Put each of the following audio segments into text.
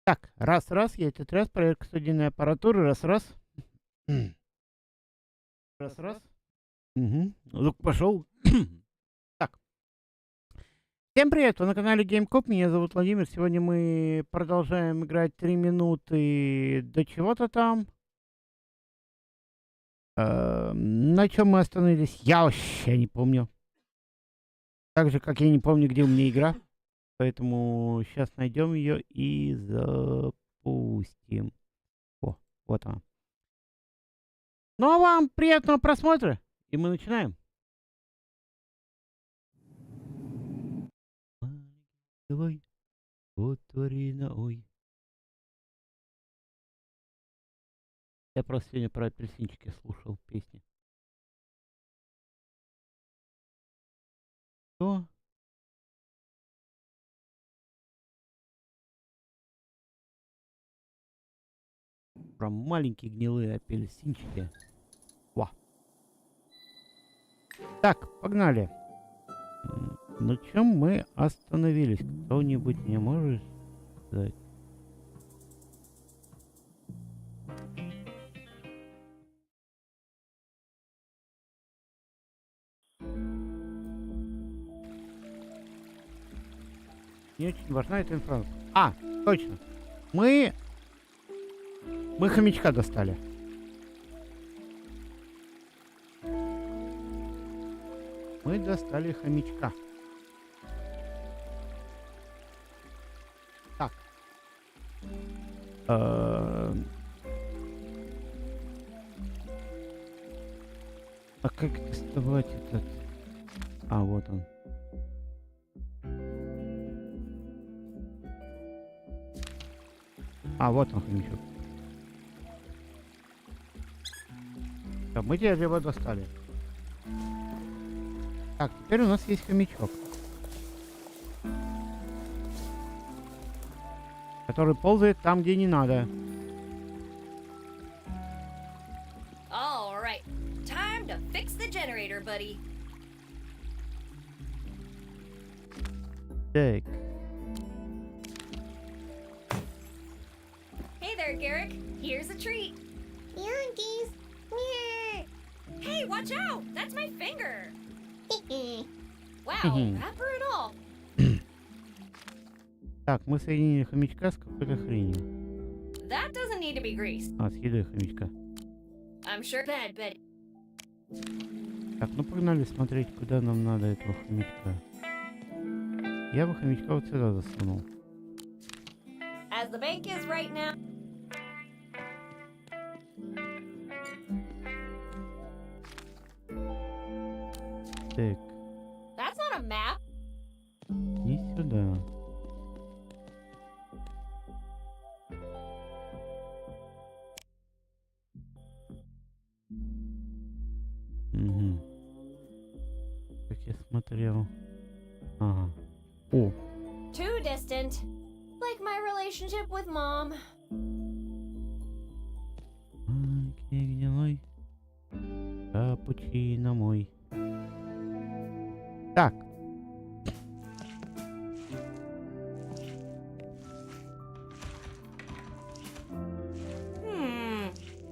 Так, раз, я этот раз, проверка студийной аппаратуры, раз. Раз. Угу. Лук пошел. Так, всем привет, вы на канале GameCoop, меня зовут Владимир. Сегодня мы продолжаем играть 3 минуты до чего-то там. На чем мы остановились, я вообще не помню. Так же, как я не помню, где у меня игра. Поэтому сейчас найдем ее и запустим. О, вот она. Ну а вам приятного просмотра. И мы начинаем. Давай, вот тварина, ой. Я просто сегодня про апельсинчики слушал песни. Что? Про маленькие гнилые апельсинчики. Во. Так, погнали. На чем мы остановились? Кто-нибудь мне может сказать? Не очень важна эта информация. А, точно. Мы хомячка достали. Мы достали хомячка. Так. А как доставать этот? А, вот он. А, вот он, хомячок. Да, мы теперь его достали. Так, теперь у нас есть хомячок, который ползает там, где не надо. All right, time to fix the generator, buddy. Так. Hey there, Garrick. Here's a treat. Yankees. Hey, watch out! That's my finger. Wow, rapper at all. Так, мы соединили хомячка с какой-то хренью. That doesn't need to be greased. А, с едой хомячка. I'm sure that, but Так, ну погнали смотреть, куда нам надо этого хомячка. Я бы хомячка вот сюда засунул. as the bank is right now. Так, That's not a map. не сюда. Угу. Как я смотрел. Ага. О, Too distant. Like my relationship with mom. маленький гнилой капучино мой. Так.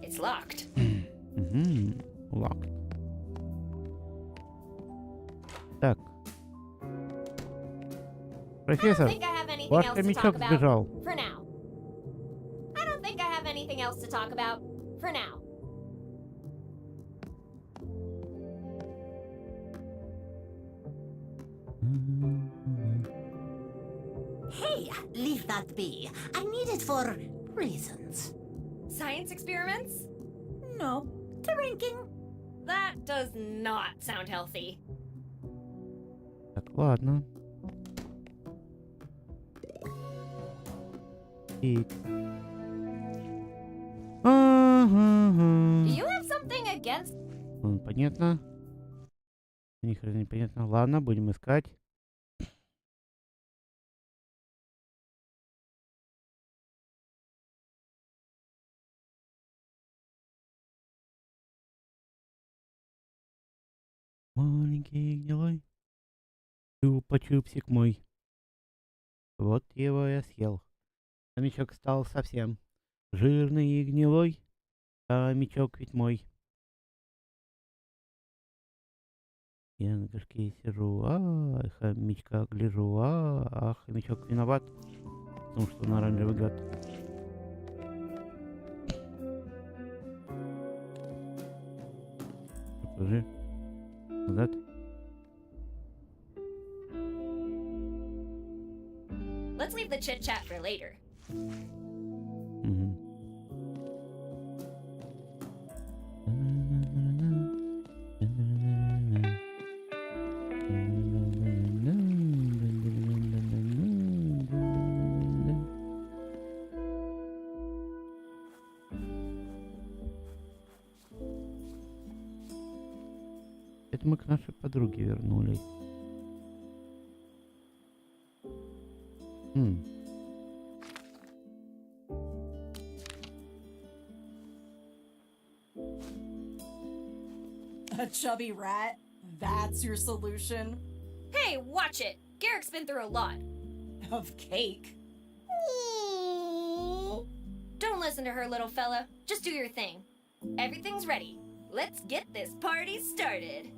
It's locked. Угу. Лак. Так. I don't Профессор, think I have anything ваш else to talk хомячок about сбежал. for now. I don't think I have anything else to talk about for now. Hey, leave that be. I need it for reasons. Science experiments? No, drinking. That does not sound healthy. Так, ладно. И... Do you have something against? Понятно. Ни хрена не понятно. Ладно, будем искать. Маленький гнилой чупа-чупсик мой. Вот его я съел. Хомячок стал совсем жирный и гнилой. Хомячок ведь мой. Я на горшке сижу, хомячка гляжу, хомячок виноват, потому что он оранжевый гад. Покажи. Назад. Let's leave the chit-chat for later. Это мы к нашей подруге вернулись. A chubby rat? That's your solution? Hey, watch it! Garrick's been through a lot. Of cake? Don't listen to her, little fella. Just do your thing. Everything's ready. Let's get this party started.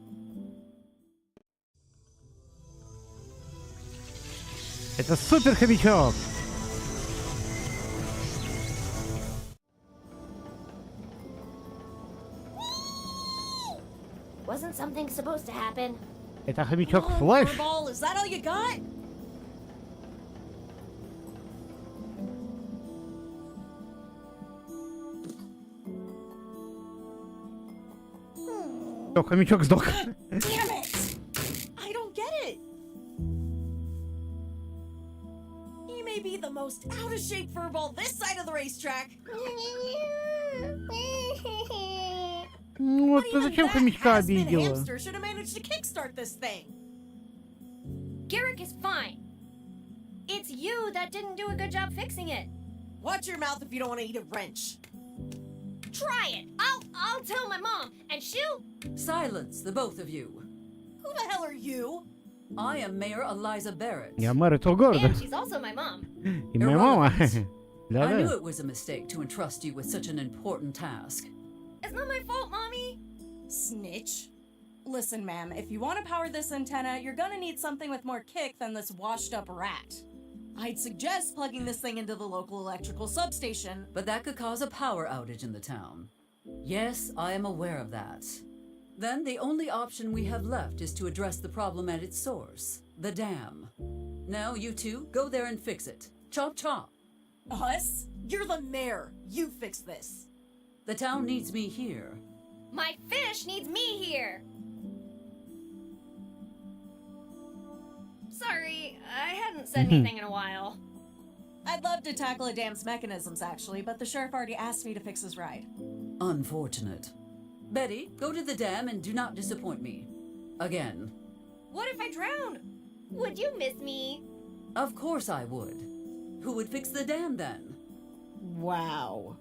Это супер хомячок! Wasn't something supposed to happen? Это хомячок Флэш! Furball, is that all you got? Что, хомячок сдох? Damn it! I don't get it. He may be the most out of shape furball this side of the racetrack. Вот, But зачем even хомячка that has-been обидела? hamster should have managed to kickstart this thing. Garrick is fine. It's you that didn't do a good job fixing it. Watch your mouth if you don't want to eat a wrench. Try it. I'll tell my mom, and she'll. Silence, the both of you. Who the hell are you? I am Mayor Eliza Barrett. Я мэр этого города. And she's also my mom. И моя мама. I knew Да-да. it was a mistake to entrust you with such an important task. It's not my fault, mommy. Snitch. Listen, ma'am, if you want to power this antenna, you're gonna need something with more kick than this washed-up rat. I'd suggest plugging this thing into the local electrical substation. But that could cause a power outage in the town. Yes, I am aware of that. Then the only option we have left is to address the problem at its source, the dam. Now you two, go there and fix it. Chop chop. Us? You're the mayor. You fix this. The town needs me here. My fish needs me here. Sorry, I hadn't said anything in a while. I'd love to tackle a dam's mechanisms, actually, but the sheriff already asked me to fix his ride. Unfortunate. Betty, go to the dam and do not disappoint me. Again. What if I drown? Would you miss me? Of course I would. Who would fix the dam then? Wow.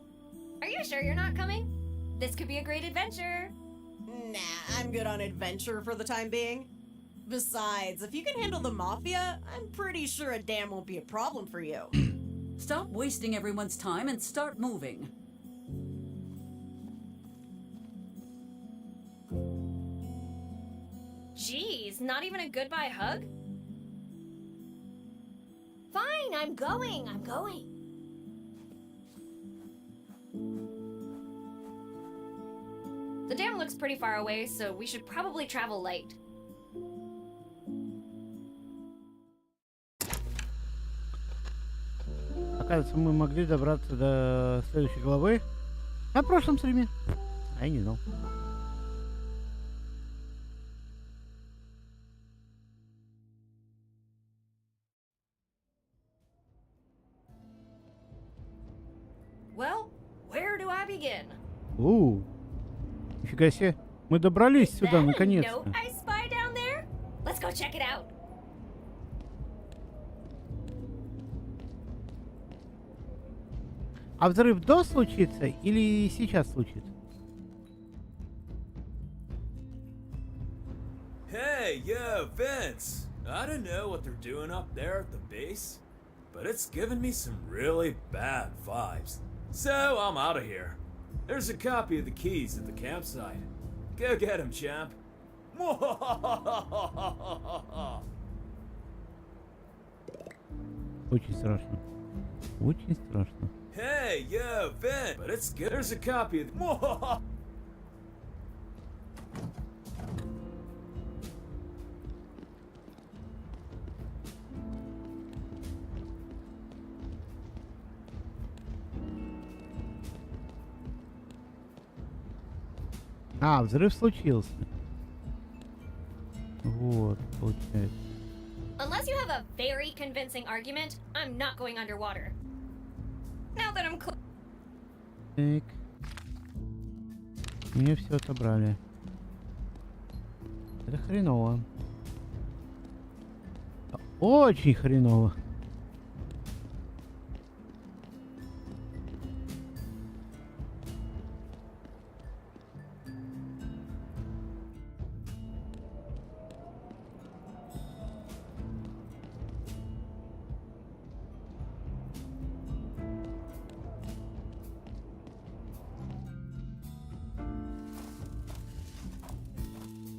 Are you sure you're not coming? This could be a great adventure. Nah, I'm good on adventure for the time being. Besides, if you can handle the mafia, I'm pretty sure a dam won't be a problem for you. Stop wasting everyone's time and start moving. Jeez, not even a goodbye hug? Fine, I'm going. The dam looks pretty far away, so we should probably travel light. Оказывается, мы могли добраться до следующей главы на прошлом стриме. А я не знал. Well, where do I begin? Нифига себе. Мы добрались Is сюда that a наконец-то. note I spy down there? Let's go check it out. А взрыв до случится или сейчас случится? Hey, yo, Vince! I don't know what they're doing up there at the base, but it's giving me some really bad vibes. So I'm out of here. There's a copy of the keys at the campsite. Go get him, champ. Очень страшно. Очень страшно. Hey, yo, Vin, but it's good. There's a copy of the... А, взрыв случился. Вот, получается. Unless you have a very convincing argument, I'm not going underwater. Now that I'm close. Так. Мне все отобрали. Это хреново. Очень хреново.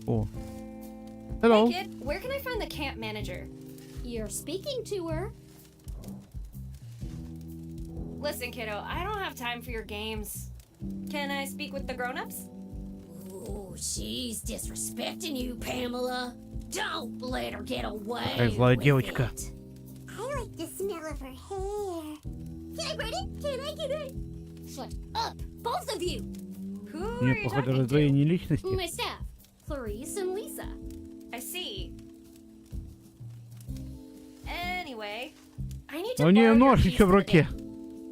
О. Hello. Hey kid, where can I find the camp manager? You're speaking to her. Listen, kiddo, I don't have time for your games. Can I speak with the grown-ups? Oh, she's disrespecting you, Pamela. Don't let her get away. Какая злая with девочка. it. I like the smell of her hair. Can I run it? Can I? Shut up, both of you. Who У are нее, you походу, talking to? раздвоение личности. My staff, Clarice and Lisa. I see. Anyway, I need to У нее borrow your нож keys еще в to the руке.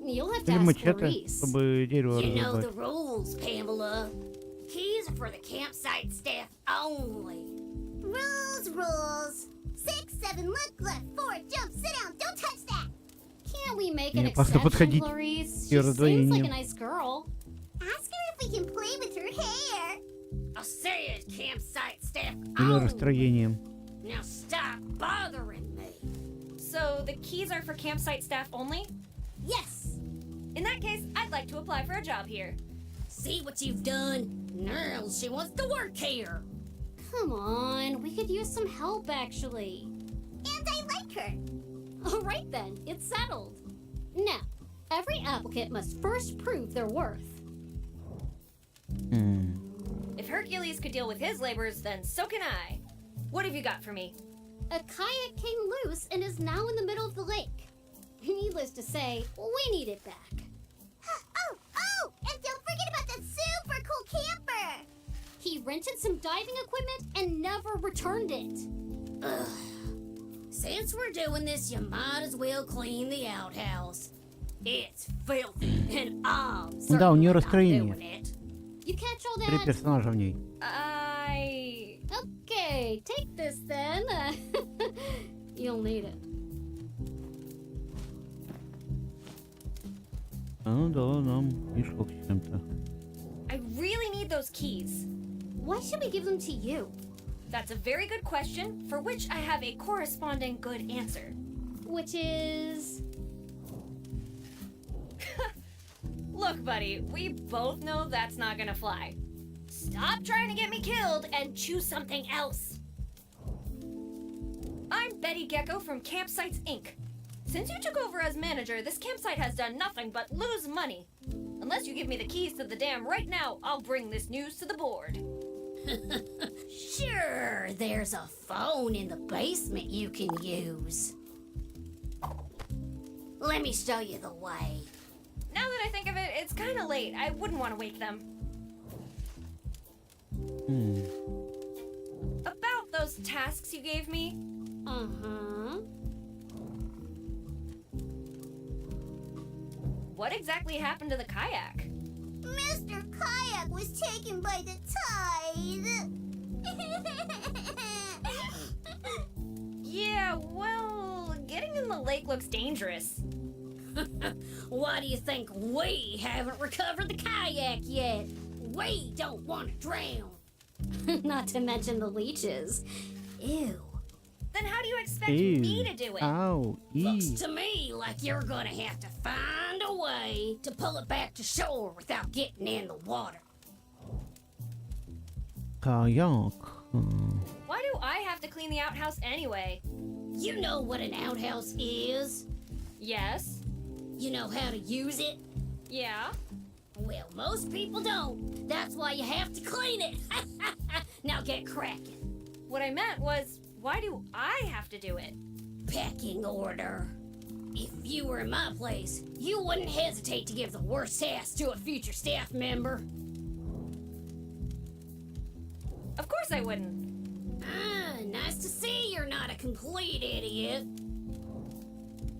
You'll have to Или ask мачете, Clarice. чтобы дерево You know разрубать. the rules, Pamela. Keys are for the campsite staff only. Rules. 6, 7, look left, 4, jump, sit down, don't touch that. Can't we make an Не, просто exception, подходить Clarice? с She её seems like a раздвоением. nice girl. Ask her if we can play with her hair. I said campsite staff Или only. расстроением. Now stop bothering me. So the keys are for campsite staff only? Yes. In that case, I'd like to apply for a job here. See what you've done? Now she wants to work here. Come on, we could use some help actually. And I like her. All right then, it's settled. Now, every applicant must first prove their worth. If Hercules could deal with his labors, then so can I. What have you got for me? A kayak came loose and is now in the middle of the lake. Needless to say, we need it back. Oh, and don't forget about that super cool camper. He rented some diving equipment and never returned it. Since we're doing this, you might as well clean the outhouse. It's filthy, and I'm Да, у certainly нее not расстроение. doing it. You catch all 3 that? персонажа в ней. Okay, take this then. You'll need it. Ну да, нам мешок с чем-то. I really need those keys. Why should we give them to you? That's a very good question, for which I have a corresponding good answer. Which is... Look, buddy, we both know that's not gonna fly. Stop trying to get me killed and choose something else. I'm Betty Gecko from Campsites Inc. Since you took over as manager, this campsite has done nothing but lose money. Unless you give me the keys to the dam right now, I'll bring this news to the board. Sure, there's a phone in the basement you can use. Let me show you the way. Now that I think of it, it's kind of late. I wouldn't want to wake them. About those tasks you gave me, Uh-huh. what exactly happened to the kayak? Mr. Kayak was taken by the tide. Yeah, well, getting in the lake looks dangerous. Why do you think we haven't recovered the kayak yet? We don't want to drown. Not to mention the leeches. Ew. Then how do you expect me to do it? Ау. Looks to me like you're gonna have to find a way to pull it back to shore without getting in the water. Каяк. Why do I have to clean the outhouse anyway? You know what an outhouse is? Yes. You know how to use it? Yeah. Well, most people don't. That's why you have to clean it. Now get cracking. What I meant was, why do I have to do it? Pecking order. If you were in my place, you wouldn't hesitate to give the worst task to a future staff member. Of course I wouldn't. Ah, nice to see you're not a complete idiot.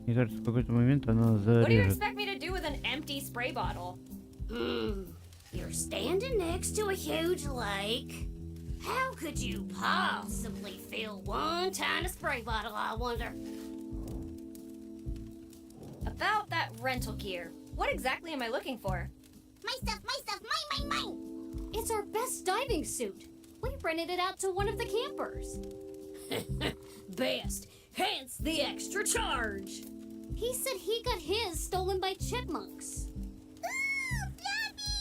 Мне кажется, в какой-то момент она What do you зарежет. expect me to do with an empty spray bottle? You're standing next to a huge lake. How could you possibly fill one tiny spray bottle, I wonder? About that rental gear. What exactly am I looking for? My stuff, mine. It's our best diving suit. We rented it out to one of the campers. Best, hence the extra charge. He said he got his stolen by chipmunks. Ooh, Fluffy!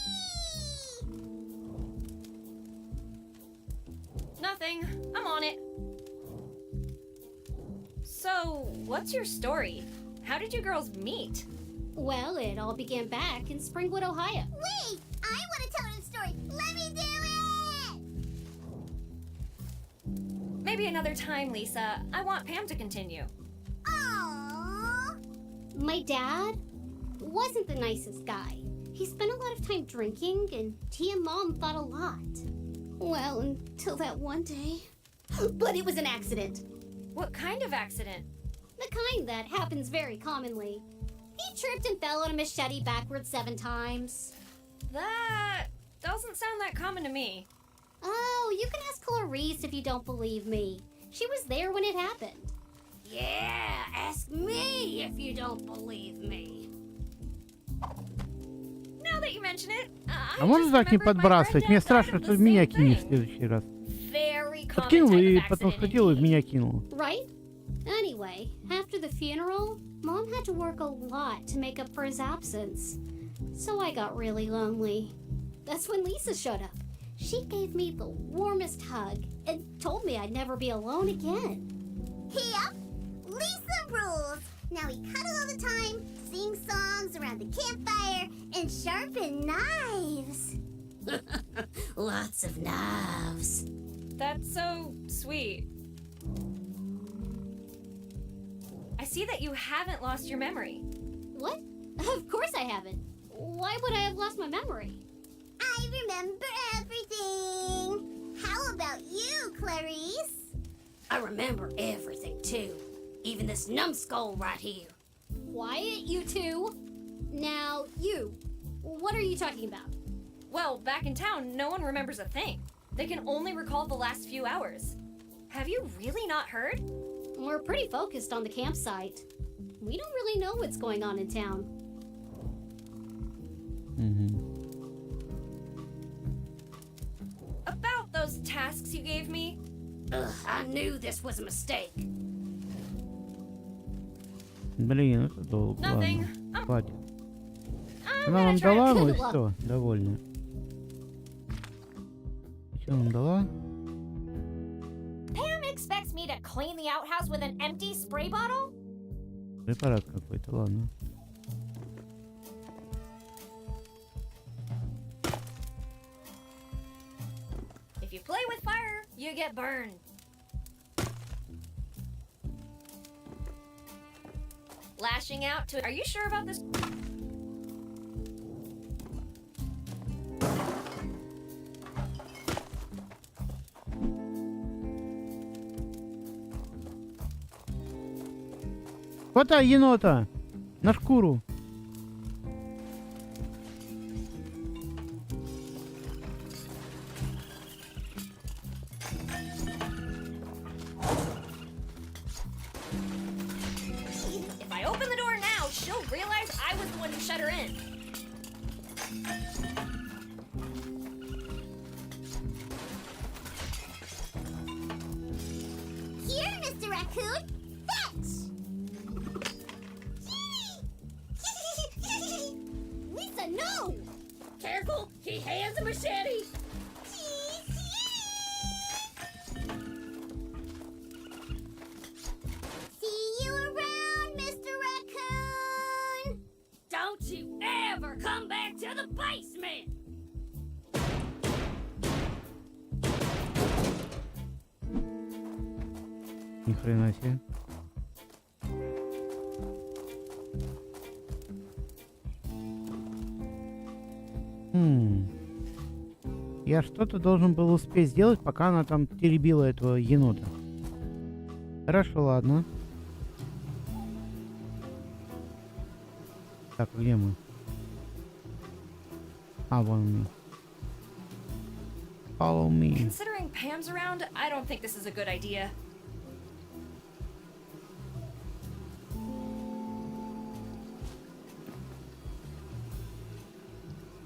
Nothing. I'm on it. So, what's your story? How did you girls meet? Well, it all began back in Springwood, Ohio. Wait, I want to tell her the story. Let me do it! Maybe another time, Lisa. I want Pam to continue. Aww. My dad wasn't the nicest guy. He spent a lot of time drinking, and he and Mom fought a lot. Well, until that one day. But it was an accident. What kind of accident? The kind that happens very commonly. He tripped and fell on a machete backwards 7 times. That doesn't sound that common to me. Oh, you can ask Clarice if you don't believe me. She was there when it happened. Yeah, ask me if you don't believe me. Now that you mention it, А можно так не подбрасывать? Мне страшно, что в меня кинешь в следующий раз. Very common Подкинул type и of потом accident схватил и в indeed. меня кинул. Right? Anyway, after the funeral, Mom had to work a lot to make up for his absence. So I got really lonely. That's when Lisa showed up. She gave me the warmest hug and told me I'd never be alone again. Yep, Lisa rules. Now we cuddle all the time, sing songs around the campfire, and sharpen knives. Lots of knives. That's so sweet. I see that you haven't lost your memory. What? Of course I haven't. Why would I have lost my memory? I remember everything. How about you, Clarice? I remember everything too. Even this numbskull right here. Quiet, you two. Now, you. What are you talking about? Well, back in town, no one remembers a thing. They can only recall the last few hours. Have you really not heard? We're pretty focused on the campsite. We don't really know what's going on in town. About those tasks you gave me? Ugh, I knew this was a mistake. Блин, это долго. Nothing. Ладно, хватит. I'm Она нам gonna try дала, to... ну и все, довольны. Что нам дала? Pam expects me to clean the outhouse with an empty spray bottle? Препарат какой-то, ладно. If you play with fire, you get burned. Lashing out to... Are you sure about this? Хватай енота! На шкуру! If I open the door now, she'll realize I was the one who shut her in. Here, Mr. Raccoon, fetch! Lisa, no! Careful, he has a machete. See you around, Mr. Raccoon! Don't you ever come back to the basement. Ни хрена себе. Я что-то должен был успеть сделать, пока она там теребила этого енота. Хорошо, ладно. Так, где мы? А, вон мы. Follow me. Considering Pam's around, I don't think this is a good idea.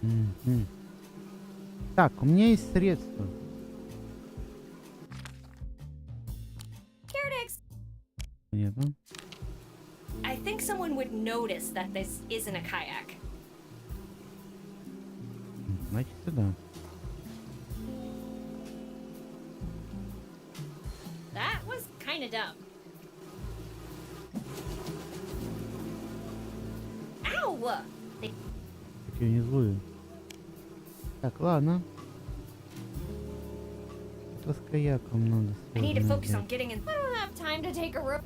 Мгм. Так, у меня есть средства. Here it is. Понятно. I think someone would notice that this isn't a kayak. Значит, сюда. That was kind of dumb. Ow! They Так я не злую. Так, ладно. Это с kaяком надо. I need to сложно focus on взять. getting in. I don't have time to take a rope.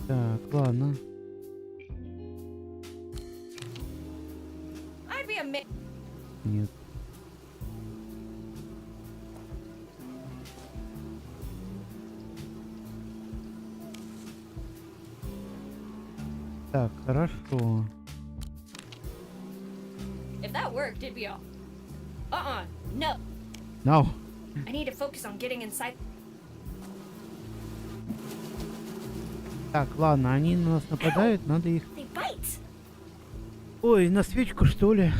Так, ладно. I'd be a Нет. Так, хорошо. If that worked, it'd be all. No. No. I need to focus on getting inside. Так, ладно, они на нас нападают, надо их... They bite. Ой, на свечку, что ли?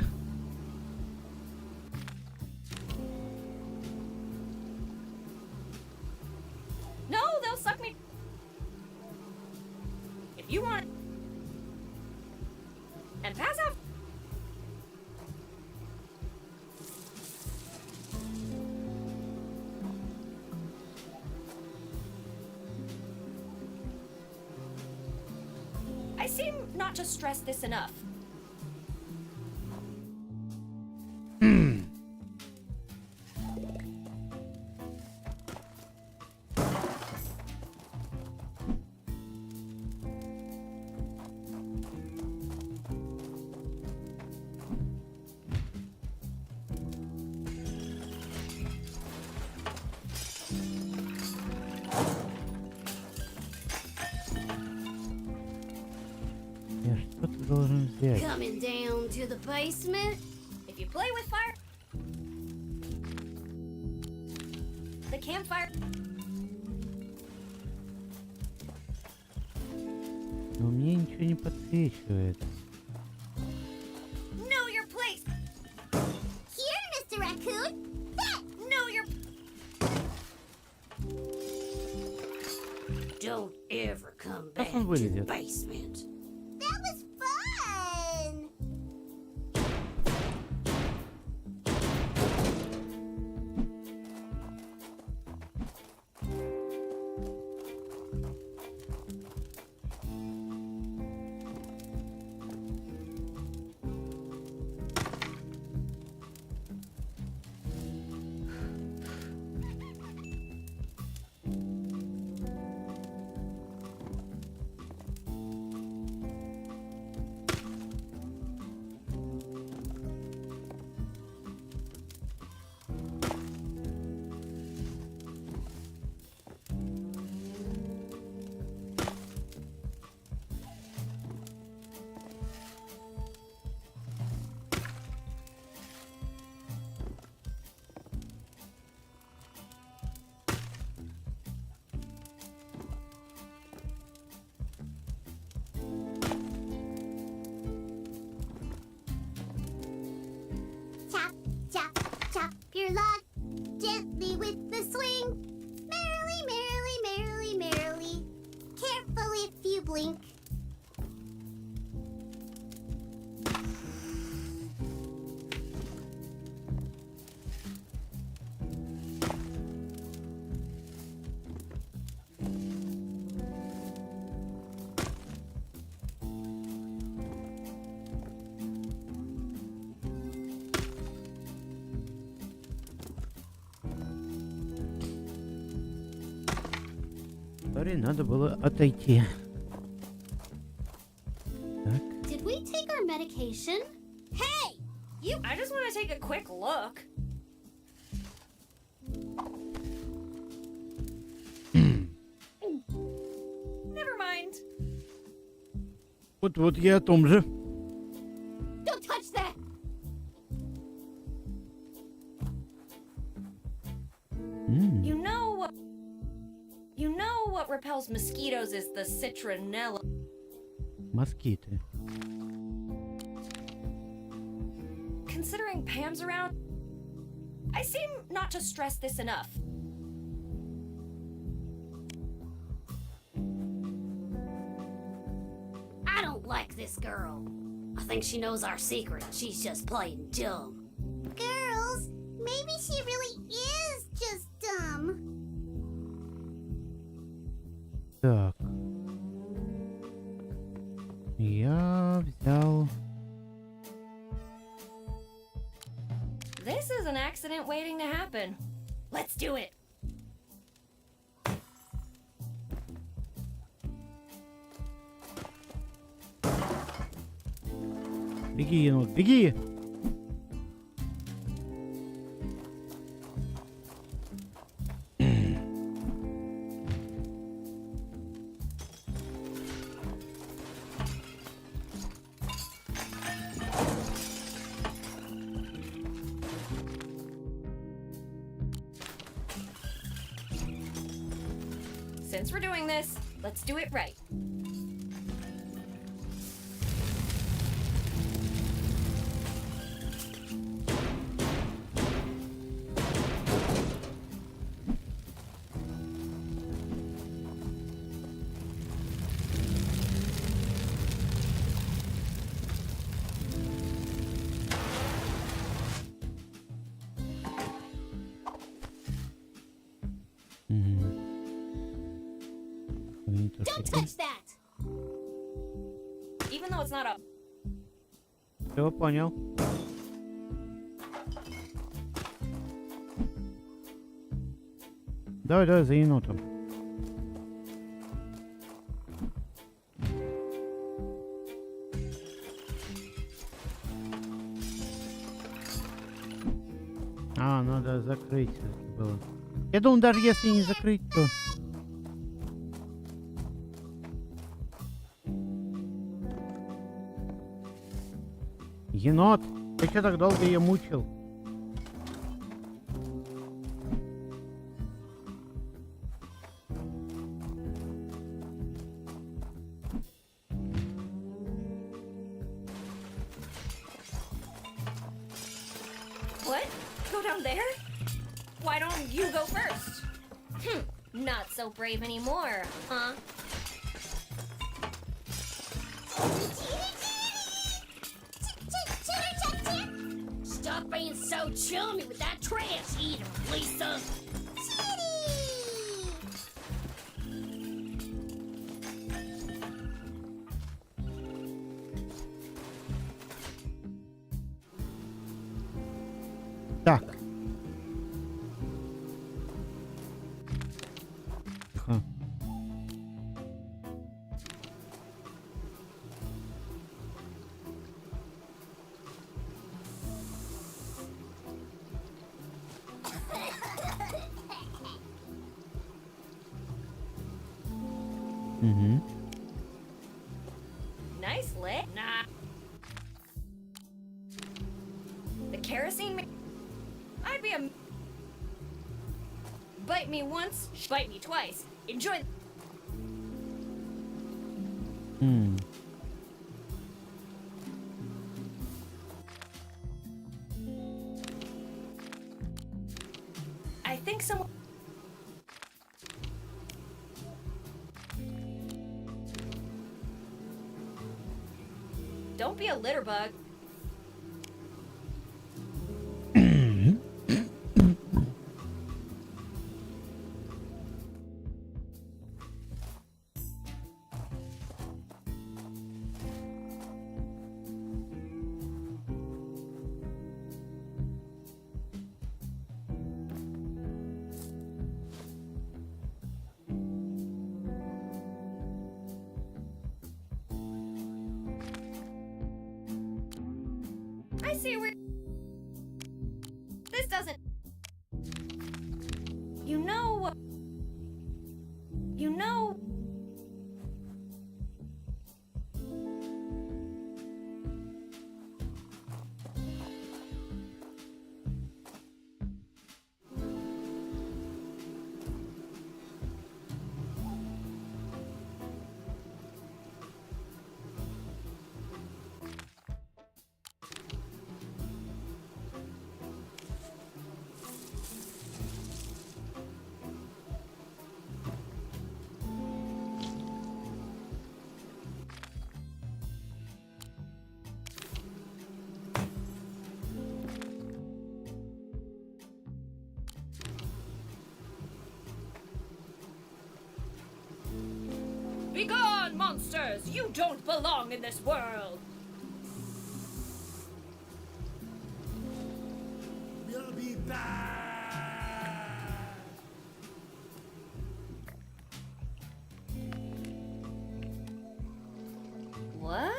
No, they'll suck me. If you want. And pass out. I seem not to stress this enough. Я что-то должен взять. Coming down to the basement? If you play with fire, the campfire. Но мне ничего не подсвечивает. Know your place. Here, Mr. Raccoon, fetch! Know your. Don't ever come Как back он to the вылезет? basement. That was fun! коридоре надо было отойти. Так. Did we take our medication? Hey! I just want to take a quick look. Never mind. Вот я о том же. Don't touch that! You know what repels mosquitoes is the citronella. Москиты. Considering Pam's around, I seem not to stress this enough. I don't like this girl. I think she knows our secret. She's just plain dumb. Girls, maybe she really is just dumb. Так. Я взял... This is an accident waiting to happen. Let's do it. Беги, енот, беги! Since we're doing this, let's do it right. Don't touch that! Even though it's not a... Все, понял. Давай, за енотом. А, надо закрыть было. Я думал, даже если не закрыть, то... Енот, ты что так долго ее мучил? What? Go down there? Why don't you go first? Not so brave anymore, huh? Stop being so chummy with that trash eater, Lisa! Так. Тихо. Угу. Nice lit. Nah. The kerosene. I'd be a. Bite me once, bite me twice. Enjoy. I think someone. Don't be a litter bug. I see where... This doesn't... You know... Begone, monsters! You don't belong in this world! We'll be back! What?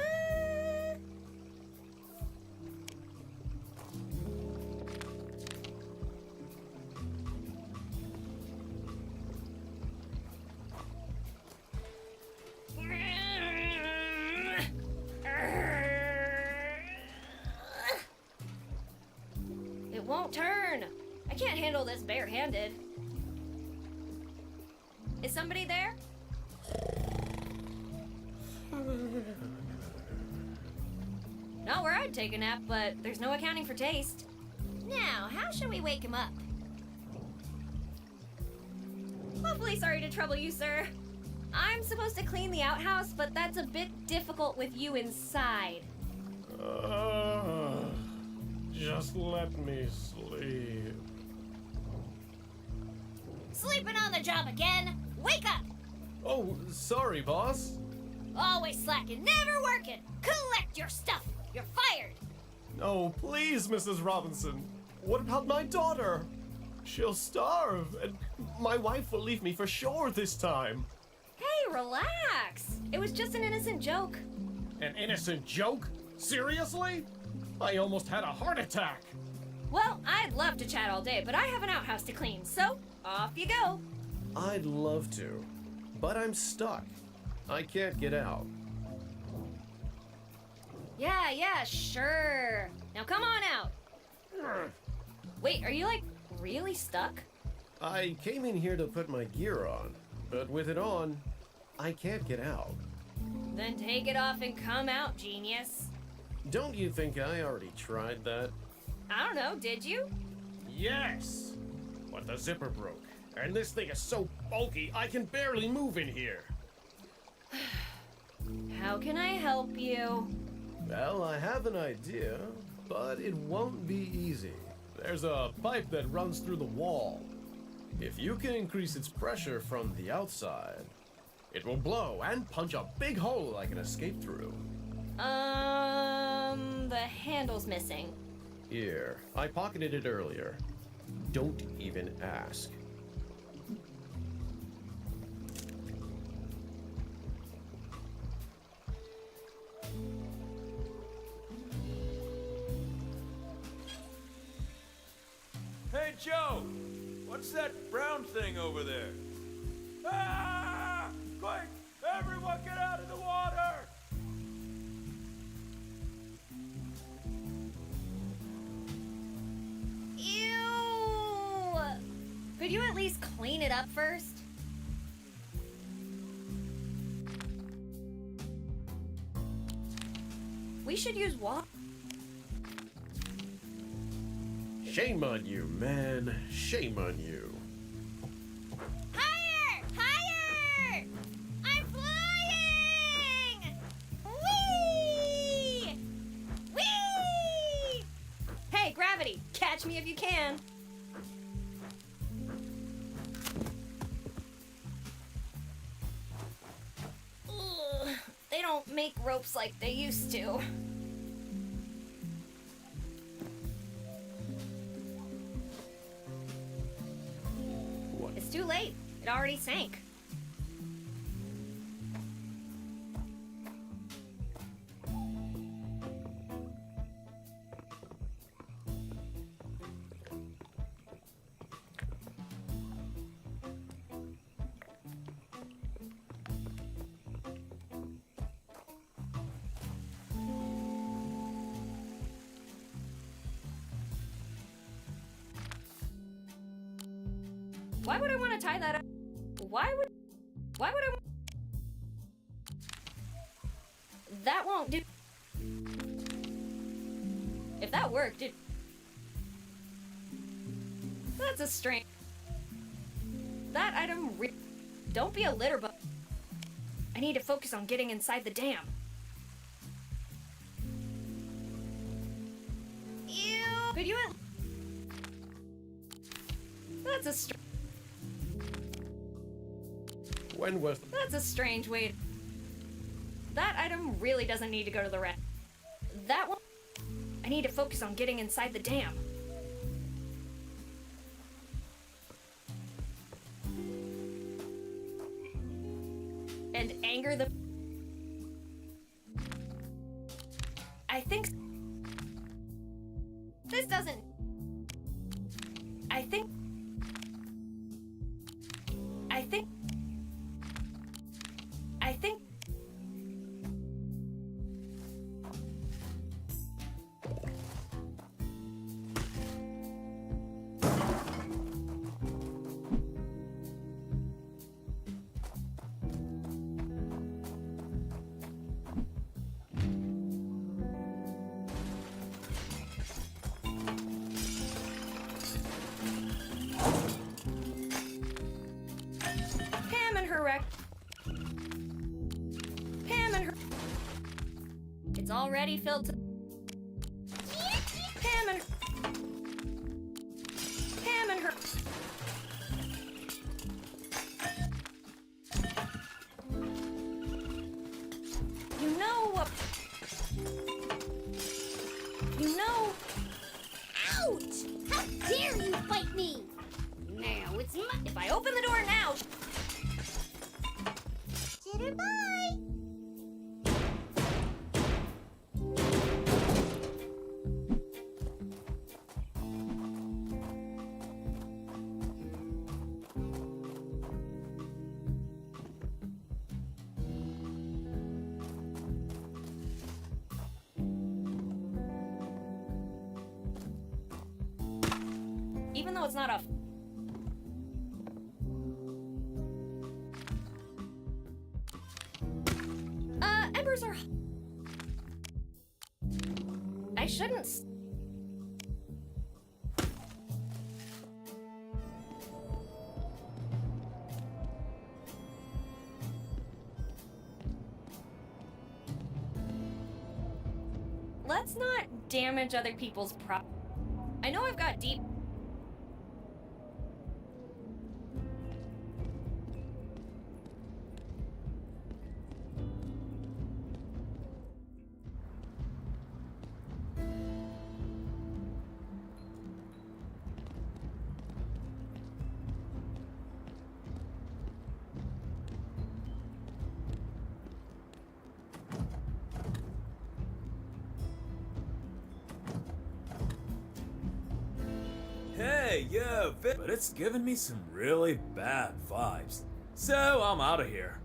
It won't turn. I can't handle this barehanded. Is somebody there? Not where I'd take a nap, but there's no accounting for taste. Now, how should we wake him up? Awfully sorry to trouble you, sir. I'm supposed to clean the outhouse, but that's a bit difficult with you inside. Just let me sleep. Sleeping on the job again? Wake up! Oh, sorry, boss. Always slacking, never working. Collect your stuff. You're fired. No, please, Mrs. Robinson. What about my daughter? She'll starve, and my wife will leave me for sure this time. Hey, relax. It was just an innocent joke. An innocent joke? Seriously? I almost had a heart attack. Well, I'd love to chat all day, but I have an outhouse to clean, so off you go. I'd love to, but I'm stuck. I can't get out. Yeah, sure. Now come on out. Wait, are you like really stuck? I came in here to put my gear on, but with it on, I can't get out. Then take it off and come out, genius. Don't you think I already tried that? I don't know, did you? Yes! But the zipper broke, and this thing is so bulky I can barely move in here. How can I help you? Well, I have an idea, but it won't be easy. There's a pipe that runs through the wall. If you can increase its pressure from the outside, it will blow and punch a big hole I can escape through. The handle's missing. Here, I pocketed it earlier. Don't even ask. Hey, Joe! What's that brown thing over there? Ah! Quick! Everyone get out of the water! Ew! Could you at least clean it up first? We should use water. Shame on you, man. Shame on you. Higher! Higher! I'm flying! Whee! Whee! Hey, gravity, catch me if you can. Ugh, they don't make ropes like they used to. It's too late. It already sank. Why would I want to tie that up? Why would I? That won't do. If that worked, it. That's a strange. That item. Don't be a litter bug. I need to focus on getting inside the dam. Ew. Could you? That's a. When was That's a strange way. That item really doesn't need to go to the red. That one. I need to focus on getting inside the dam. And anger the. I think. This doesn't. I think. I think. I think. Pam and her wreck. Pam and her. It's already filled to. Pam and her. Pam and her. You know what? You know. Ouch! How dare you fight me! Now it's my. If I open the door now. Jitterbye! Even though it's not a. Embers are. I shouldn't. Let's not damage other people's prop. I know I've got deep. Hey, yo, but it's giving me some really bad vibes. So I'm out of here.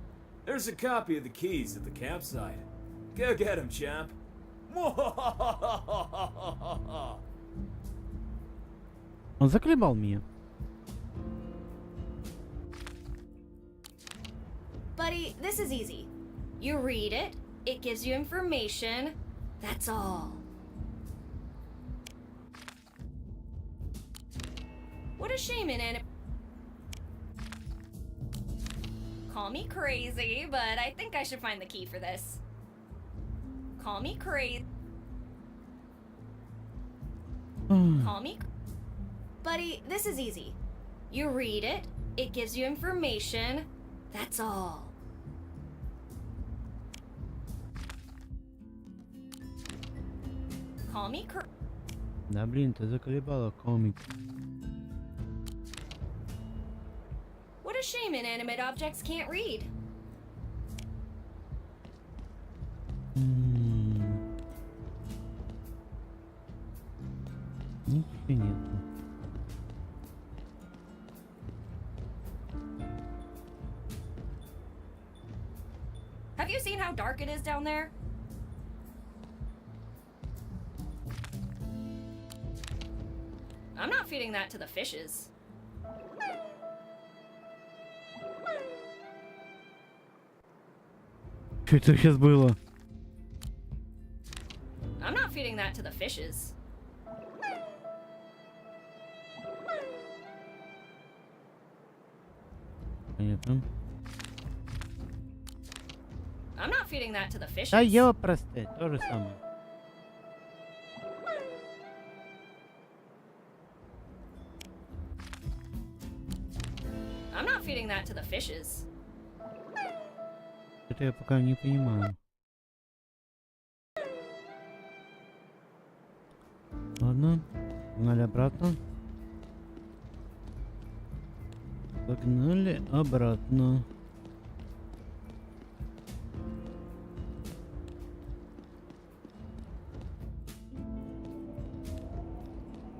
There's a copy of the keys at the campsite. Go get him, champ. Он заколебал меня. Buddy, this is easy. You read it, it gives you information. That's all. What a shame in it. Call me crazy, but I think I should find the key for this. Call me crazy. Call me. Buddy, this is easy. You read it, it gives you information. That's all. Call me crazy. Да блин, ты заколебала комик. What a shame inanimate objects can't read. Ничего нету. Have you seen how dark it is down there? I'm not feeding that to the fishes. Что это сейчас было? I'm not feeding that to the fishes. Понятно. I'm not feeding that to the fishes. Да, я простые, то же самое. I'm not feeding that to the fishes. Это я пока не понимаю. Ладно, погнали обратно. Погнали обратно.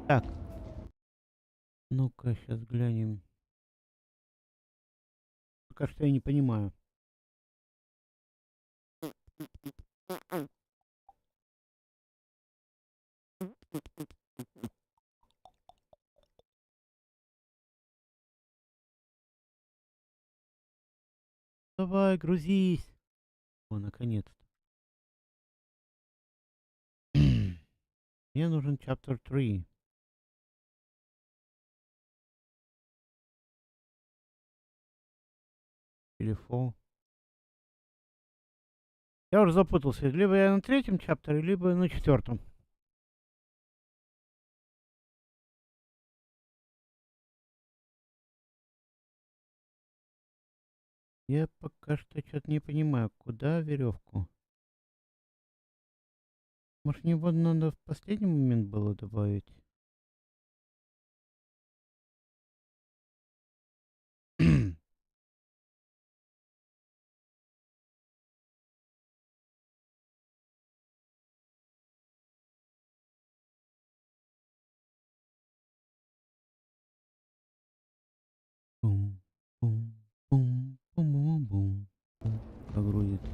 Так. Ну-ка, сейчас глянем. Пока что я не понимаю. Давай, грузись. О, наконец-то. Мне нужен chapter 3. Или 4. Я уже запутался. Либо я на 3-м чаптере, либо на 4-м. Я пока что что-то не понимаю, куда веревку. Может, мне вот надо в последний момент было добавить? Бум, бум, бум, бум, бум, бум. Прогрузится.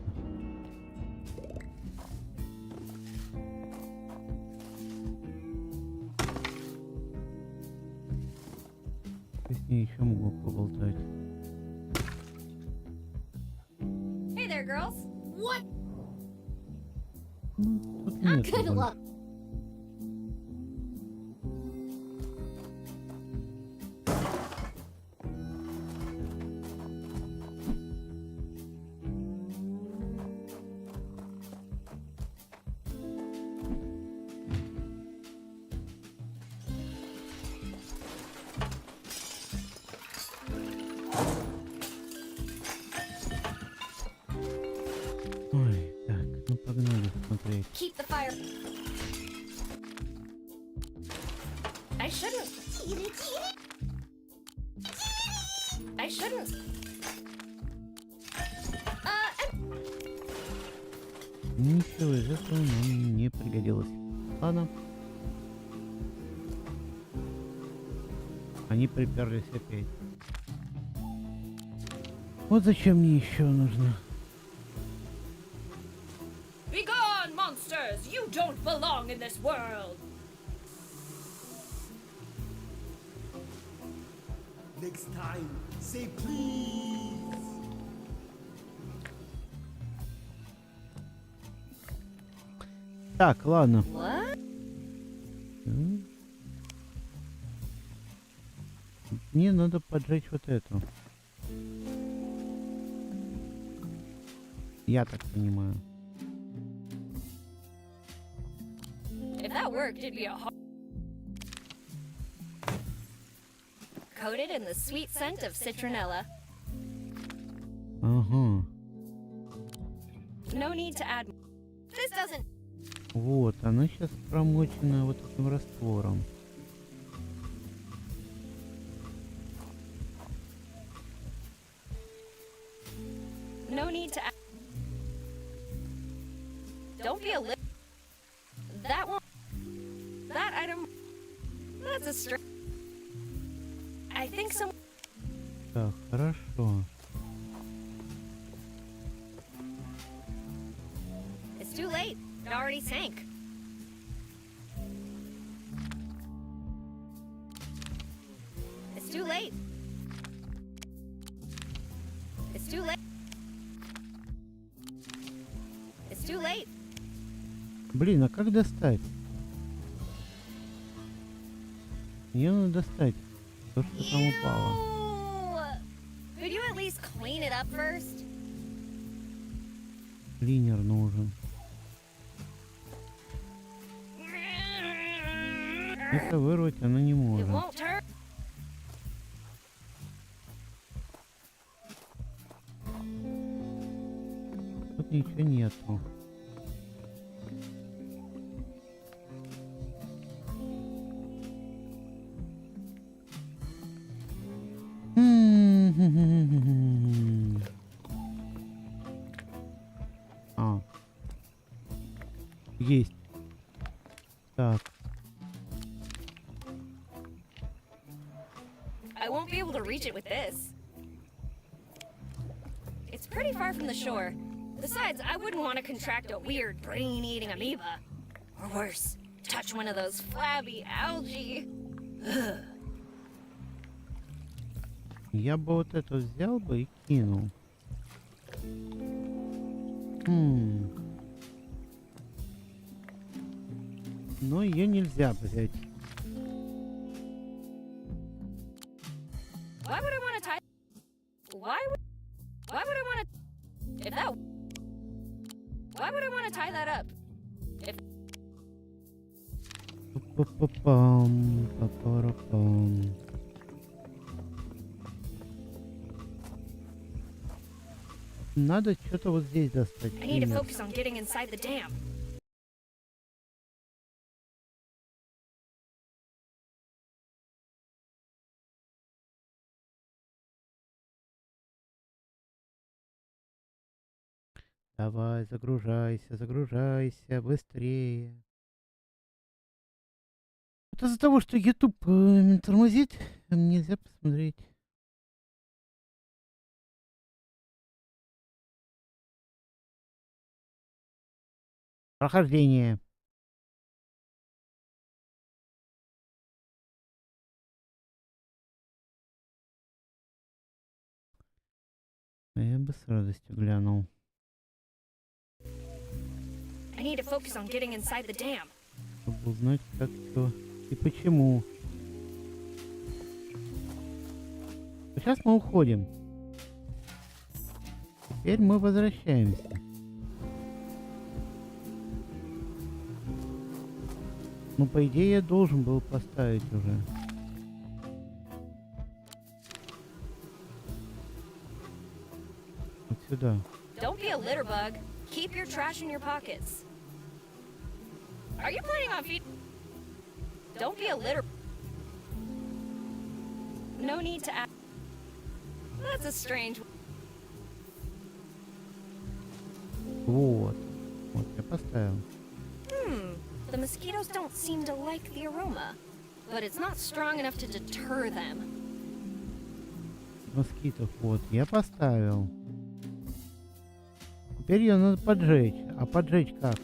С ней еще могу поболтать. Hey there, girls. What? Тут нет Good больше. luck. Ой, так, ну погнали смотреть. Keep the fire. I shouldn't. I shouldn't. Ничего из этого нам не пригодилось. Ладно. Они приперлись опять. Вот зачем мне еще нужно. Be gone, monsters! You don't belong in this world! Next time, say please. Так, ладно. What? Мне надо поджечь вот эту. Я так понимаю. If that worked, it'd be a hard... Coated in the sweet scent of citronella. Ага. No need to add... This doesn't... Вот, она сейчас промочена вот этим раствором. No need to add... Don't be a lip... That one... That item... That's a str... I think some... Так, хорошо. It's too late. It already sank. It's too late. It's too late. Блин, а как достать? Мне надо достать то, что там упало. Ew! Could you at least clean it up first? Клинер нужен. Это вырвать она не It может. won't turn. Тут ничего нету. А. Есть. Так. I won't be able to reach it with this. It's pretty far from the shore. Besides, I wouldn't want to contract a weird brain-eating amoeba. Or worse, touch one of those flabby algae. Ugh. Я бы вот эту взял бы и кинул. Но ее нельзя взять. Why would I want to tie? Why would I want to? If that. Why would I want to tie that up? If. Па-па-пам, па-па-ра-пам. Надо что-то вот здесь достать. I need to клинер. focus on getting inside the dam. Давай, загружайся, загружайся, быстрее. Вот из-за того, что YouTube тормозит, нельзя посмотреть. Прохождение. А я бы с радостью глянул. I need to focus on getting inside the dam. Чтобы узнать, как что и почему. Сейчас мы уходим. Теперь мы возвращаемся. Ну, по идее, я должен был поставить уже. Вот сюда. Don't be a litter bug. Keep your trash in your pockets. Are you planning on feed? Don't be a litter. No need to ask. That's a strange. Вот. Вот, я поставил. The mosquitoes don't seem to like the aroma, but it's not strong enough to deter them. Москитов, вот, я поставил. Теперь ее надо поджечь. А поджечь как?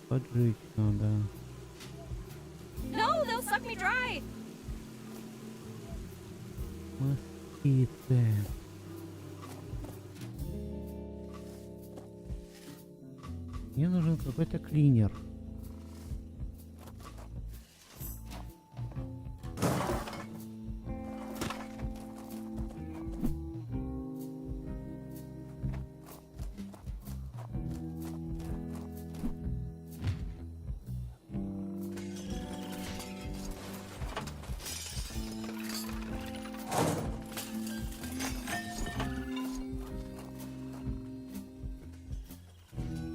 Поджечь надо. No, they'll suck me dry. Москиты. Мне нужен какой-то клинер.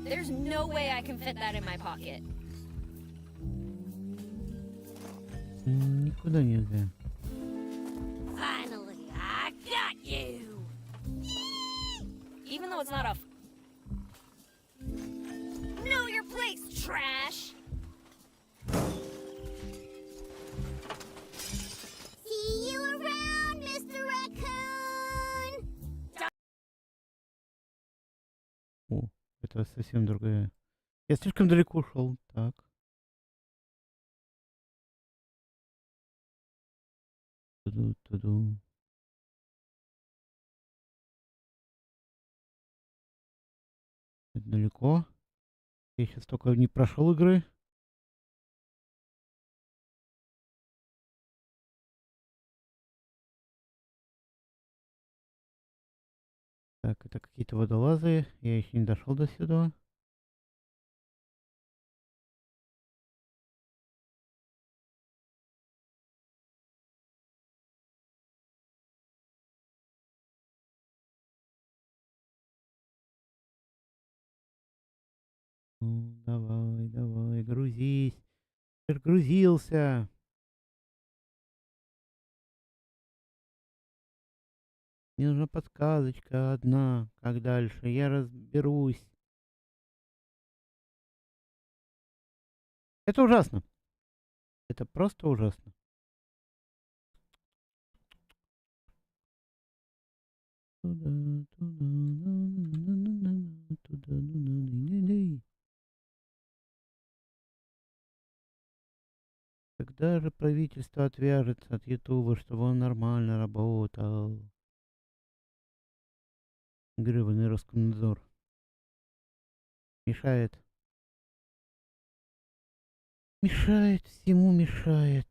There's no way I can fit that in my pocket. Никуда нельзя. Finally, I got you. Even though it's not a. Know your place, trash. See you around, Mr. Raccoon! О, это совсем другая. Я слишком далеко ушел. Так. Туду-туду. Далеко. Я сейчас только не прошел игры. Так, это какие-то водолазы. Я еще не дошел до сюда. Ну, давай, давай, грузись. Ты ж грузился. Мне нужна подсказочка одна. Как дальше? Я разберусь. Это ужасно. Это просто ужасно. Туда, туда, на-на-на-на-на-на, туда, на-на-на-на-на. Когда же правительство отвяжется от Ютуба, чтобы он нормально работал? Гребаный Роскомнадзор. Мешает. Мешает, всему мешает.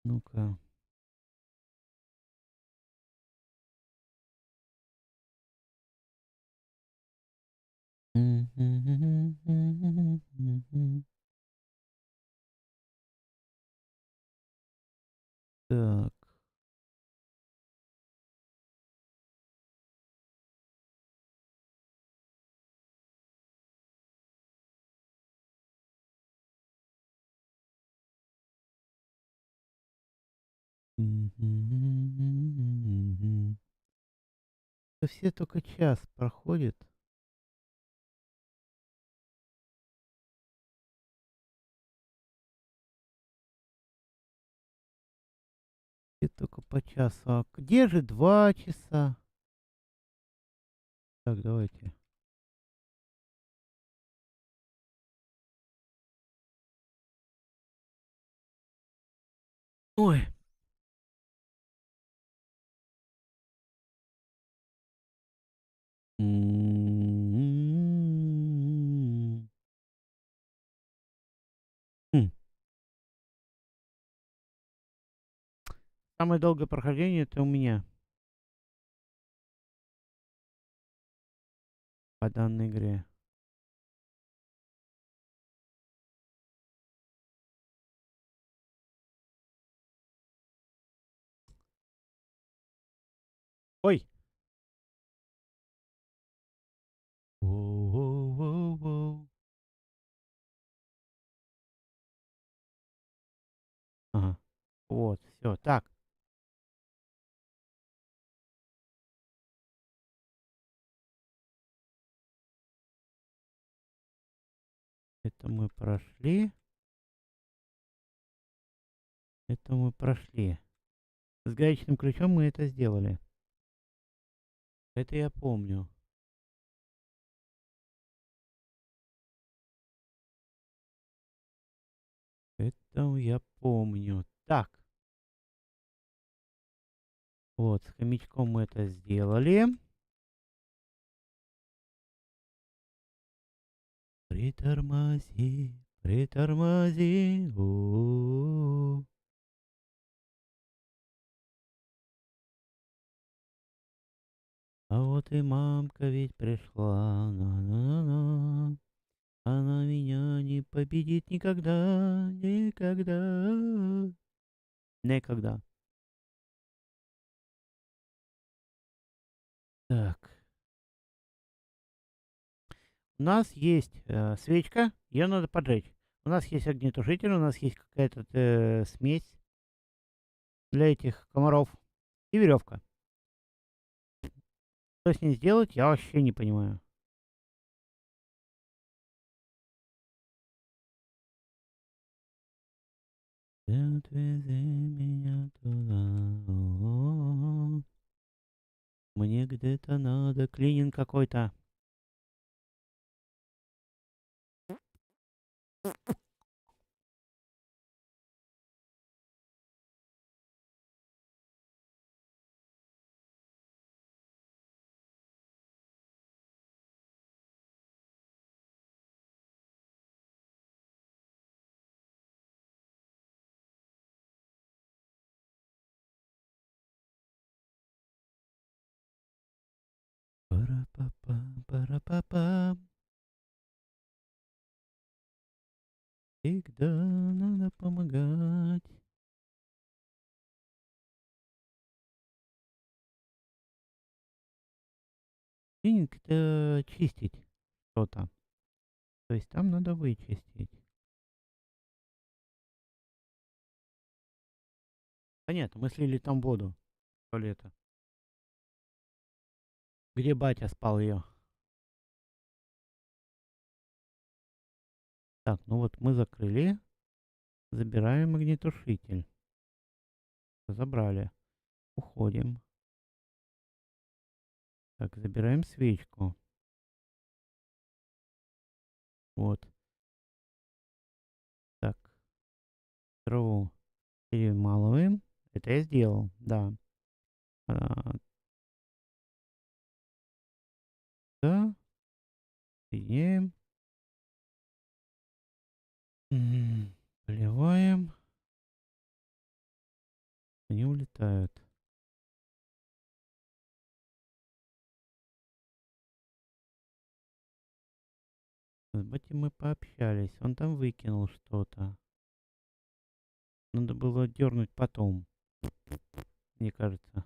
Ну-ка. Так. Это все только час проходит. Все только по часу. А где же 2 часа? Так, давайте. Ой. Хм. Самое долгое прохождение это у меня по данной игре. Ой. Воу-воу-воу-воу. Ага. Вот, все. Так. Это мы прошли. Это мы прошли. С гаечным ключом мы это сделали. Это я помню. Это я помню. Так. Вот, с хомячком мы это сделали. Притормози, притормози. У-у-у. А вот и мамка ведь пришла. На-на-на-на. Она меня не победит никогда, никогда. Никогда. Так. У нас есть свечка, ее надо поджечь. У нас есть огнетушитель, у нас есть какая-то смесь для этих комаров и веревка. Что с ней сделать, я вообще не понимаю. Отвези меня туда. О-о-о. Мне где-то надо клининг какой-то. Пара-па-па. Всегда надо помогать. Клининг — это чистить что-то. То есть там надо вычистить. Понятно, мы слили там воду с туалета. Где батя спал ее? Так, ну вот мы закрыли. Забираем огнетушитель. Забрали. Уходим. Так, забираем свечку. Вот. Так. Траву перемалываем. Это я сделал, да. Да. Соединяем. Поливаем. Они улетают. С батей мы пообщались. Он там выкинул что-то. Надо было дернуть потом. Мне кажется.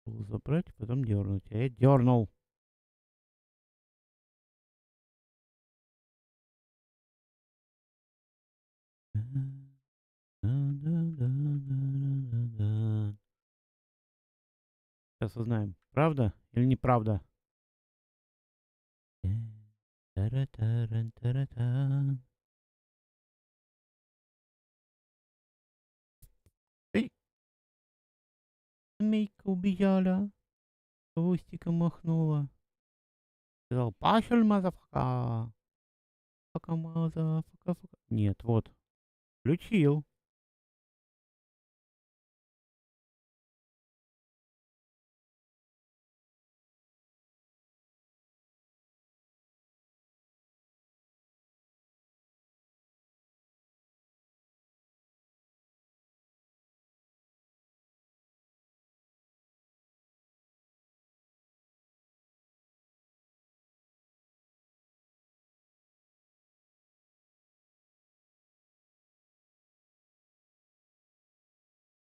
Забрать, потом дернуть. А я дернул. Сейчас узнаем, правда или неправда. Эй! Змейка убежала. Хвостиком махнула. Сказал, пошел, мазафака. Пока мазафака. Нет, вот. Включил.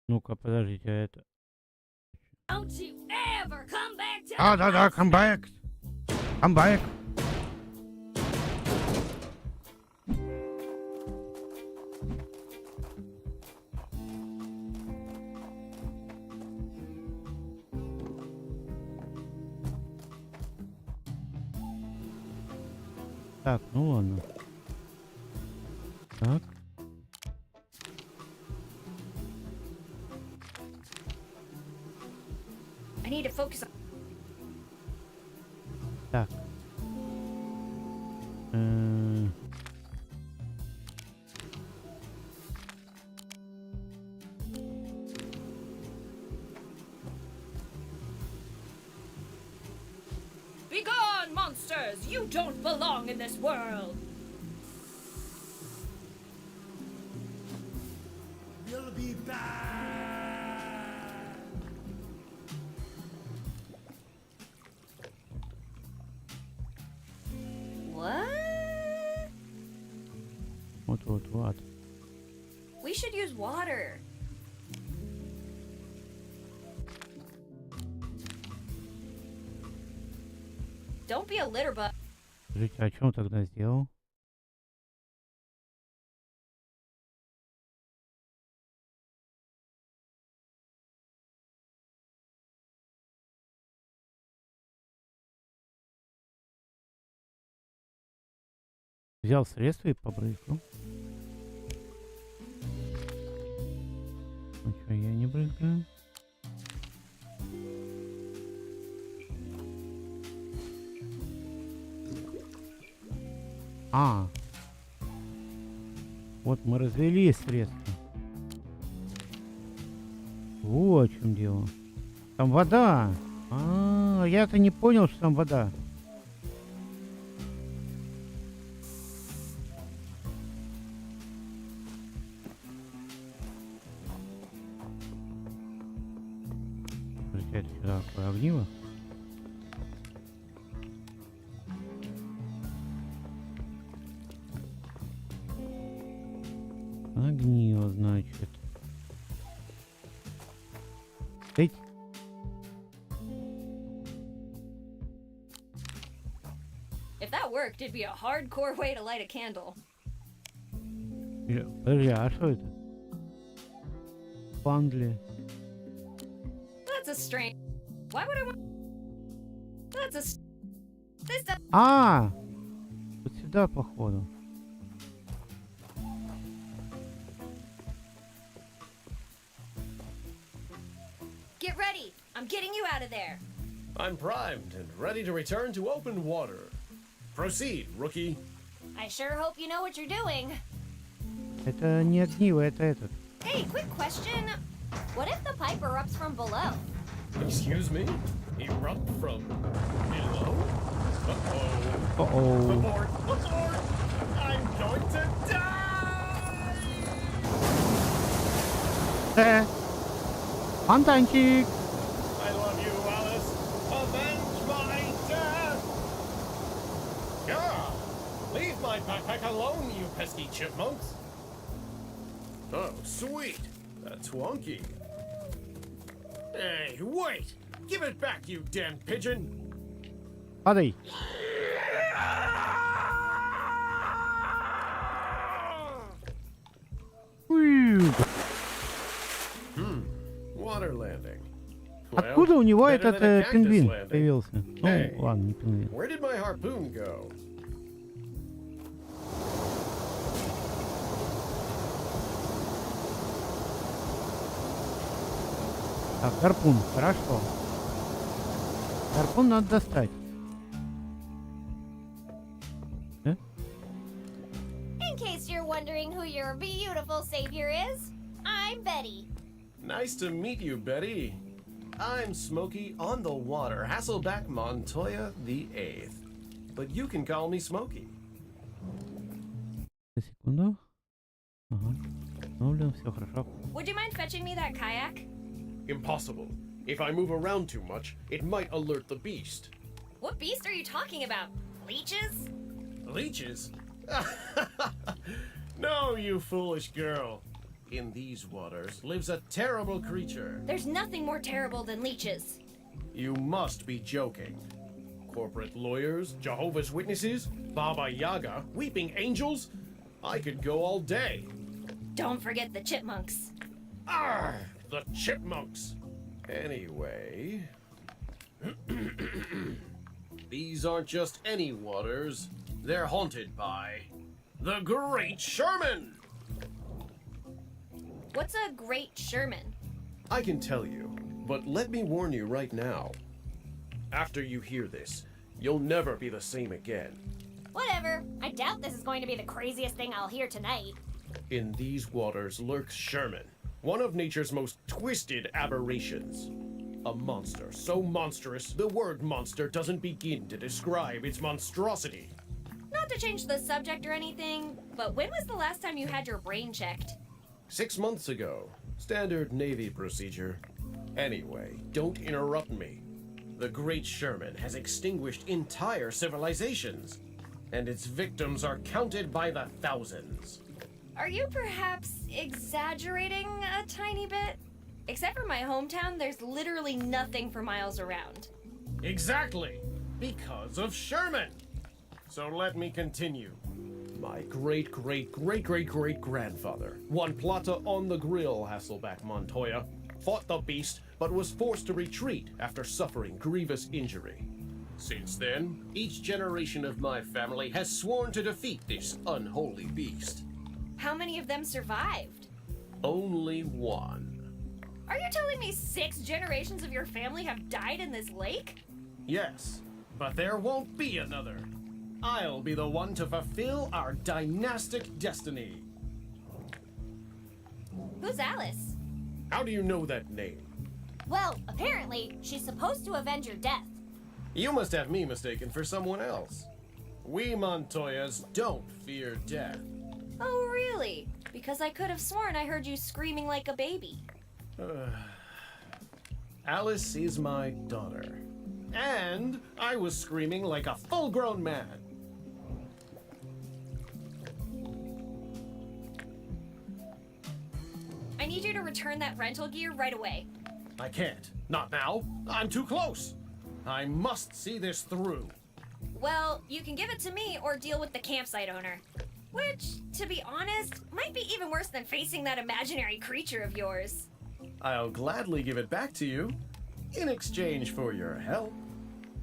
Ну-ка, подождите, а это... Don't you ever come back to Да, come back. Come back. Так, ну ладно. Так. I need to focus on. Так. Be gone, monsters! You don't belong in this world! We'll be back. What? Вот. We should use water. Don't be a litter bug. Скажите, а что он тогда сделал? Взял средства и побрызгал. Ну что, я не брызгаю? А. Вот мы развели средства. Вот в чем дело. Там вода. А, я-то не понял, что там вода. Это сюда такое огниво. Огниво, значит. Эть. If that worked, it'd be a hardcore way to light a candle. Подожди, а что это? Пандли. That's a strange. Why would I want? That's a. This does. А! Вот сюда, походу. Get ready. I'm getting you out of there. I'm primed and ready to return to open water. Proceed, rookie. I sure hope you know what you're doing. Это не огниво, это этот. Hey, quick question. What if the pipe erupts from below? Excuse me? Erupt from below? Uh-oh. О-оу. Abort! Abort! I'm going to die! Фонтанчик. I love you, Alice. Avenge my death! God! Leave my backpack alone, you pesky chipmunks! Oh, sweet! That's wonky. Hey, wait! Give it back, you damn pigeon! Падай. Water landing. Откуда у него better этот than a cactus пингвин landing. появился? Hey. Ну, ладно, не пингвин. Where did my harpoon go? Так, гарпун, хорошо. Гарпун надо достать. In case you're wondering who your beautiful savior is, I'm Betty. Nice to meet you, Betty. I'm Smokey on the water, Hasselback Montoya the 8th. But you can call me Smokey. Секунду. Ага. Установлен, все хорошо. Would you mind fetching me that kayak? Impossible. If I move around too much, it might alert the beast. What beast are you talking about? Leeches? Leeches? No, you foolish girl. In these waters lives a terrible creature. There's nothing more terrible than leeches. You must be joking. Corporate lawyers, Jehovah's Witnesses, Baba Yaga, weeping angels? I could go all day. Don't forget the chipmunks. Arr! The chipmunks! Anyway... These aren't just any waters. They're haunted by... the Great Sherman! What's a great Sherman? I can tell you, but let me warn you right now. After you hear this, you'll never be the same again. Whatever. I doubt this is going to be the craziest thing I'll hear tonight. In these waters lurks Sherman, one of nature's most twisted aberrations. A monster so monstrous, the word monster doesn't begin to describe its monstrosity. Not to change the subject or anything, but when was the last time you had your brain checked? 6 months ago. Standard Navy procedure. Anyway, don't interrupt me. The Great Sherman has extinguished entire civilizations, and its victims are counted by the thousands. Are you perhaps exaggerating a tiny bit? Except for my hometown, there's literally nothing for miles around. Exactly! Because of Sherman! So let me continue. My great-great-great-great-great-grandfather, Juan Plata on the Grill Hasselback Montoya, fought the beast but was forced to retreat after suffering grievous injury. Since then, each generation of my family has sworn to defeat this unholy beast. How many of them survived? Only one. Are you telling me 6 generations of your family have died in this lake? Yes, but there won't be another. I'll be the one to fulfill our dynastic destiny. Who's Alice? How do you know that name? Well, apparently, she's supposed to avenge your death. You must have me mistaken for someone else. We Montoyas don't fear death. Oh, really? Because I could have sworn I heard you screaming like a baby. Alice is my daughter. And I was screaming like a full-grown man. I need you to return that rental gear right away. I can't. Not now. I'm too close. I must see this through. Well, you can give it to me or deal with the campsite owner. Which, to be honest, might be even worse than facing that imaginary creature of yours. I'll gladly give it back to you in exchange for your help.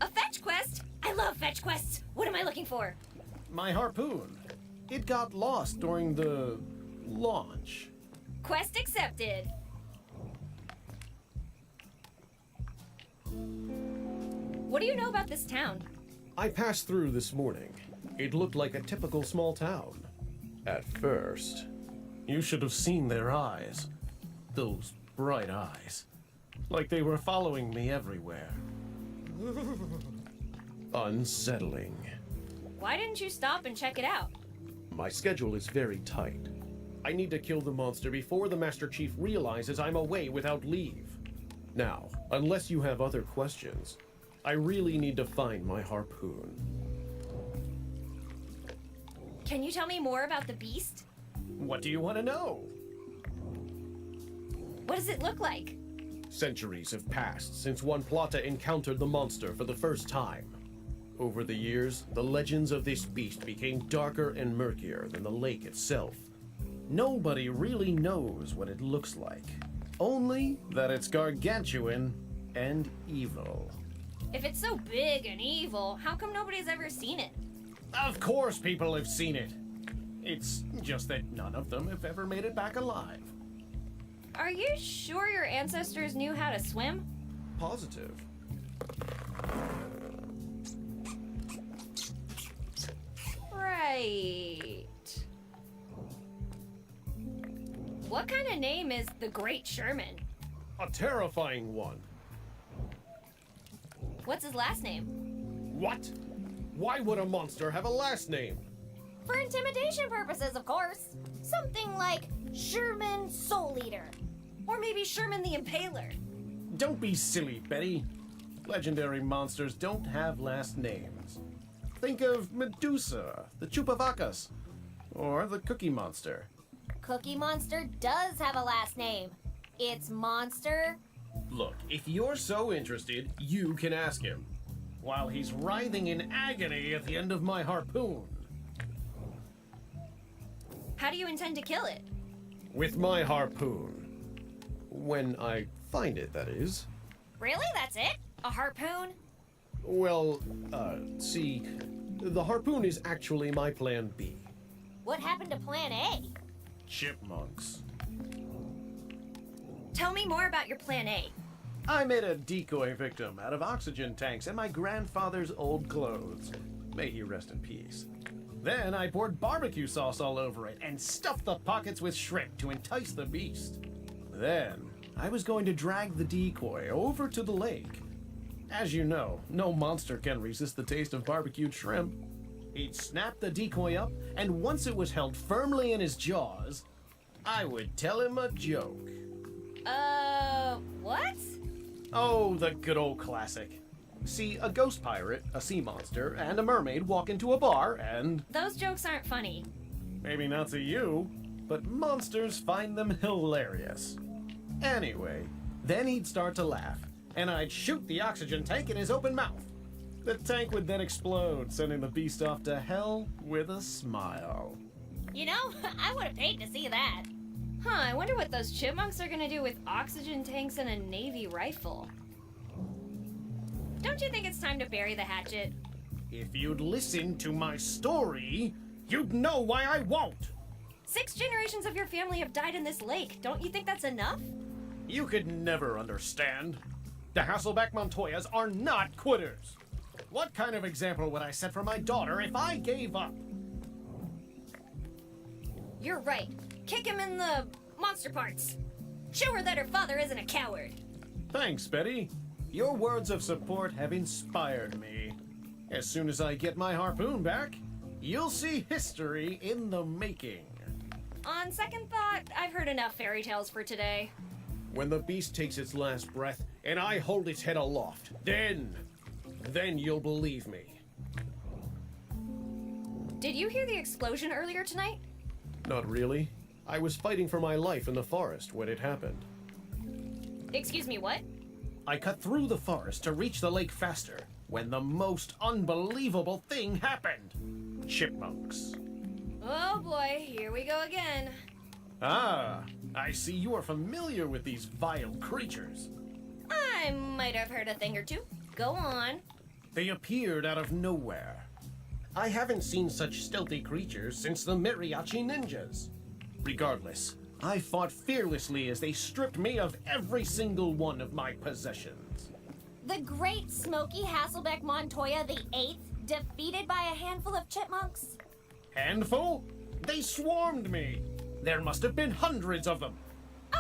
A fetch quest? I love fetch quests. What am I looking for? My harpoon. It got lost during the launch. Quest accepted. What do you know about this town? I passed through this morning. It looked like a typical small town. At first. You should have seen their eyes. Those bright eyes. Like they were following me everywhere. Unsettling. Why didn't you stop and check it out? My schedule is very tight. I need to kill the monster before the Master Chief realizes I'm away without leave. Now, unless you have other questions, I really need to find my harpoon. Can you tell me more about the beast? What do you want to know? What does it look like? Centuries have passed since One Plata encountered the monster for the first time. Over the years, the legends of this beast became darker and murkier than the lake itself. Nobody really knows what it looks like. Only that it's gargantuan and evil. If it's so big and evil, how come nobody's ever seen it? Of course people have seen it. It's just that none of them have ever made it back alive. Are you sure your ancestors knew how to swim? Positive. Right. What kind of name is the Great Sherman? A terrifying one. What's his last name? What? Why would a monster have a last name? For intimidation purposes, of course. Something like Sherman Soul Eater. Or maybe Sherman the Impaler. Don't be silly, Betty. Legendary monsters don't have last names. Think of Medusa, the Chupavacas, or the Cookie Monster. Cookie Monster does have a last name. It's Monster. Look, if you're so interested, you can ask him. While he's writhing in agony at the end of my harpoon. How do you intend to kill it? With my harpoon. When I find it, that is. Really? That's it? A harpoon? Well, see, the harpoon is actually my plan B. What happened to Plan A? Chipmunks. Tell me more about your plan A. I made a decoy victim out of oxygen tanks and my grandfather's old clothes. May he rest in peace. Then I poured barbecue sauce all over it and stuffed the pockets with shrimp to entice the beast. Then I was going to drag the decoy over to the lake. As you know, no monster can resist the taste of barbecued shrimp. He'd snap the decoy up, and once it was held firmly in his jaws, I would tell him a joke. What? Oh, the good old classic. See, a ghost pirate, a sea monster, and a mermaid walk into a bar and... Those jokes aren't funny. Maybe not to you, but monsters find them hilarious. Anyway, then he'd start to laugh, and I'd shoot the oxygen tank in his open mouth. The tank would then explode, sending the beast off to hell with a smile. You know, I would have paid to see that. Huh, I wonder what those chipmunks are gonna do with oxygen tanks and a Navy rifle. Don't you think it's time to bury the hatchet? If you'd listen to my story, you'd know why I won't. 6 generations of your family have died in this lake. Don't you think that's enough? You could never understand. The Hasselback Montoyas are not quitters. What kind of example would I set for my daughter if I gave up? You're right. Kick him in the monster parts. Show her that her father isn't a coward. Thanks, Betty. Your words of support have inspired me. As soon as I get my harpoon back, you'll see history in the making. On second thought, I've heard enough fairy tales for today. When the beast takes its last breath and I hold its head aloft, then you'll believe me. Did you hear the explosion earlier tonight? Not really. I was fighting for my life in the forest when it happened. Excuse me, what? I cut through the forest to reach the lake faster when the most unbelievable thing happened. Chipmunks. Oh boy, here we go again. Ah, I see you are familiar with these vile creatures. I might have heard a thing or two. Go on. They appeared out of nowhere. I haven't seen such stealthy creatures since the Mariachi Ninjas. Regardless, I fought fearlessly as they stripped me of every single one of my possessions. The great Smoky Hasselbeck Montoya the Eighth, defeated by a handful of chipmunks? Handful? They swarmed me. There must have been hundreds of them.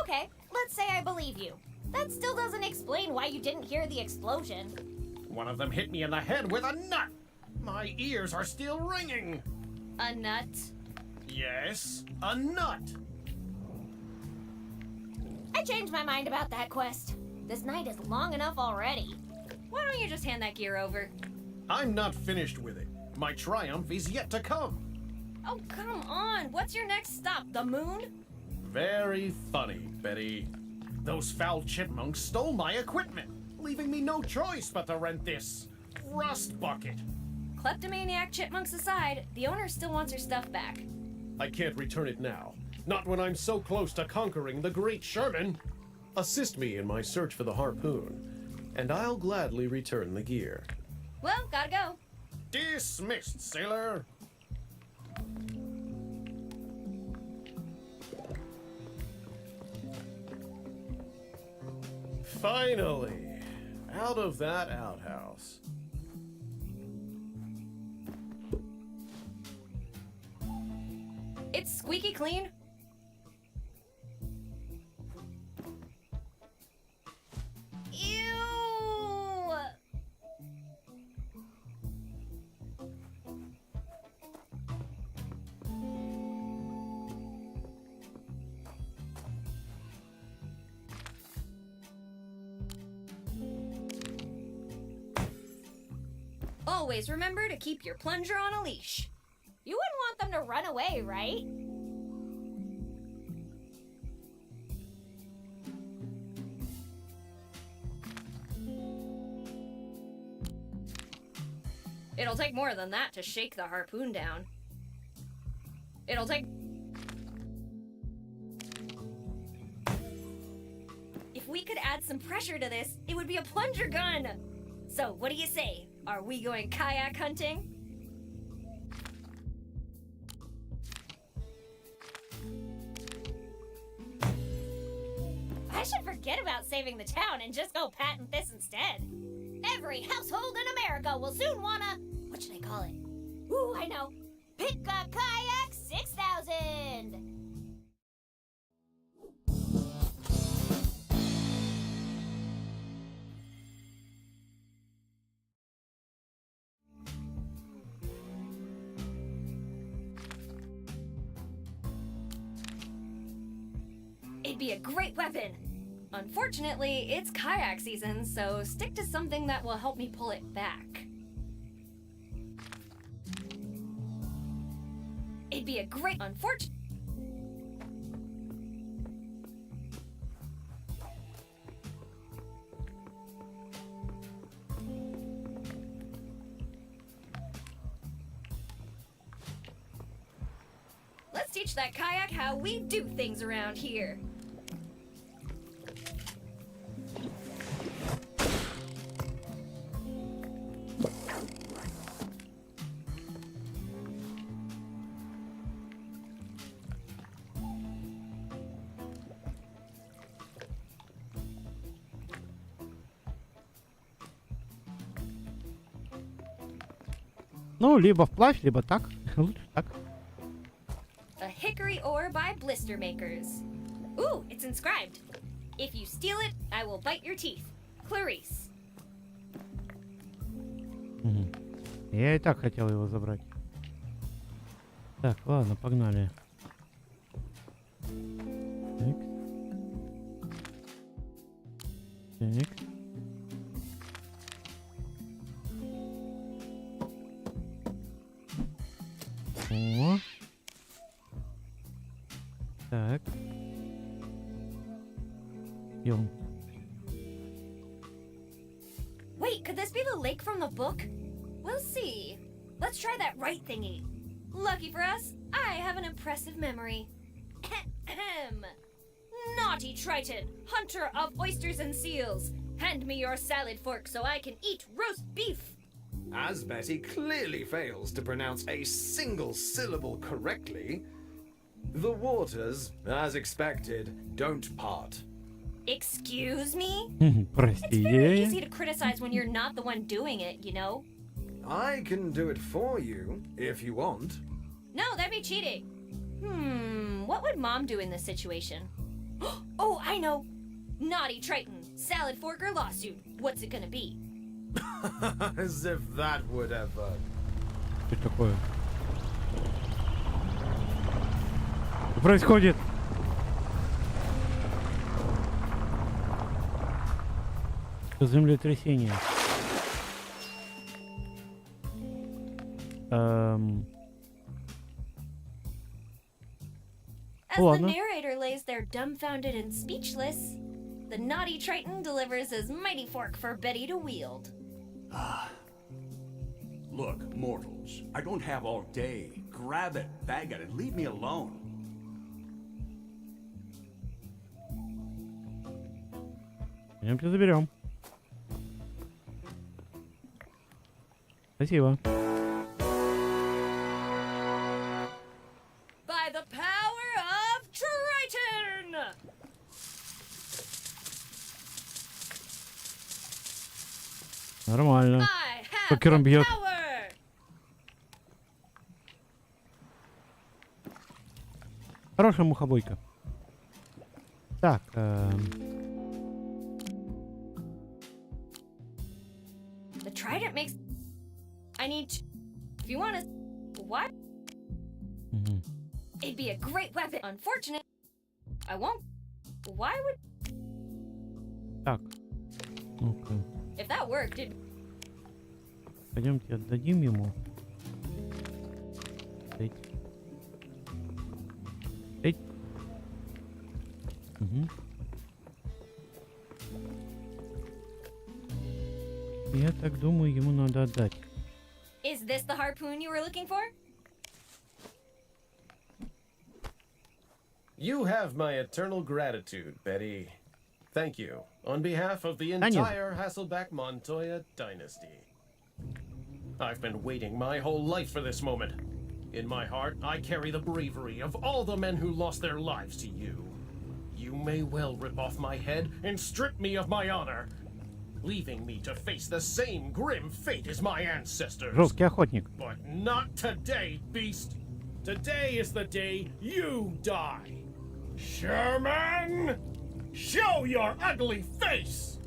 Okay, let's say I believe you. That still doesn't explain why you didn't hear the explosion. One of them hit me in the head with a nut. My ears are still ringing. A nut? Yes, a nut. I changed my mind about that quest. This night is long enough already. Why don't you just hand that gear over? I'm not finished with it. My triumph is yet to come. Oh, come on. What's your next stop? The moon? Very funny, Betty. Those foul chipmunks stole my equipment, leaving me no choice but to rent this rust bucket. Kleptomaniac chipmunks aside, the owner still wants her stuff back. I can't return it now. Not when I'm so close to conquering the Great Sherman. Assist me in my search for the harpoon, and I'll gladly return the gear. Well, gotta go. Dismissed, sailor. Finally, out of that outhouse. It's squeaky clean. Ew! Always remember to keep your plunger on a leash. You wouldn't want them to run away, right? It'll take more than that to shake the harpoon down. It'll take... If we could add some pressure to this, it would be a plunger gun! So, what do you say? Are we going kayak hunting? I should forget about saving the town and just go patent this instead. Every household in America will soon wanna... What should I call it? Ooh, I know. Pick a Kayak 6000! It'd be a great weapon. Unfortunately, it's kayak season, so stick to something that will help me pull it back. It'd be a great... Unfortunate... Let's teach that kayak how we do things around here. Ну, либо вплавь, либо так. Лучше так. A hickory ore by blister makers. Ooh, it's inscribed. If you steal it, I will bite your teeth. Clarice. Я и так хотел его забрать. Так, ладно, погнали. Так. Так. О. Так. Идем. Wait, could this be the lake from the book? We'll see. Let's try that right thingy. Lucky for us, I have an impressive memory. Ahem. Naughty Triton, hunter of oysters and seals. Hand me your salad fork so I can eat roast beef. As Betty clearly fails to pronounce a single syllable correctly, the waters, as expected, don't part. Excuse me? Прости. It's very easy to criticize when you're not the one doing it, you know? I can do it for you, if you want. No, that'd be cheating. What would Mom do in this situation? Oh, I know. Naughty Triton, salad fork or lawsuit. What's it gonna be? As if that would ever... Что такое? Что происходит? Что землетрясение? As the narrator lays there dumbfounded and speechless, the naughty Triton delivers his mighty fork for Betty to wield. Look, mortals, I don't have all day. Grab it, bag it, and leave me alone. Пойдемте заберем. Спасибо. By the power of Triton! Нормально. I have Покером the бьет. power! Хорошая мухобойка. Так. The trident makes... I need to... If you want to... What? It'd be a great weapon. Unfortunate. I won't... Why would... Так. Ну-ка. If that worked, it... Пойдемте отдадим ему. Эть. Эть. Угу. Я так думаю, ему надо отдать. Is this the harpoon you were looking for? You have my eternal gratitude, Betty. Thank you, on behalf of the Конечно. entire Hasselbeck-Montoya dynasty. I've been waiting my whole life for this moment. In my heart, I carry the bravery of all the men who lost their lives to you. You may well rip off my head and strip me of my honor, leaving me to face the same grim fate as my ancestors. Жесткий охотник. But not today, beast. Today is the day you die. Sherman, show your ugly face!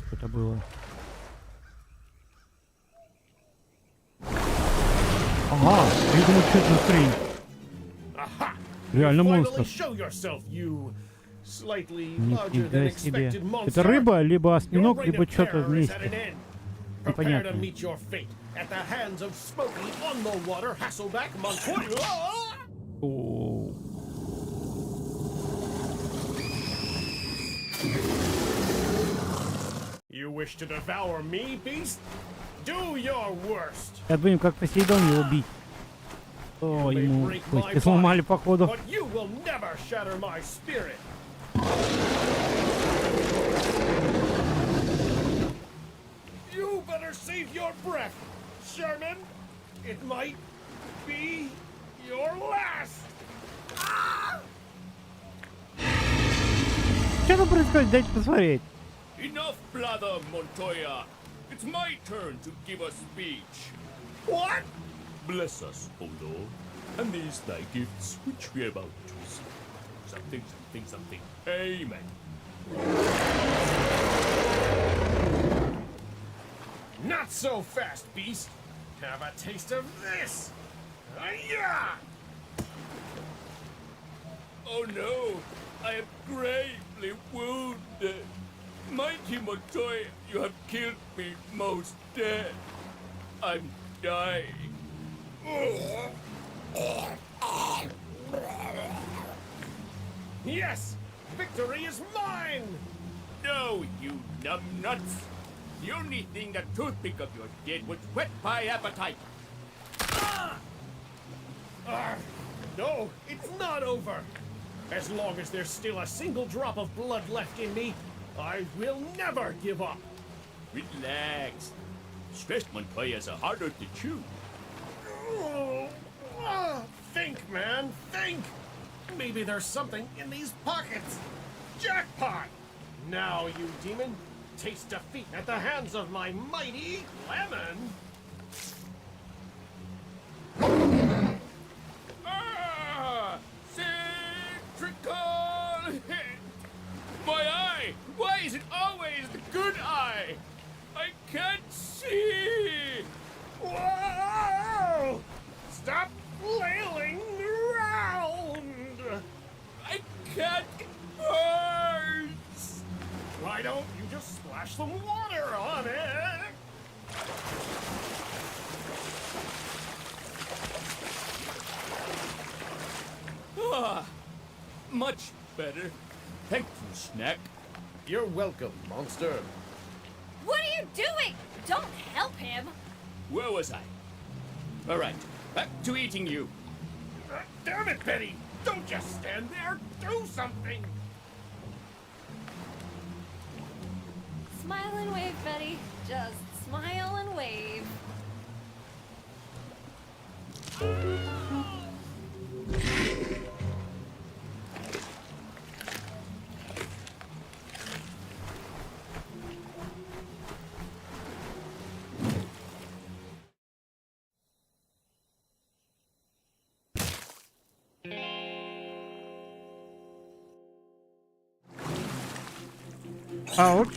Что это было? Ага, я думаю, что это за хрень. Aha! Реально Finally монстр. show yourself, you slightly larger than Нифига себе. expected monster. Это рыба, либо Your осьминог, reign либо of что-то terror is at an вместе. end. Prepare to Непонятно. meet your fate at the hands of smoky, on-the-water Hasselbeck Montoya. О. You wish to devour me, beast? Do your worst. Сейчас будем как Посейдон его бить. О, You may ему break my кости сломали, body, походу. but you will never shatter my spirit. You better save your breath, Sherman. It might be your last. Что там происходит? Дайте посмотреть. Enough blather, Montoya. It's my turn to give a speech. What? Bless us, O Lord, and these thy gifts which we are about to receive. Something, something, something. Amen. Not so fast, beast. Have a taste of this. Yeah! Oh no, I am gravely wounded. Mighty Montoya, you have killed me most dead. I'm dying. Yes! Victory is mine! No, you numbnuts. The only thing a toothpick of yours did was whet my appetite. No, it's not over. As long as there's still a single drop of blood left in me, I will never give up. Relax. Stressed Montoyas are harder to chew. Think, man, think! Maybe there's something in these pockets. Jackpot! Now, you demon, taste defeat at the hands of my mighty lemon. Ah! Centrical hit! My eye! Why is it always the good eye? I can't see! Whoa! Stop flailing around! I can't hurt! Why don't you just splash some water on it? Ah, much better. Thank you, Snack. You're welcome, monster. What are you doing? Don't help him. Where was I? All right, back to eating you. Damn it, Betty! Don't just stand there. Do something. Smile and wave, Betty. Just smile and wave. Ouch.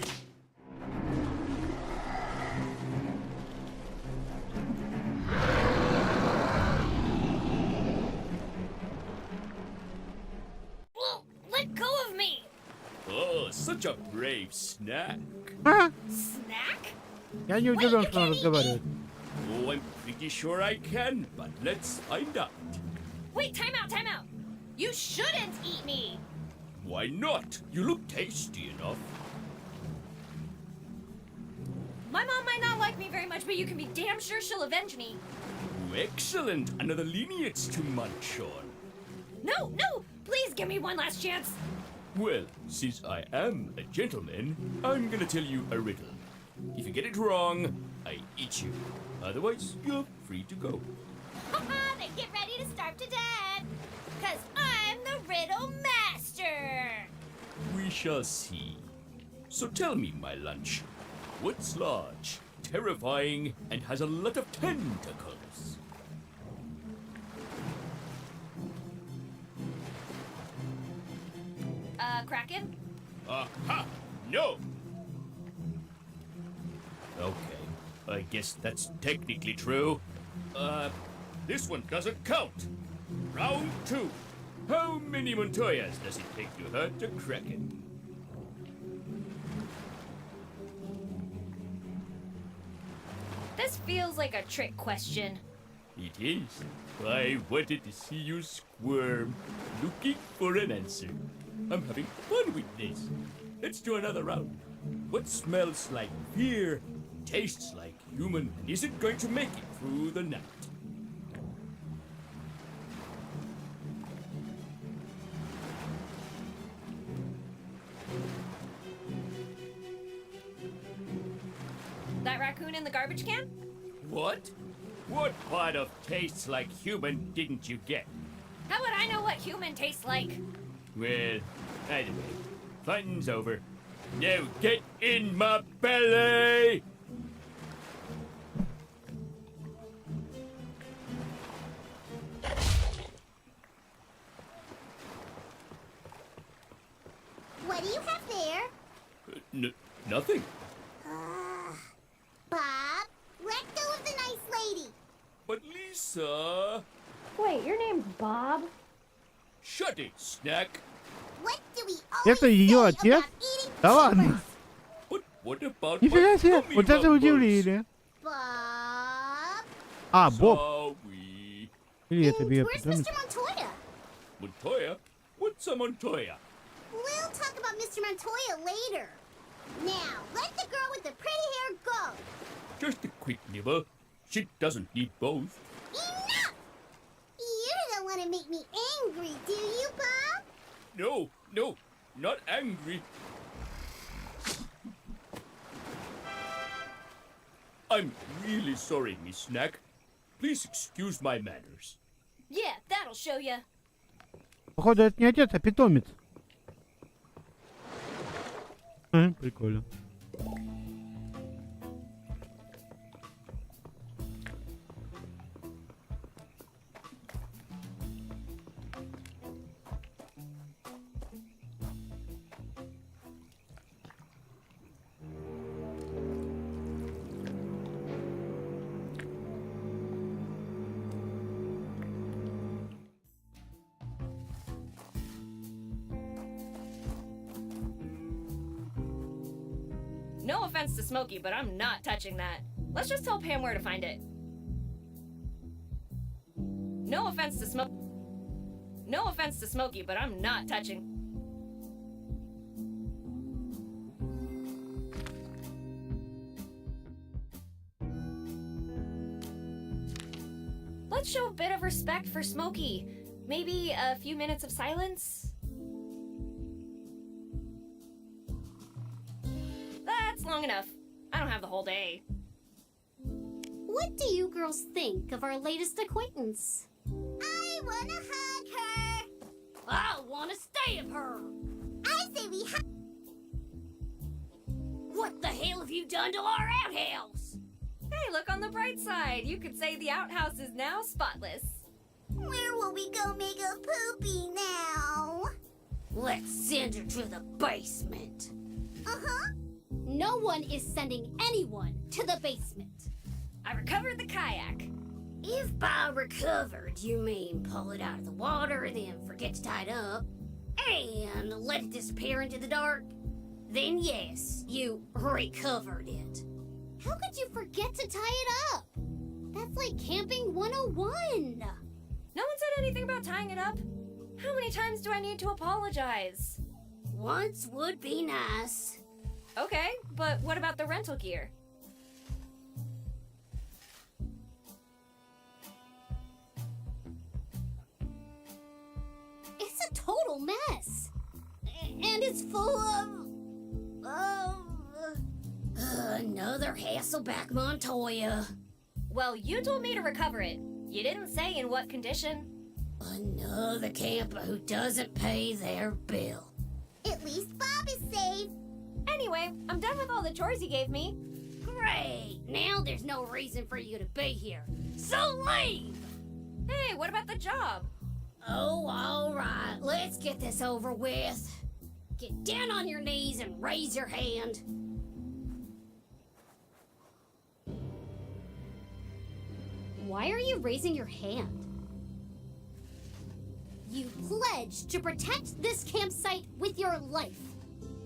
Let go of me! Oh, such a brave Snack. Ага. Snack? Я не удивлен, что он разговаривает. Oh, I'm pretty sure I can, but let's find out. Wait, time out, time out! You shouldn't eat me! Why not? You look tasty enough. My mom might not like me very much, but you can be damn sure she'll avenge me. Oh, excellent. Another lineage to munch on. No, no! Please give me one last chance! Well, since I am a gentleman, I'm gonna tell you a riddle. If you get it wrong, I eat you. Otherwise, you're free to go. Haha, then get ready to starve to death! Cause I'm the riddle master! We shall see. So tell me, my lunch, what's large, terrifying, and has a lot of tentacles? Kraken? Aha! No! Okay, I guess that's technically true. This one doesn't count. Round 2. How many Montoyas does it take to hurt a Kraken? This feels like a trick question. It is. I wanted to see you squirm, looking for an answer. I'm having fun with this. Let's do another round. What smells like fear, tastes like human, and isn't going to make it through the night? That raccoon in the garbage can? What? What part of tastes like human didn't you get? How would I know what human tastes like? Well, either way, fun's over. Now get in my belly! What do you have there? Nothing. Bob, let go of the nice lady. But Lisa... Wait, your name's Bob? Shut it, Snack. What do we Это always ее say отец? about eating Да ладно. But what about Нифига my себе. tummy Вот это rumbles? удивление. Bob? А, Боб. Sorry. Или это And бьет where's питомец? Mr. Montoya? Montoya? What's a Montoya? We'll talk about Mr. Montoya later. Now, let the girl with the pretty hair go. Just a quick nibble. She doesn't need both. Enough! You don't want to make me angry, do you, Bob? No, not angry. I'm really sorry, Miss Snack. Please excuse my manners. Yeah, that'll show ya. Походу, это не отец, а питомец. Прикольно. No offense to Smokey, but I'm not touching that. Let's just tell Pam where to find it. No offense to Smokey, but I'm not touching. Let's show a bit of respect for Smokey. Maybe a few minutes of silence? That's long enough. I don't have the whole day. What do you girls think of our latest acquaintance? I want to hug her. I want to stay of her. I say we hug. What the hell have you done to our outhouse? Hey, look on the bright side. You could say the outhouse is now spotless. Where will we go make a poopy now? Let's send her to the basement. Uh-huh. No one is sending anyone to the basement. I recovered the kayak. If by recovered you mean pull it out of the water, then forget to tie it up, and let it disappear into the dark, then yes, you recovered it. How could you forget to tie it up? That's like camping 101. No one said anything about tying it up. How many times do I need to apologize? Once would be nice. Okay, but what about the rental gear? It's a total mess. And it's full of another Hasselback Montoya. Well, you told me to recover it. You didn't say in what condition. Another camper who doesn't pay their bill. At least Bob is safe. Anyway, I'm done with all the chores you gave me. Great! Now there's no reason for you to be here. So leave! Hey, what about the job? Oh, all right. Let's get this over with. Get down on your knees and raise your hand. Why are you raising your hand? You pledge to protect this campsite with your life.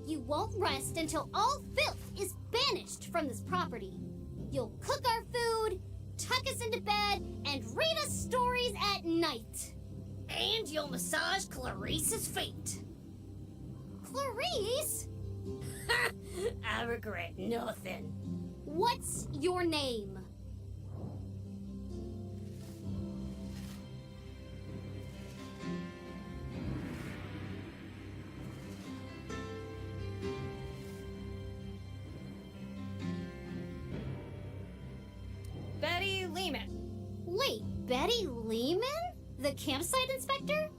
You won't rest until all filth is banished from this property. You'll cook our food, tuck us into bed, and read us stories at night. And you'll massage Clarice's feet. Clarice? I regret nothing. What's your name? Betty Lehman. Wait, Betty Lehman? The campsite inspector?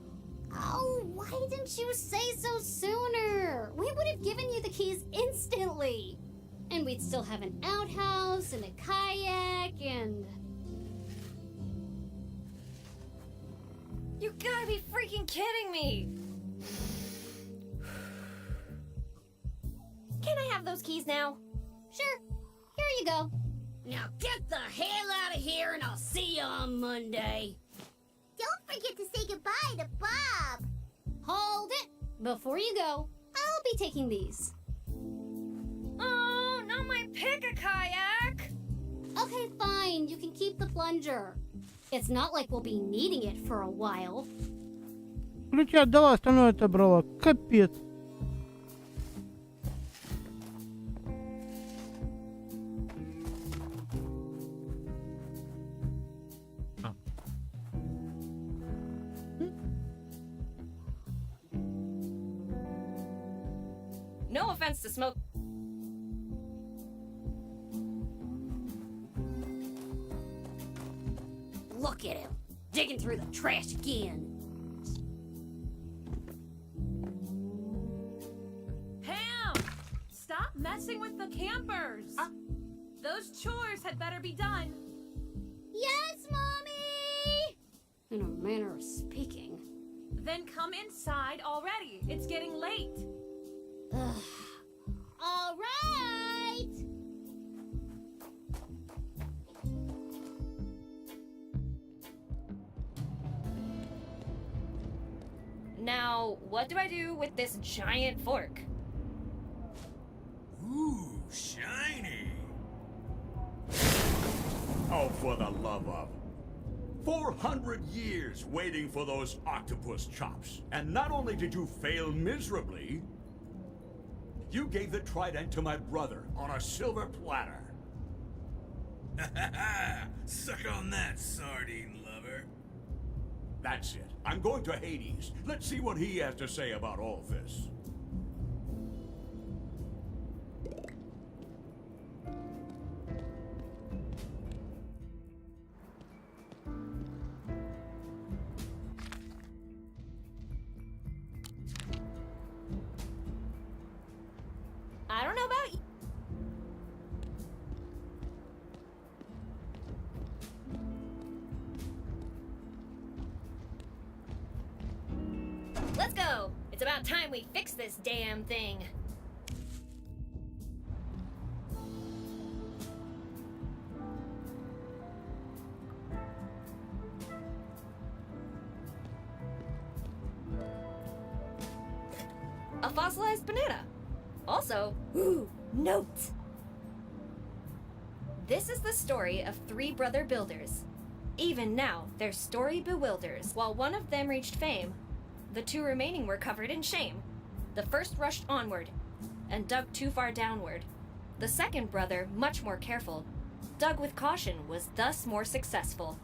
Oh, wow. Why didn't you say so sooner? We would have given you the keys instantly. And we'd still have an outhouse and a kayak and... You gotta be freaking kidding me! Can I have those keys now? Sure, here you go. Now get the hell out of here and I'll see you on Monday. Don't forget to say goodbye to Bob. Hold it. Before you go, I'll be taking these. Oh, not my pick-a-kayak! Okay, fine. You can keep the plunger. It's not like we'll be needing it for a while. Ключи отдала, остальное отобрала. Капец. No offense to smoke. Look at him, digging through the trash again. Pam! Stop messing with the campers! Those chores had better be done. Yes, Mommy! In a manner of speaking. Then come inside already. It's getting late. All right! Now, what do I do with this giant fork? Ooh, shiny. Oh, for the love of... 400 years waiting for those octopus chops. And not only did you fail miserably, you gave the trident to my brother on a silver platter. Suck on that, sardine lover. That's it. I'm going to Hades. Let's see what he has to say about all this. I don't know about you. Let's go! It's about time we fix this damn thing. A fossilized banana. Also, ooh, note! This is the story of 3 brother builders. Even now, their story bewilders. While one of them reached fame, the 2 remaining were covered in shame. The first rushed onward and dug too far downward. The second brother, much more careful, dug with caution, was thus more successful.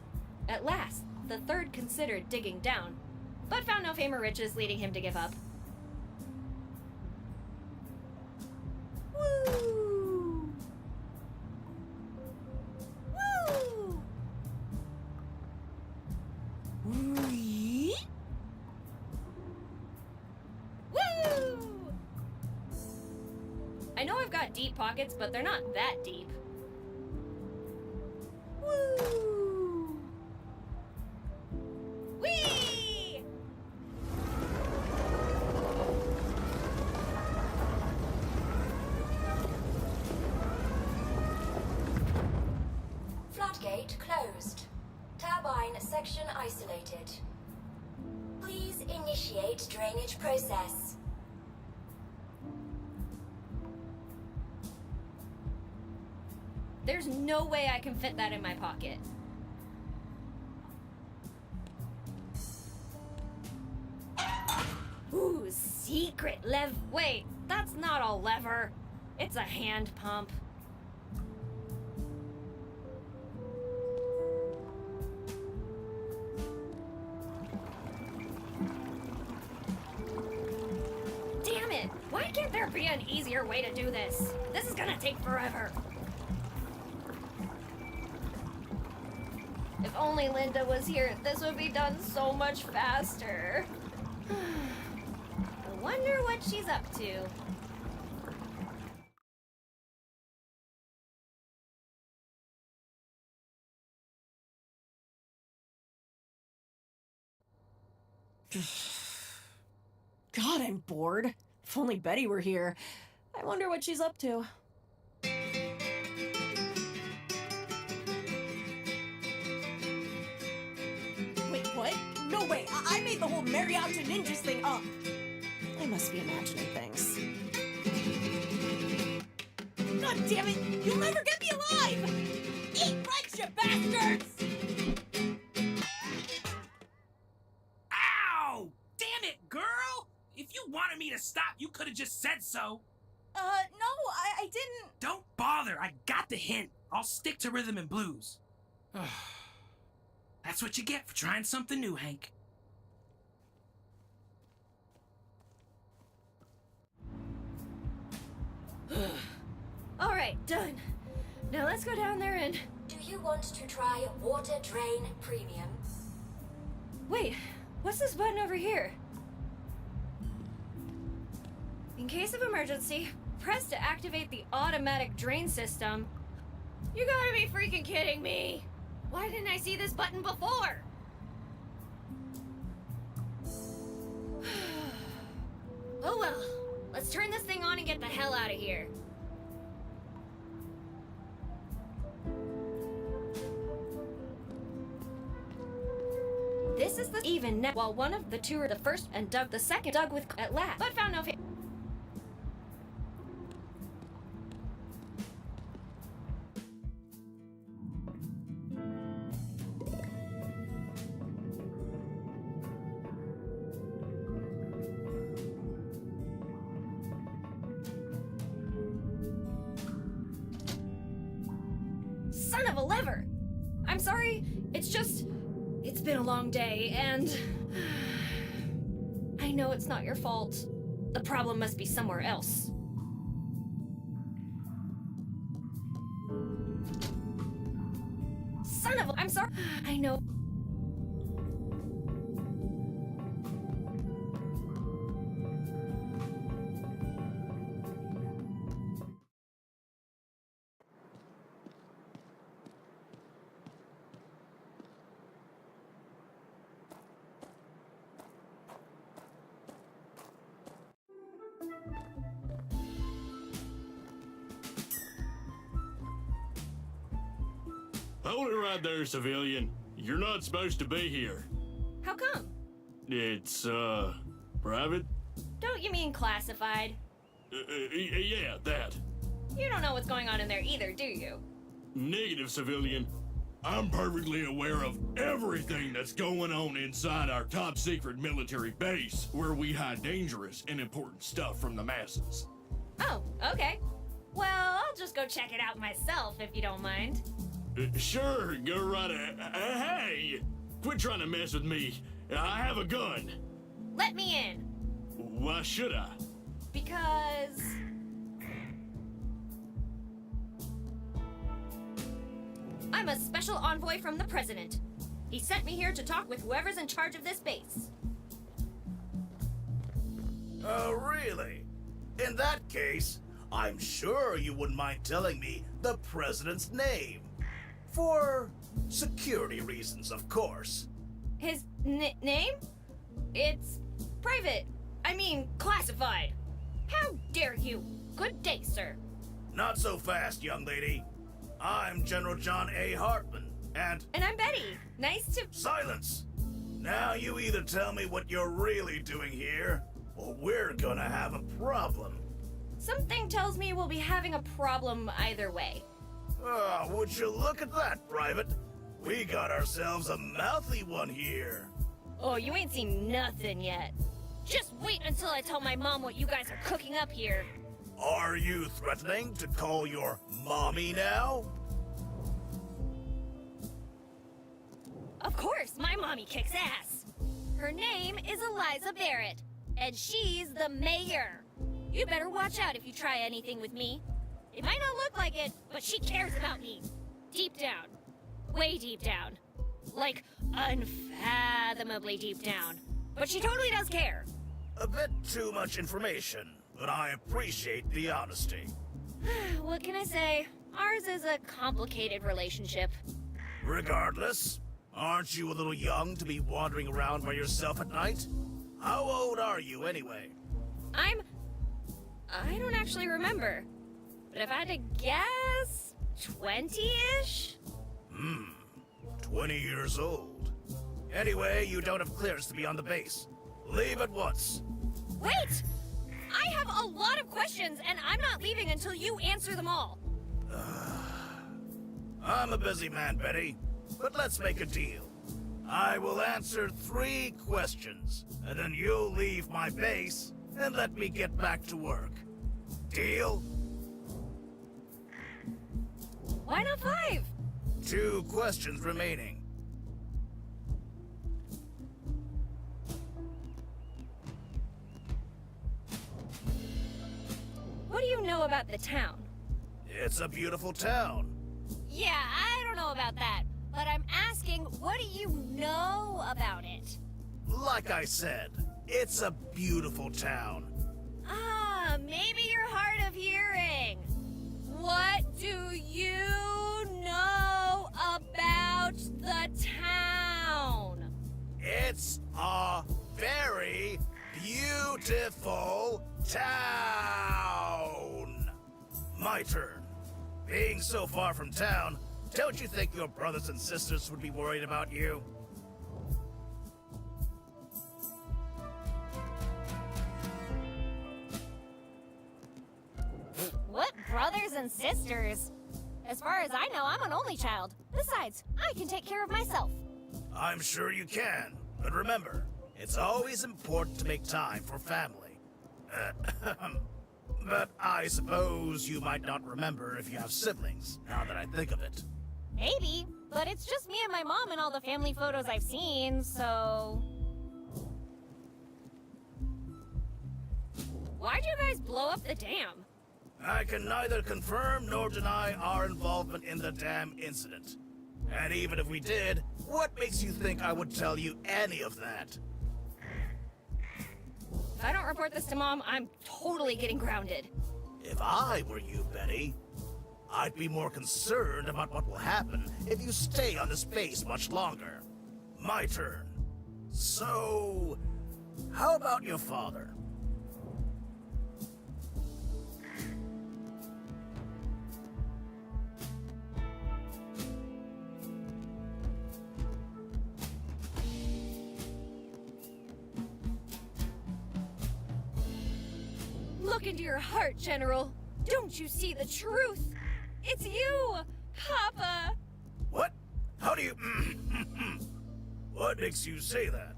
At last, the third considered digging down, but found no fame or riches, leading him to give up. Woo! Woo! Wee! Woo! I know I've got deep pockets, but they're not that deep. Woo! Whee! Floodgate closed. Turbine section isolated. Please initiate drainage process. There's no way I can fit that in my pocket. Ooh, secret wait, that's not a lever. It's a hand pump. Damn it! Why can't there be an easier way to do this? This is gonna take forever. If only Linda was here, this would be done so much faster. what she's up to. God, I'm bored. If only Betty were here. I wonder what she's up to. Wait, what? No way! I made the whole mariachi ninjas thing up! I must be imagining things. God damn it! You'll never get me alive! Eat lunch, you bastards! Ow! Damn it, girl! If you wanted me to stop, you could have just said so. No, I didn't... Don't bother, I got the hint. I'll stick to rhythm and blues. That's what you get for trying something new, Hank. Alright, done. Now let's go down there and... Do you want to try Water Drain Premium? Wait, what's this button over here? In case of emergency, press to activate the automatic drain system. You gotta be freaking kidding me! Why didn't I see this button before? Oh well, let's turn this thing on and get the hell out of here. This is the even net, while one of the two are the first and Doug the second. Doug with at last, but found no. Son of a lever! I'm sorry, it's been a long day, and I know it's not your fault. The problem must be somewhere else. Son of a... I'm sorry. I know. Hold it right there, civilian. You're not supposed to be here. How come? It's, private? Don't you mean classified? Yeah, that. You don't know what's going on in there either, do you? Negative, civilian. I'm perfectly aware of everything that's going on inside our top secret military base, where we hide dangerous and important stuff from the masses. Oh, okay. Well, I'll just go check it out myself, if you don't mind. Sure, go right ahead. Hey! Quit trying to mess with me. I have a gun. Let me in. Why should I? Because... I'm a special envoy from the president. He sent me here to talk with whoever's in charge of this base. Oh, really? In that case, I'm sure you wouldn't mind telling me the president's name. For security reasons, of course. His name? It's private. I mean, classified. How dare you? Good day, sir. Not so fast, young lady. I'm General John A. Hartman, and I'm Betty. Nice to... Silence! Now you either tell me what you're really doing here, or we're gonna have a problem. Something tells me we'll be having a problem either way. Ah, would you look at that, Private? We got ourselves a mouthy one here. Oh, you ain't seen nothing yet. Just wait until I tell my mom what you guys are cooking up here. Are you threatening to call your mommy now? Of course, my mommy kicks ass. Her name is Eliza Barrett, and she's the mayor. You better watch out if you try anything with me. It might not look like it, but she cares about me. Deep down. Way deep down. Like, unfathomably deep down. But she totally does care. A bit too much information, but I appreciate the honesty. What can I say? Ours is a complicated relationship. Regardless, aren't you a little young to be wandering around by yourself at night? How old are you anyway? I don't actually remember. But if I had to guess, 20-ish? 20 years old. Anyway, you don't have clearance to be on the base. Leave at once. Wait! I have a lot of questions, and I'm not leaving until you answer them all. I'm a busy man, Betty, but let's make a deal. I will answer 3 questions, and then you'll leave my base and let me get back to work. Deal? Why not 5? 2 questions remaining. What do you know about the town? It's a beautiful town. Yeah, I don't know about that. But I'm asking, what do you know about it? Like I said, it's a beautiful town. Maybe you're hard of hearing. What do you know about the town? It's a very beautiful town. My turn. Being so far from town, don't you think your brothers and sisters would be worried about you? What brothers and sisters? As far as I know, I'm an only child. Besides, I can take care of myself. I'm sure you can. But remember, it's always important to make time for family. But I suppose you might not remember if you have siblings, now that I think of it. Maybe, but it's just me and my mom in all the family photos I've seen, so... Why'd you guys blow up the dam? I can neither confirm nor deny our involvement in the dam incident. And even if we did, what makes you think I would tell you any of that? If I don't report this to Mom, I'm totally getting grounded. If I were you, Betty, I'd be more concerned about what will happen if you stay on this base much longer. My turn. So, how about your father? Look into your heart, General. Don't you see the truth? It's you, Papa. What? How do you... What makes you say that?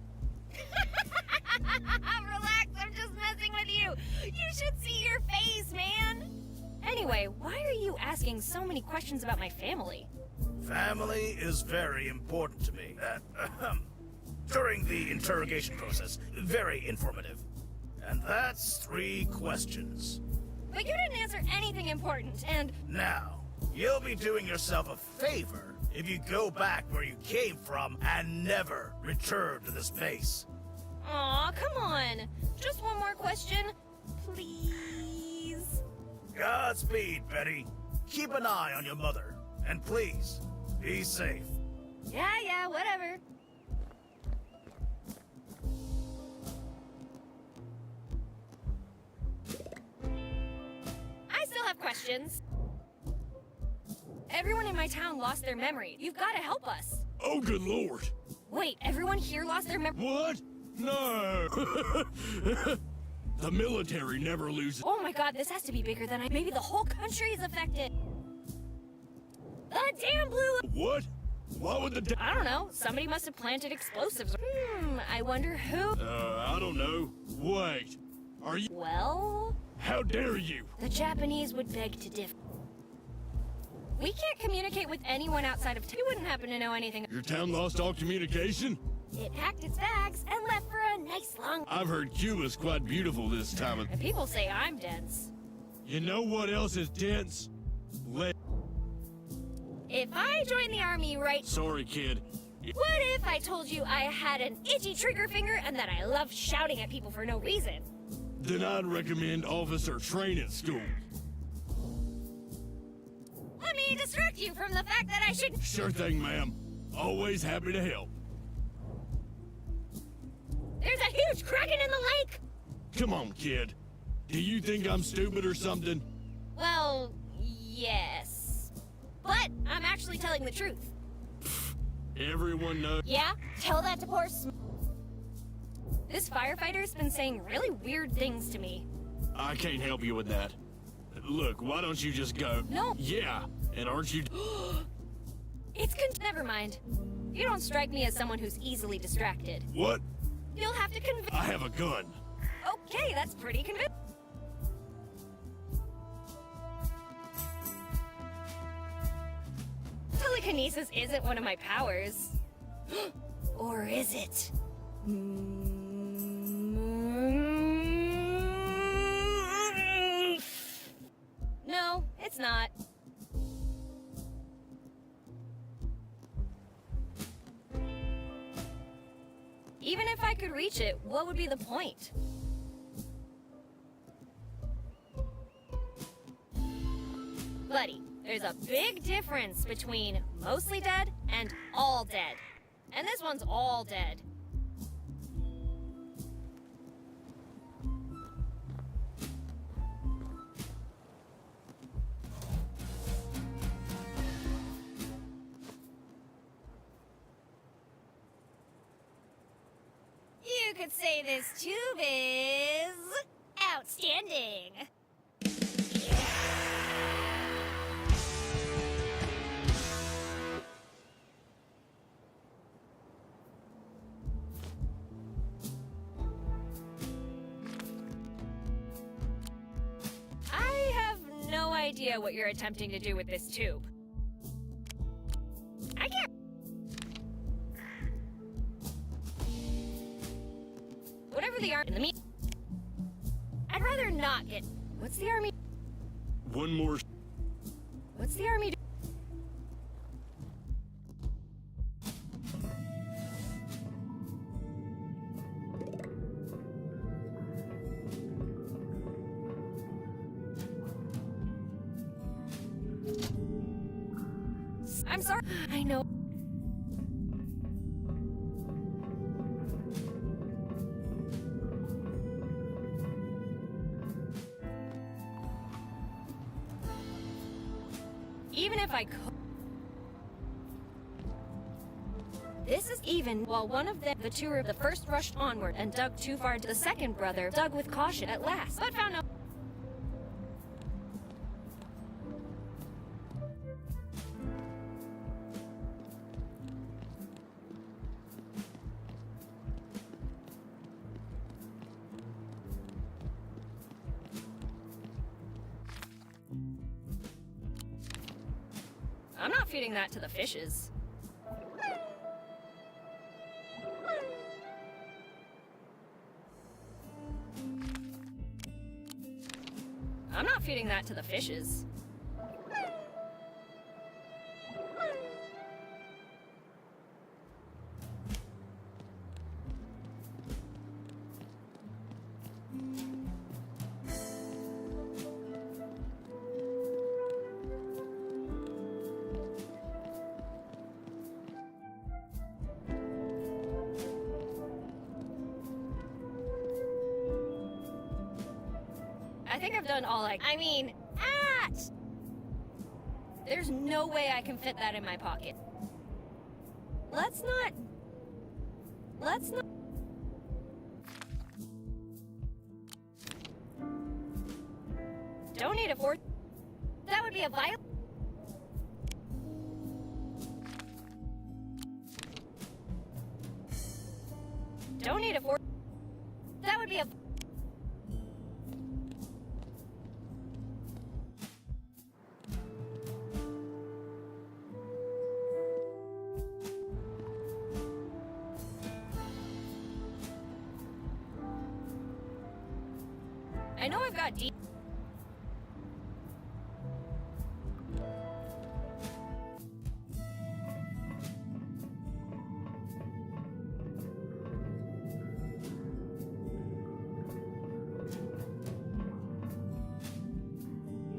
Relax, I'm just messing with you. You should see your face, man. Anyway, why are you asking so many questions about my family? Family is very important to me. During the interrogation process, very informative. And that's 3 questions. But you didn't answer anything important, and... Now, you'll be doing yourself a favor if you go back where you came from and never return to this base. Aw, come on. Just one more question, please. Godspeed, Betty. Keep an eye on your mother. And please, be safe. Yeah, whatever. I still have questions. Everyone in my town lost their memory. You've got to help us. Oh, good lord. Wait, everyone here lost their memory? What? No. The military never loses. Oh my god, this has to be bigger than maybe the whole country is affected. The dam blew up. What? Why would the I don't know. Somebody must have planted explosives. I wonder who. I don't know. Wait. Are you... Well... How dare you? The Japanese would beg to differ. We can't communicate with anyone outside of town. You wouldn't happen to know anything. Your town lost all communication? It packed its bags and left for a nice long... I've heard Cuba's quite beautiful this time of... And people say I'm dense. You know what else is dense? If I join the army right... Sorry, kid. What if I told you I had an itchy trigger finger and that I loved shouting at people for no reason? Then I'd recommend officer training school. Let me distract you from the fact that I should. Sure thing, ma'am. Always happy to help. There's a huge kraken in the lake! Come on, kid. Do you think I'm stupid or something? Well, yes. But I'm actually telling the truth. Everyone knows. Yeah? Tell that to poor This firefighter's been saying really weird things to me. I can't help you with that. Look, why don't you just go? No. Yeah, and aren't you... Never mind. You don't strike me as someone who's easily distracted. What? You'll have to convince. I have a gun. Okay, that's pretty convincing. Telekinesis isn't one of my powers. Or is it? No, it's not. Even if I could reach it, what would be the point? Buddy, there's a big difference between mostly dead and all dead. And this one's all dead. You could say this tube is outstanding. I have no idea what you're attempting to do with this tube. I can't. Whatever the army in the meat. I'd rather not get. What's the army? One more. What's the army do? I'm sorry. I know. Even if I could. This is even while one of the two of the first rushed onward and dug too far into the second brother dug with caution at last, but found no. I'm not feeding that to the fishes. I'm not feeding that to the fishes. I think I've done all I mean, there's no way I can fit that in my pocket. Let's not. Don't need a fourth. That would be a violent. Don't need a fourth. That would be a. I know I've got deep.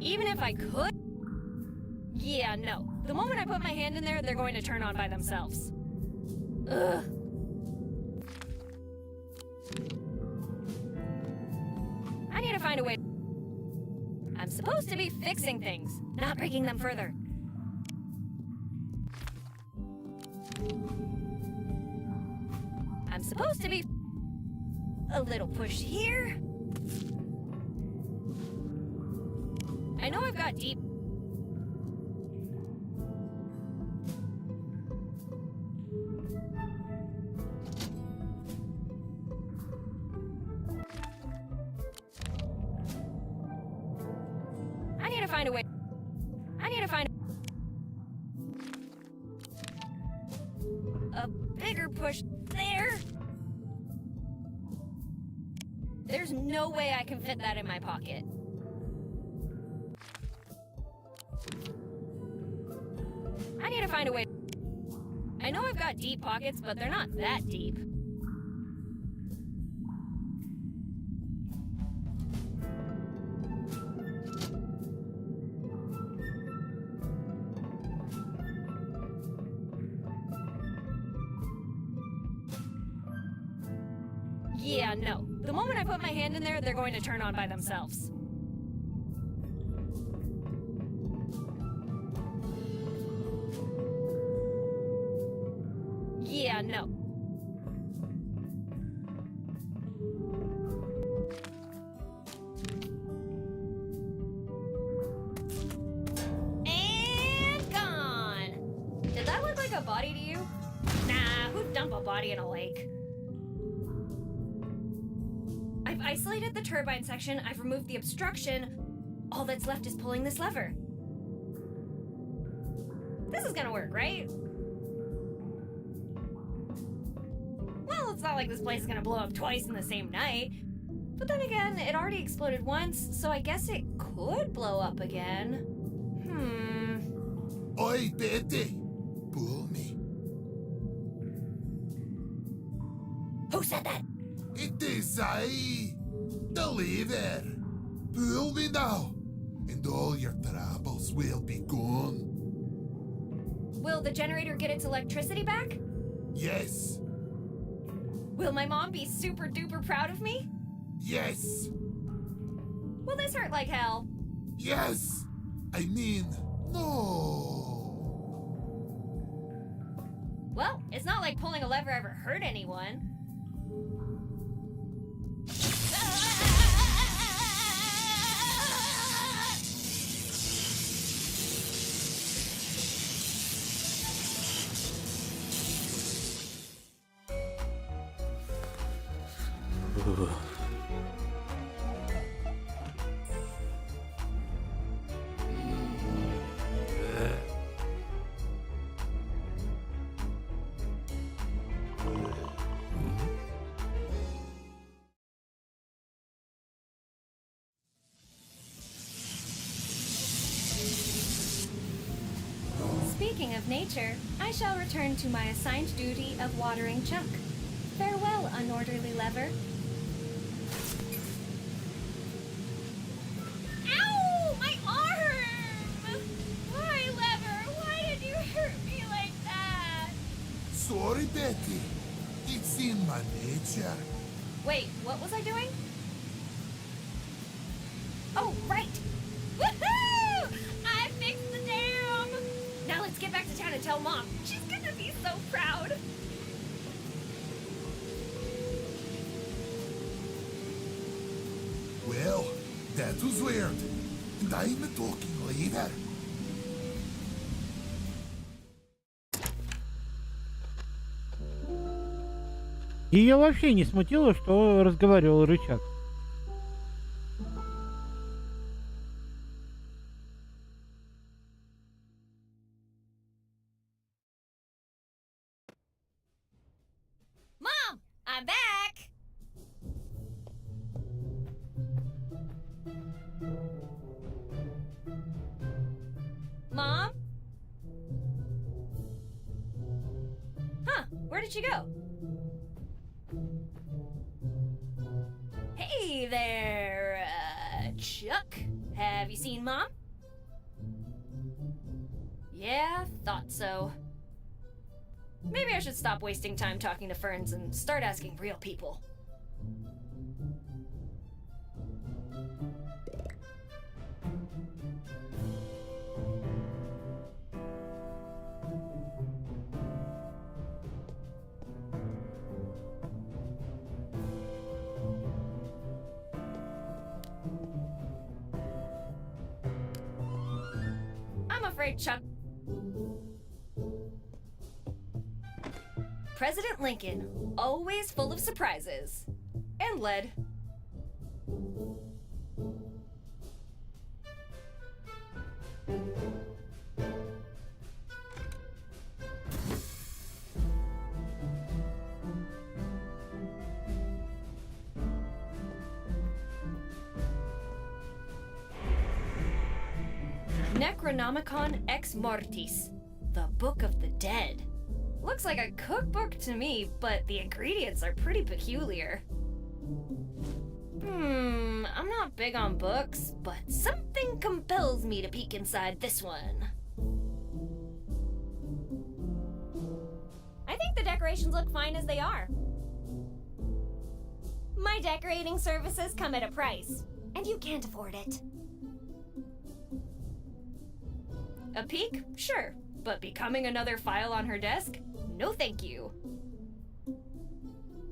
Even if I could... Yeah, no. The moment I put my hand in there, they're going to turn on by themselves. Ugh. I need to find a way... I'm supposed to be fixing things, not breaking them further. I'm supposed to be... A little push here. I know I've got deep... I need to find a way... I need to find... A bigger push there. There's no way I can fit that in my pocket. I need to find a way... I know I've got deep pockets, but they're not that deep. Yeah, no. The moment I put my hand in there, they're going to turn on by themselves. Yeah, no. And gone! Did that look like a body to you? Nah, who'd dump a body in a lake? I've isolated the turbine section, I've removed the obstruction. All that's left is pulling this lever. This is gonna work, right? Well, it's not like this place is gonna blow up twice in the same night. But then again, it already exploded once, so I guess it could blow up again. Oi, Betty! Pull me. Who said that? It is I, the lever. Pull me now, and all your troubles will be gone. Will the generator get its electricity back? Yes. Will my mom be super duper proud of me? Yes. Will this hurt like hell? Yes. I mean, no. Well, it's not like pulling a lever ever hurt anyone. Speaking of nature, I shall return to my assigned duty of watering Chunk. Farewell, unorderly lever. Ow! My arm! Why, lever? Why did you hurt me like that? Sorry, Betty. It's in my nature. Wait, what was I doing? Oh, right! Woohoo! I fixed the dam! Now let's get back to town and tell Mom. She's gonna be so proud. Well, that was weird. And I'm talking later. Ее вообще не смутило, что разговаривал рычаг. Mom, I'm back! Mom? Huh, where did she go? Hey there, Chuck. Have you seen Mom? Yeah, thought so. Maybe I should stop wasting time talking to ferns and start asking real people. I'm afraid Chuck... President Lincoln, always full of surprises. And lead. Necronomicon Ex Mortis, the Book of the Dead. Looks like a cookbook to me, but the ingredients are pretty peculiar. I'm not big on books, but something compels me to peek inside this one. I think the decorations look fine as they are. My decorating services come at a price, and you can't afford it. A peek? Sure. But becoming another file on her desk? No thank you.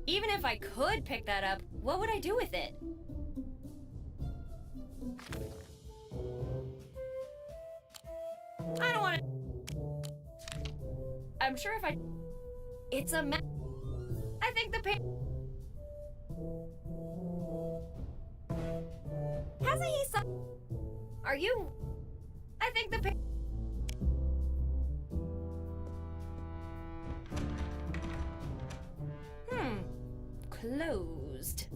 Even if I could pick that up, what would I do with it? I don't want to... I'm sure if I... It's a I think the Hasn't he Are you... I think the Closed.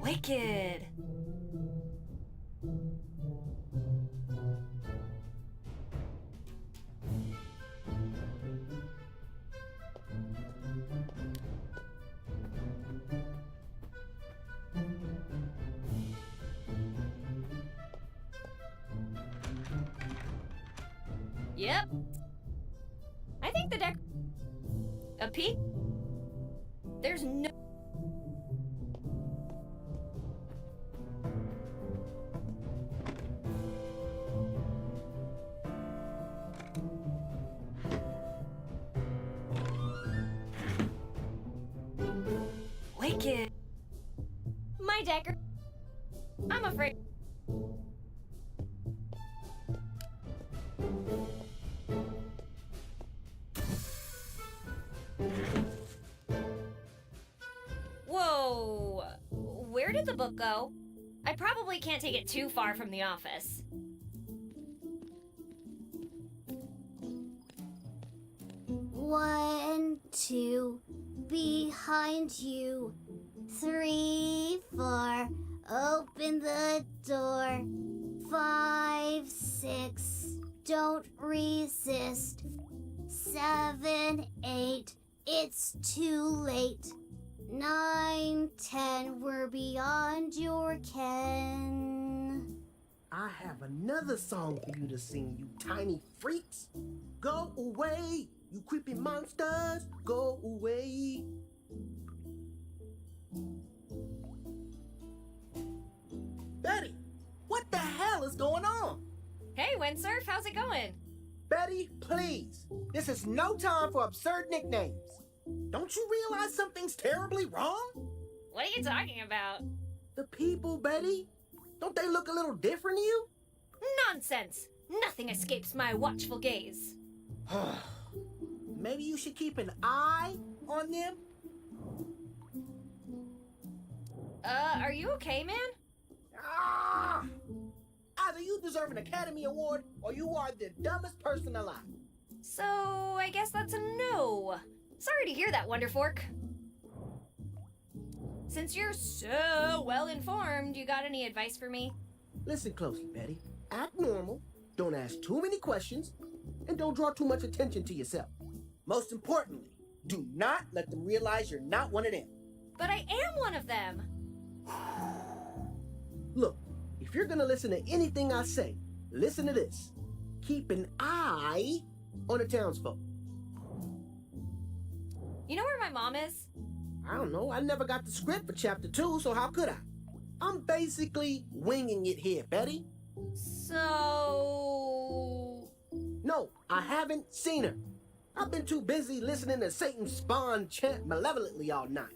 Wicked. Yep. I think the deck... A peek? There's no... Wicked. My decker... I'm afraid... Whoa! Where did the book go? I probably can't take it too far from the office. One, two, behind you. 3, 4, open the door. 5, 6, don't resist. 7, 8, it's too late. 9, 10, we're beyond your ken. I have another song for you to sing, you tiny freaks. Go away, you creepy monsters, go away. Betty, what the hell is going on? Hey, Windsurf, how's it going? Betty, please. This is no time for absurd nicknames. Don't you realize something's terribly wrong? What are you talking about? The people, Betty. Don't they look a little different to you? Nonsense! Nothing escapes my watchful gaze. Maybe you should keep an eye on them? Are you okay, man? Ah! Either you deserve an Academy Award, or you are the dumbest person alive. So, I guess that's a no. Sorry to hear that, Wonderfork. Since you're so well informed, you got any advice for me? Listen closely, Betty. Act normal, don't ask too many questions, and don't draw too much attention to yourself. Most importantly, do not let them realize you're not one of them. But I am one of them. Look, if you're gonna listen to anything I say, listen to this. Keep an eye on the townsfolk. You know where my mom is? I don't know. I never got the script for chapter 2, so how could I? I'm basically winging it here, Betty. So... No, I haven't seen her. I've been too busy listening to Satan's spawn chant malevolently all night.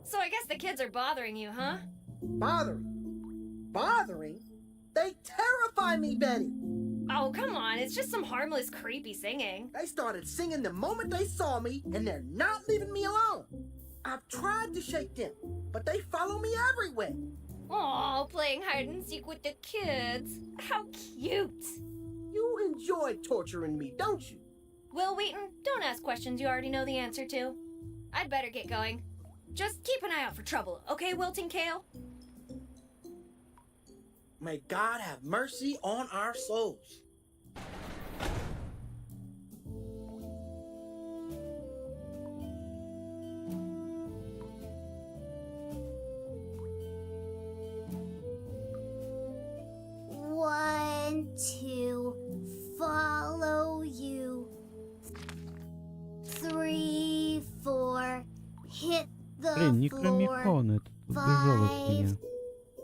So I guess the kids are bothering you, huh? Bothering? Bothering? They terrify me, Betty. Oh, come on. It's just some harmless, creepy singing. They started singing the moment they saw me, and they're not leaving me alone. I've tried to shake them, but they follow me everywhere. Aw, playing hide and seek with the kids. How cute. You enjoy torturing me, don't you? Will Wheaton, don't ask questions you already know the answer to. I'd better get going. Just keep an eye out for trouble, okay, Wilting Kale? May God have mercy on our souls. One, two, follow you. 3, 4, hit the Блин, floor. Некромикон этот убежал от меня.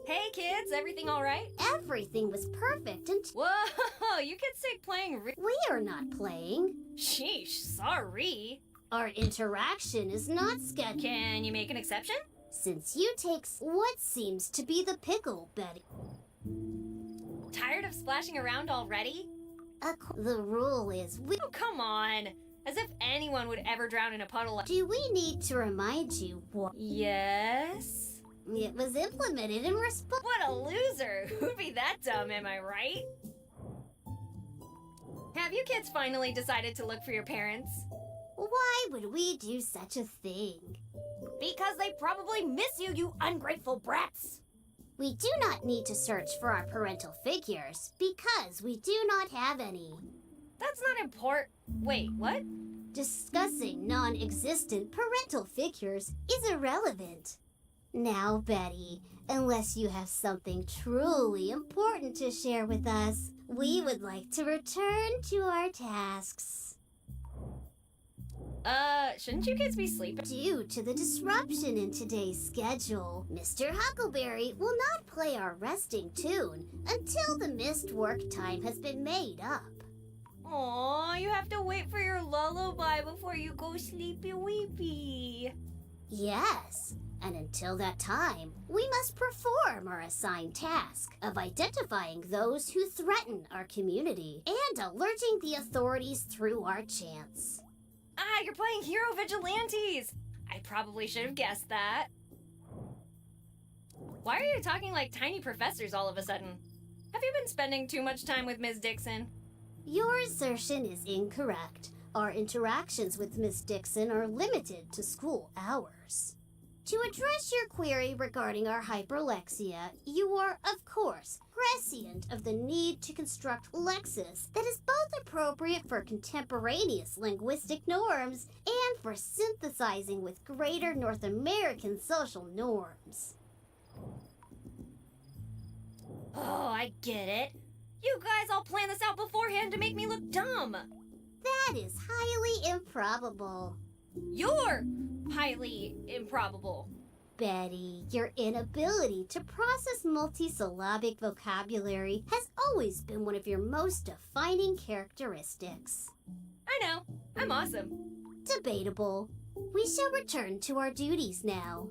Hey kids, everything alright? Everything was perfect and... Whoa, you get sick playing We are not playing. Sheesh, sorry. Our interaction is not scheduled. Can you make an exception? Since you take what seems to be the pickle, Betty. Tired of splashing around already? The rule is Oh, come on. As if anyone would ever drown in a puddle. Do we need to remind you what? Yes? It was implemented in response. What a loser. Who'd be that dumb, am I right? Have you kids finally decided to look for your parents? Why would we do such a thing? Because they probably miss you, you ungrateful brats. We do not need to search for our parental figures because we do not have any. That's not important. Wait, what? Discussing non-existent parental figures is irrelevant. Now, Betty, unless you have something truly important to share with us, we would like to return to our tasks. Shouldn't you kids be sleeping? Due to the disruption in today's schedule, Mr. Huckleberry will not play our resting tune until the missed work time has been made up. Aw, you have to wait for your lullaby before you go sleepy weepy. Yes, and until that time, we must perform our assigned task of identifying those who threaten our community and alerting the authorities through our chants. Ah, you're playing Hero Vigilantes! I probably should have guessed that. Why are you talking like tiny professors all of a sudden? Have you been spending too much time with Ms. Dixon? Your assertion is incorrect. Our interactions with Miss Dixon are limited to school hours. To address your query regarding our hyperlexia, you are, of course, prescient of the need to construct lexis that is both appropriate for contemporaneous linguistic norms and for synthesizing with greater North American social norms. Oh, I get it. You guys all planned this out beforehand to make me look dumb. That is highly improbable. You're highly improbable. Betty, your inability to process multisyllabic vocabulary has always been one of your most defining characteristics. I know. I'm awesome. Debatable. We shall return to our duties now.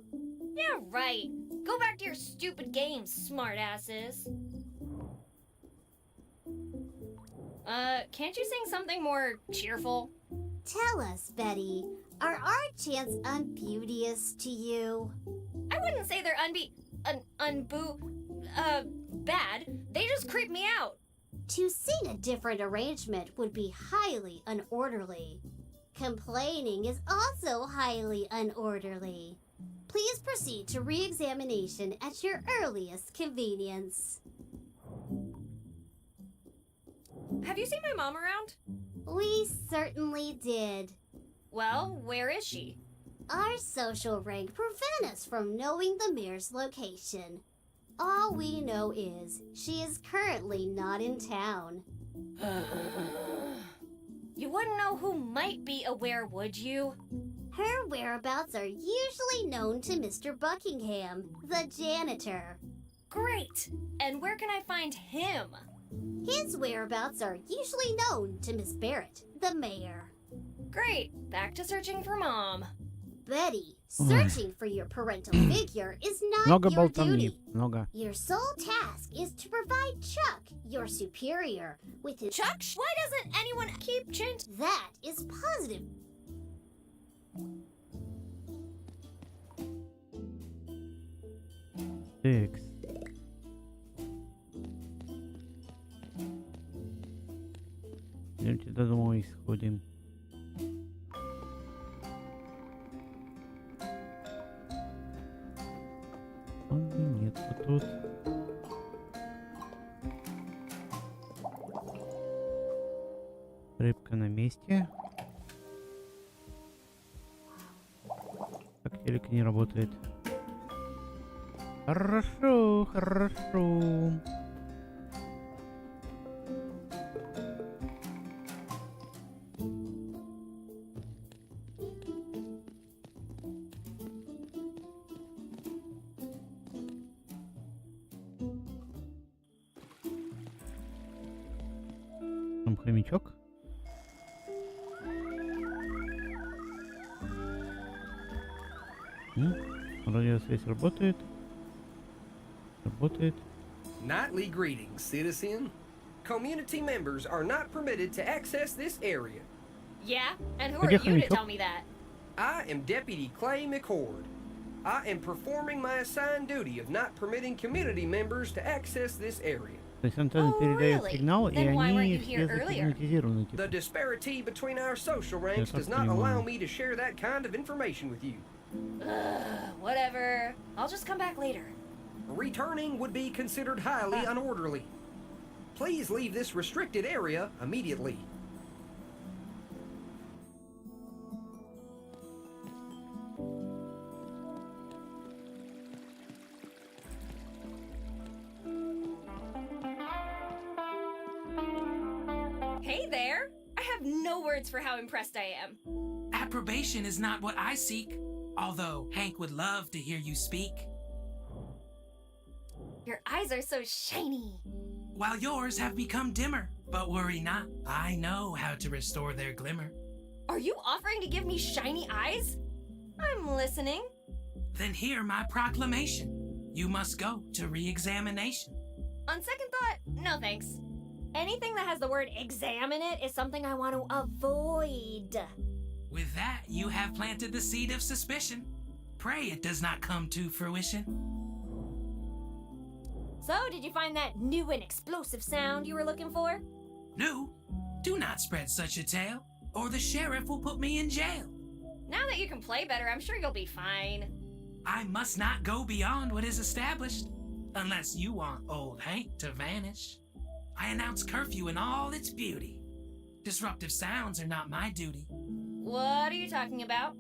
Yeah, right. Go back to your stupid games, smartasses. Can't you sing something more cheerful? Tell us, Betty, are our chants unbeauteous to you? I wouldn't say they're bad. They just creep me out. To sing a different arrangement would be highly unorderly. Complaining is also highly unorderly. Please proceed to re-examination at your earliest convenience. Have you seen my mom around? We certainly did. Well, where is she? Our social rank prevent us from knowing the mayor's location. All we know is she is currently not in town. You wouldn't know who might be aware, would you? Her whereabouts are usually known to Mr. Buckingham, the janitor. Great! And where can I find him? His whereabouts are usually known to Miss Barrett, the mayor. Great! Back to searching for Mom. Betty, searching for your parental figure is not Много your болтовни. duty. Много. Your sole task is to provide Chuck, your superior, with his... Chuck? Why doesn't anyone keep chint? That is positive. Текс. Идемте домой сходим. Нет, вот тут. Рыбка на месте. Так, телек не работает. Хорошо, хорошо. Там хомячок. Радиосвязь работает. Работает. Nightly greetings, citizen. Community members are not permitted to access this area. Yeah? And who are you to tell me that? I am Deputy Clay McCord. I am performing my assigned duty of not permitting community members to access this area. То есть антенна передает сигнал, и они все загипнотизированы. The disparity between our social ranks does not allow me to share that kind of information with you. Whatever. I'll just come back later. Returning would be considered highly unorderly. Please leave this restricted area immediately. Hey there! I have no words for how impressed I am. Approbation is not what I seek, although Hank would love to hear you speak. Your eyes are so shiny. While yours have become dimmer, but worry not, I know how to restore their glimmer. Are you offering to give me shiny eyes? I'm listening. Then hear my proclamation. You must go to re-examination. On second thought, no thanks. Anything that has the word exam in it is something I want to avoid. With that, you have planted the seed of suspicion. Pray it does not come to fruition. So, did you find that new and explosive sound you were looking for? New? Do not spread such a tale, or the sheriff will put me in jail. Now that you can play better, I'm sure you'll be fine. I must not go beyond what is established, unless you want old Hank to vanish. I announce curfew in all its beauty. Disruptive sounds are not my duty. What are you talking about?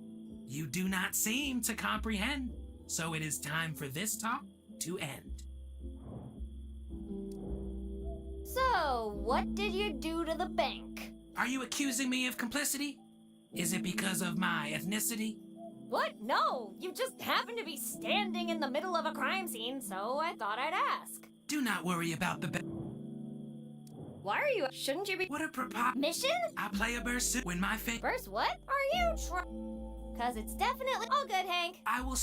You do not seem to comprehend, so it is time for this talk to end. So, what did you do to the bank? Are you accusing me of complicity? Is it because of my ethnicity? What? No, you just happened to be standing in the middle of a crime scene, so I thought I'd ask. Do not worry about the Why are you? Shouldn't you be? What a mission? I play a burst when my Burst what? Are you Cause it's definitely all good, Hank. I will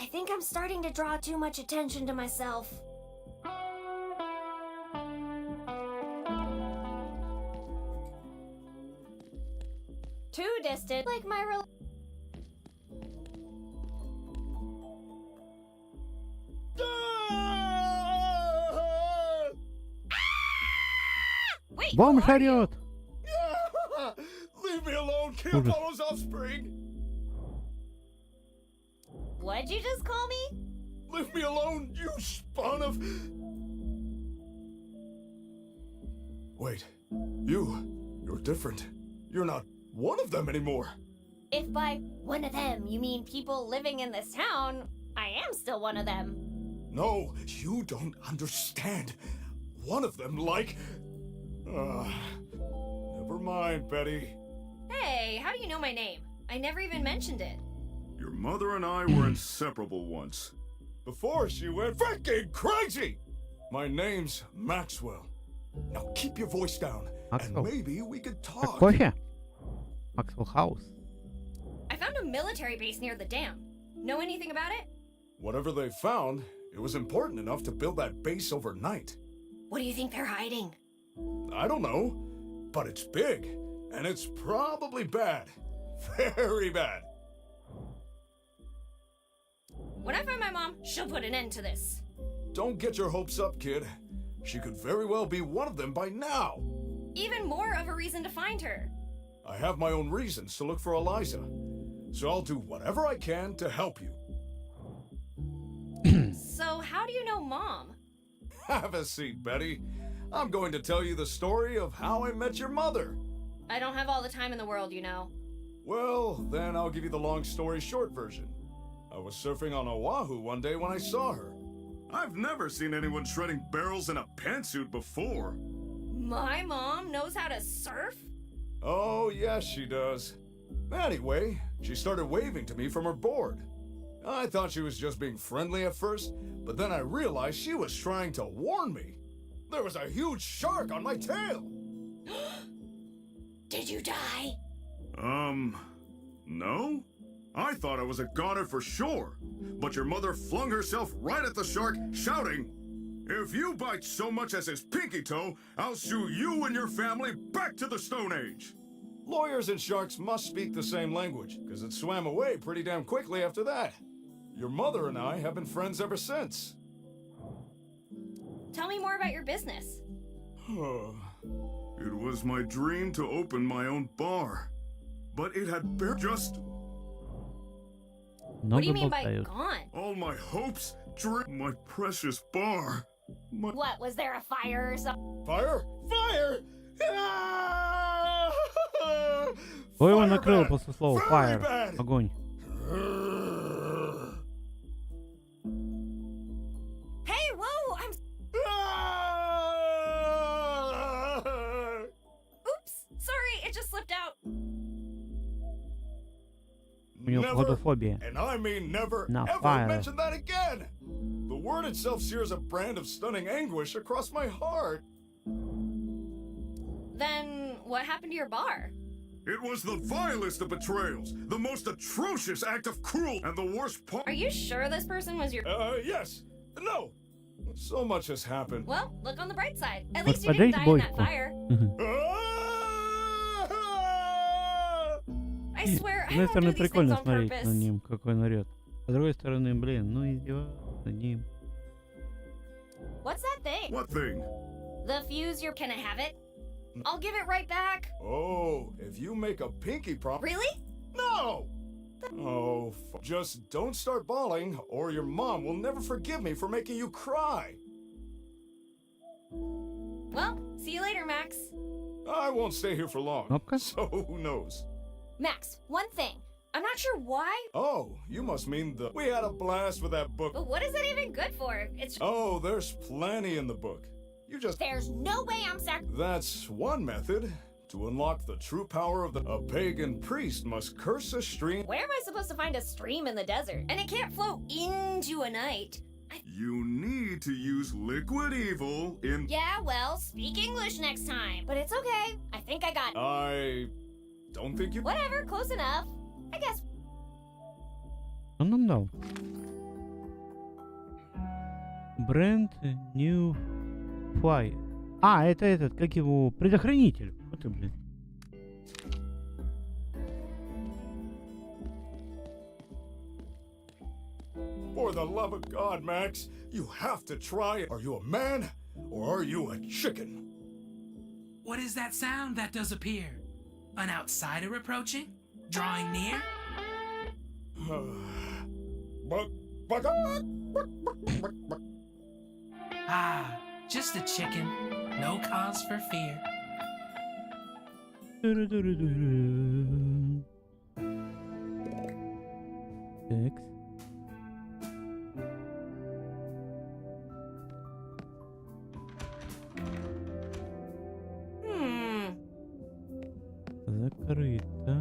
I think I'm starting to draw too much attention to myself. Too distant, like my Wait, Бомж who are you? орёт. Leave me alone, kill Ужас. Apollo's offspring! What'd you just call me? Leave me alone, you spawn of... Wait, you're different. You're not one of them anymore. If by one of them you mean people living in this town, I am still one of them. No, you don't understand. One of them, like... never mind, Betty. Hey, how do you know my name? I never even mentioned it. Your mother and I were inseparable once. Before she went freaking crazy! My name's Maxwell. Now keep your voice down, Maxwell. and maybe we could Так, talk. кофе? Maxwell House. I found a military base near the dam. Know anything about it? Whatever they found, it was important enough to build that base overnight. What do you think they're hiding? I don't know, but it's big, and it's probably bad. Very bad. When I find my mom, she'll put an end to this. Don't get your hopes up, kid. She could very well be one of them by now. Even more of a reason to find her. I have my own reasons to look for Eliza, so I'll do whatever I can to help you. So how do you know Mom? Have a seat, Betty. I'm going to tell you the story of how I met your mother. I don't have all the time in the world, you know. Well, then I'll give you the long story short version. I was surfing on Oahu one day when I saw her. I've never seen anyone shredding barrels in a pantsuit before. My mom knows how to surf? Oh, yes, she does. Anyway, she started waving to me from her board. I thought she was just being friendly at first, but then I realized she was trying to warn me. There was a huge shark on my tail. Did you die? No? I thought I was a goner for sure. But your mother flung herself right at the shark, shouting, "If you bite so much as his pinky toe, I'll shoo you and your family back to the Stone Age." Lawyers and sharks must speak the same language, because it swam away pretty damn quickly after that. Your mother and I have been friends ever since. Tell me more about your business. It was my dream to open my own bar. But it had just... What do you mean by gone? All my hopes, my precious bar. What, was there a fire or something? Fire? Fire! Кто его накрыл после слова fire? Огонь. Hey, whoa! I'm... Oops! Sorry, it just slipped out. У него фотофобия. And I mean never, На ever fire. mention that again! The word itself sears a brand of stunning anguish across my heart. Then what happened to your bar? It was the vilest of betrayals, the most atrocious act of cruelty, and the worst part. Are you sure this person was your... Yes. No. So much has happened. Well, look on the bright side. At Вот least you didn't подайте die in that бочку. fire. I swear, С I одной don't do стороны these things прикольно on смотреть purpose. на ним, какой он орёт. С другой стороны, блин, ну издеваться над ним. What's that thing? What thing? The fuse, can I have it? I'll give it right back. Oh, if you make a pinky promise. Really? No! Oh, just don't start bawling, or your mom will never forgive me for making you cry. Well, see you later, Max. I won't stay here for long, Кнопка? so who knows? Max, one thing. I'm not sure why, Oh, you must mean we had a blast with that book. but what is it even good for? It's... Oh, there's plenty in the book. You just... There's no way I'm That's one method. To unlock the true power of a pagan priest must curse a stream. Where am I supposed to find a stream in the desert? And it can't flow into a night. You need to use liquid evil in... Yeah, well, speak English next time. But it's okay. I think I got it. I don't think you... Whatever, close enough. I guess. Он нам дал. Brand new fire. А, это этот, как его, предохранитель. Вот ты, блин. For the love of God, Max, you have to try it. Are you a man or are you a chicken? What is that sound that does appear? An outsider approaching? Drawing near? Ah, just a chicken. No cause for fear. Так. Закрыто.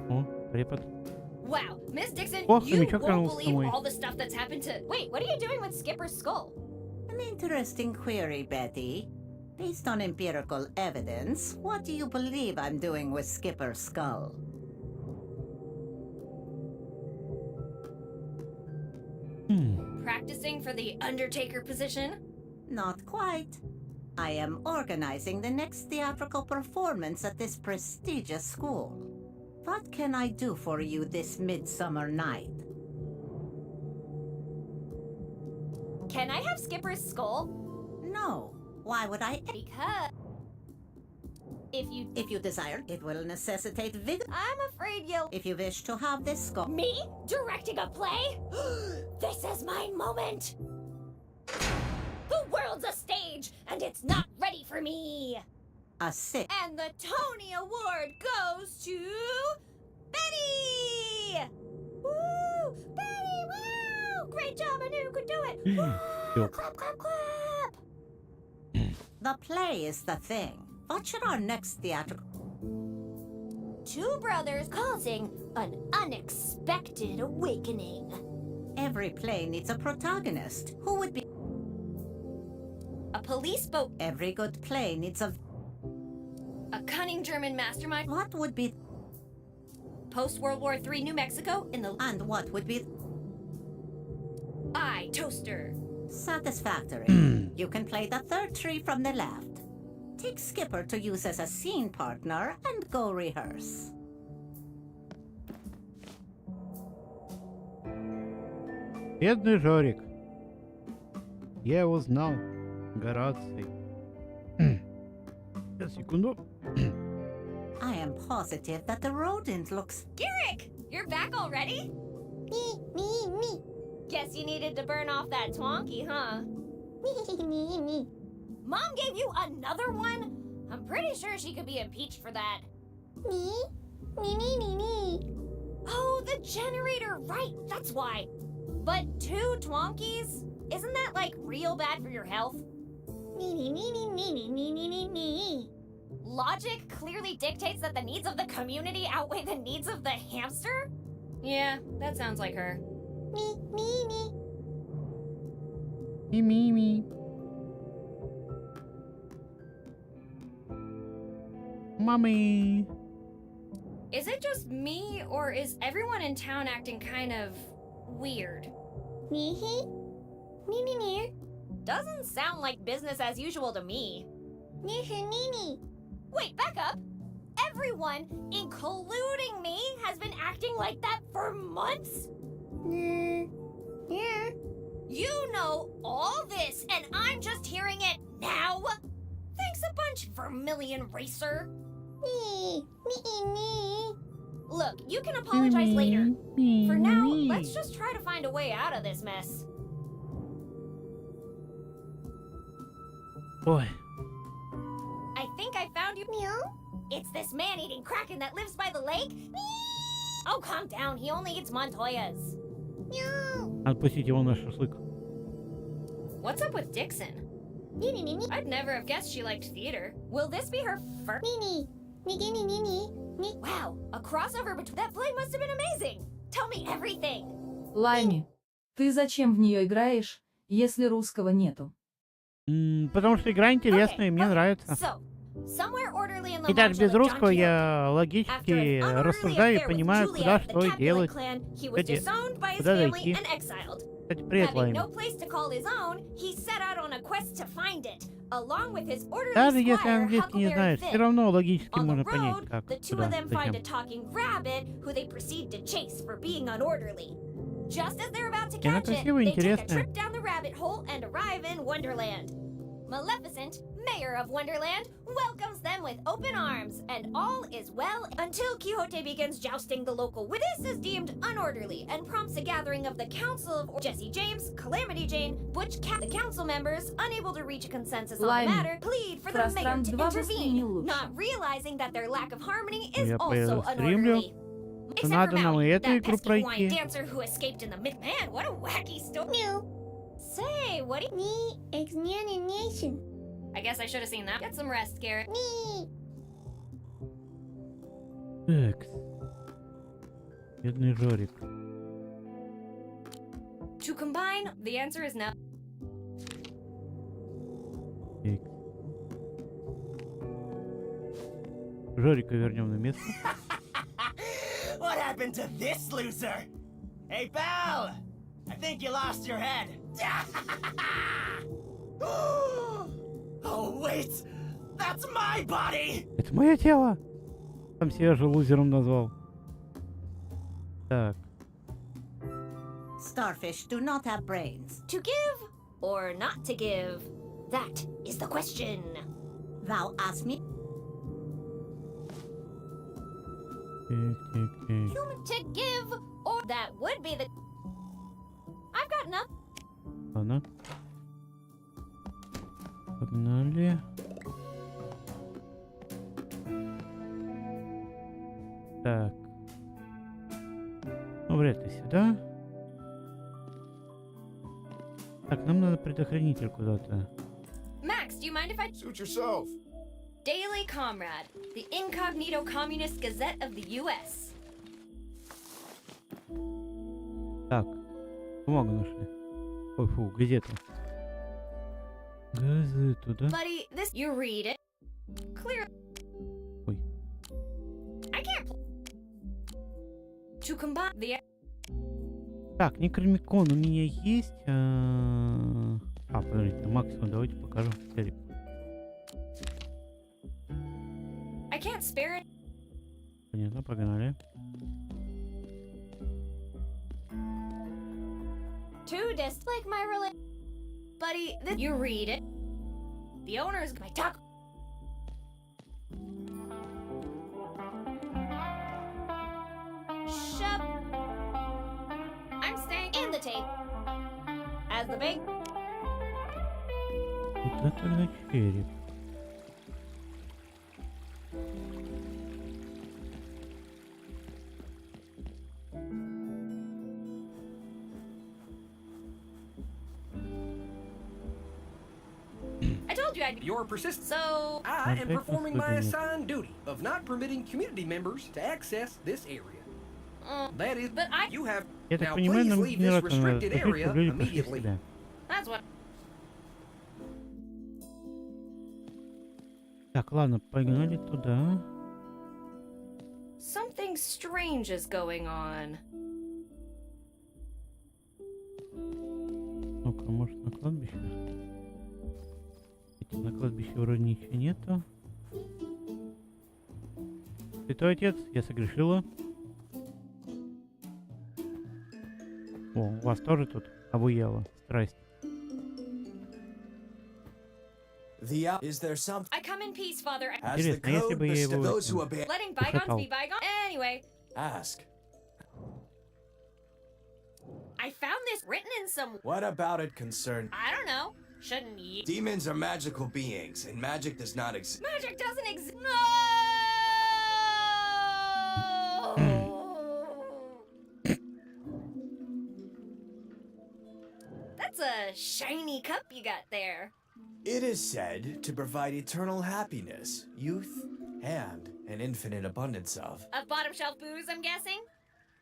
О, препод. Wow, Miss Dixon, О, you хомячок won't вернулся believe домой. all the stuff that's happened to... Wait, what are you doing with Skipper's skull? An interesting query, Betty. Based on empirical evidence, what do you believe I'm doing with Skipper's skull? Practicing for the Undertaker position? Not quite. I am organizing the next theatrical performance at this prestigious school. What can I do for you this midsummer night? Can I have Skipper's skull? No. Why would I? Because... If you desire, it will necessitate vigor. I'm afraid you'll... If you wish to have this skull... Me? Directing a play? This is my moment! The world's a stage, and it's not ready for me! A sick... And the Tony Award goes to... Betty! Woo! Betty, wow! Great job, I knew you could do it! Woo! Clap, clap, clap! The play is the thing. What should our next theatrical... Two brothers causing an unexpected awakening. Every play needs a protagonist. Who would be... A police boat. Every good play needs a cunning German mastermind. What would be... Post-World War III New Mexico in the... And what would be... Toaster. Satisfactory. You can play the third tree from the left. Take Skipper to use as a scene partner and go rehearse. Бедный Жорик. Я его знал. Гораций. Сейчас, секунду. I am positive that the rodent looks... Garrick! You're back already? Me. Guess you needed to burn off that twonky, huh? Me. Mom gave you another one? I'm pretty sure she could be impeached for that. Me. Oh, the generator, right, that's why. But 2 twonkies? Isn't that, like, real bad for your health? Me. Logic clearly dictates that the needs of the community outweigh the needs of the hamster? Yeah, that sounds like her. Me. Mommy. Is it just me, or is everyone in town acting kind of weird? Me. Doesn't sound like business as usual to me. Wait, back up. Everyone, including me, has been acting like that for months? Yeah. You know all this, and I'm just hearing it now? Thanks a bunch, Vermilion Racer. Me. Look, you can apologize later. For now, let's just try to find a way out of this mess. Boy. I think I found you. Meow. It's this man-eating kraken that lives by the lake. Oh, calm down. He only eats Montoyas. Meow. Отпустите его на шашлык. What's up with Dixon? Me. I'd never have guessed she liked theater. Will this be her first? Me. Wow, a crossover between... That play must have been amazing. Tell me everything. Лайми, ты зачем в нее играешь, если русского нету? Потому что игра интересная, мне нравится. So, somewhere orderly in the И даже lounge без of the русского John я логически рассуждаю и понимаю, куда что и делать, he was disowned by his куда family дойти. and exiled. Кстати, привет, Having Лайм. no place to call his own, he set out on a quest to find it, along with his orderly Даже если squire английский не Huckleberry знаешь, все Finn. равно логически On the можно понять, road, как, the two куда, of them find a зачем. talking rabbit, who they proceed to chase for being unorderly. Just as they're about to И она catch it, красивая, they take a интересная. trip down the rabbit hole and arrive in Wonderland. Maleficent, mayor of Wonderland, welcomes them with open arms, and all is well until Quixote begins jousting the local. This is deemed unorderly and prompts a gathering of the Council of Jesse James, Calamity Jane, Butch Cat. The council members, unable to reach a consensus on the Лайм, matter, plead for the mayor Пространство to быстрее не intervene, лучше. not realizing that their lack of harmony is Я also стримлю. unorderly. То надо нам и эту that игру pesky Hawaiian пройти. dancer who escaped in the man, what a wacky story. Say, what do you Explanation. I guess I should have seen that. Get some rest, Garrett. Так. Бедный Жорик. To combine, the answer is no. Так. Жорика вернем на место. What happened to this loser? Hey, pal! I think you lost your head. Oh, wait! That's my body! Это мое тело! Сам себя же лузером назвал. Так. Starfish do not have brains. To give or not to give? That is the question. Thou ask me. Human to give or that would be the. I've got enough. Ладно. Погнали. Так. Ну, вряд ли сюда. Так, нам надо предохранитель куда-то. Max, do you mind if I Suit yourself. Daily Comrade, the incognito communist gazette of the U.S. Так. Бумагу нашли. Ой, фу, газету. Газету, да? Buddy, this you read it. Clear. Ой. I can't. To combine the. Так, Некромикон у меня есть. Подождите, максимум давайте покажем целик. I can't spare it. Понятно, погнали. Two discs like my relation. Buddy, this you read it. The owner's my talk. Shut. I'm staying in the tape. As the big. Куда тогда череп? I told you I'd. Your persistence. So I am performing my assigned duty of not permitting community members to access this area. That is, but I. You have. Я так Now понимаю, please нам leave this генератор надо restricted закрыть, area чтобы люди пошли immediately. сюда. That's what. Так, ладно, погнали туда. Something strange is going on. Ну-ка, может на кладбище? На кладбище вроде ничего нету. Святой Отец, я согрешила. О, у вас тоже тут обуяла страсть. Is there something? I come in peace, Father. Интересно, если бы я его Letting bygones ушатал. be bygones. Anyway, Ask. I found this written in some. What about it concerned? I don't know. Shouldn't you? Demons are magical beings, and magic does not exist. Magic doesn't exist. No. That's a shiny cup you got there. It is said to provide eternal happiness, youth, and an infinite abundance of. Of bottom shelf booze, I'm guessing?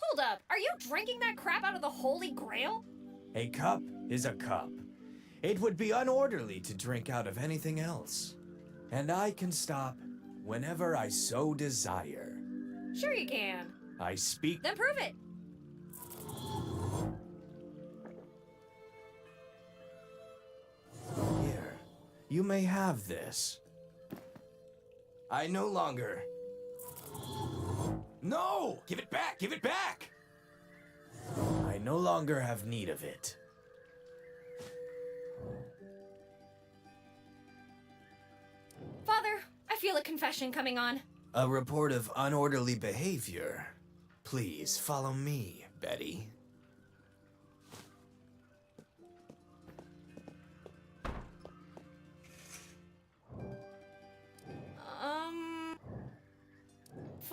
Hold up, are you drinking that crap out of the Holy Grail? A cup is a cup. It would be unorderly to drink out of anything else. And I can stop whenever I so desire. Sure you can. I speak. Then prove it. You may have this. I no longer... No! Give it back! Give it back! I no longer have need of it. Father, I feel a confession coming on. A report of unorderly behavior. Please follow me, Betty.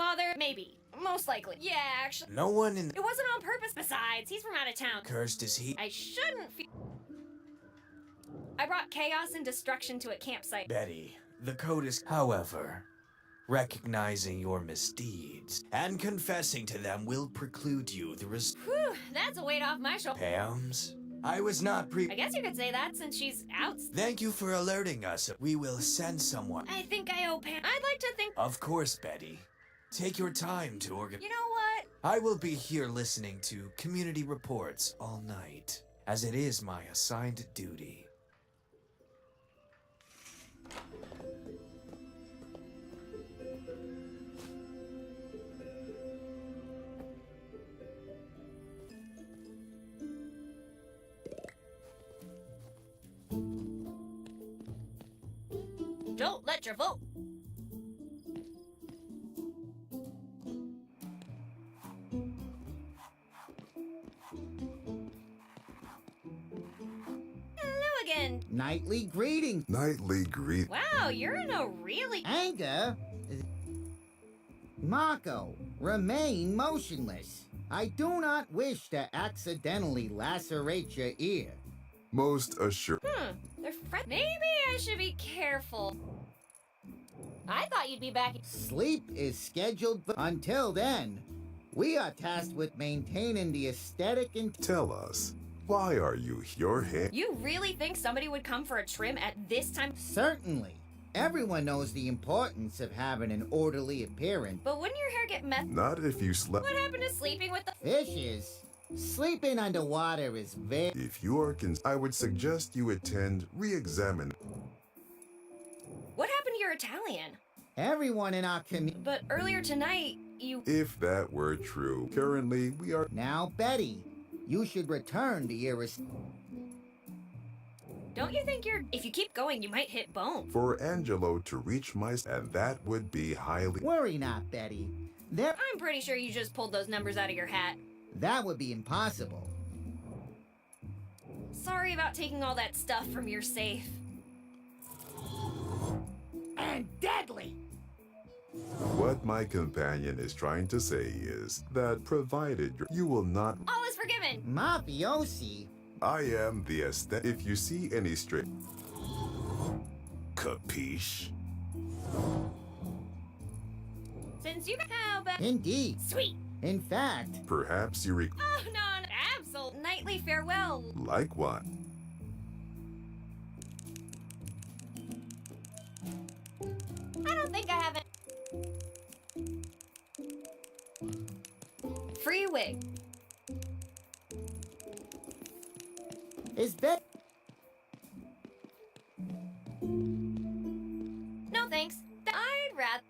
Father, maybe. Most likely. Yeah, actually. No one in... It wasn't on purpose, besides. He's from out of town. Cursed is he... I shouldn't feel... I brought chaos and destruction to a campsite. Betty, the code is... However, recognizing your misdeeds and confessing to them will preclude you the Whew, that's a weight off my shoulder. Pams, I was not I guess you could say that since she's out. Thank you for alerting us. We will send someone. I think I owe Pam. I'd like to think... Of course, Betty. Take your time to organize. You know what? I will be here listening to community reports all night, as it is my assigned duty. Don't let your vote. Again. Nightly greeting. Nightly greet. Wow, you're in a really... Anger? Marco, remain motionless. I do not wish to accidentally lacerate your ear. Most assured. They're friends. Maybe I should be careful. I thought you'd be back. Sleep is scheduled for... Until then, we are tasked with maintaining the aesthetic and... Tell us. Why are you your hair? You really think somebody would come for a trim at this time? Certainly. Everyone knows the importance of having an orderly appearance. But wouldn't your hair get messed? Not if you slept. What happened to sleeping with the fishes? Sleeping underwater is very... If you are I would suggest you re-examine. What happened to your Italian? Everyone in our community... But earlier tonight, you... If that were true, currently we are... Now, Betty, you should return to your... Don't you think if you keep going, you might hit bone? For Angelo to reach and that would be highly... Worry not, Betty. I'm pretty sure you just pulled those numbers out of your hat. That would be impossible. Sorry about taking all that stuff from your safe. And deadly! What my companion is trying to say is that provided you will not... All is forgiven! Mafiosi? I am the aesthetic. If you see any straight... Capiche? Since you how about... Indeed. Sweet! In fact... Perhaps you Oh, no, absolute nightly farewell. Like what? I don't think I have it. Free wig. Is Bet... No thanks. I'd rather...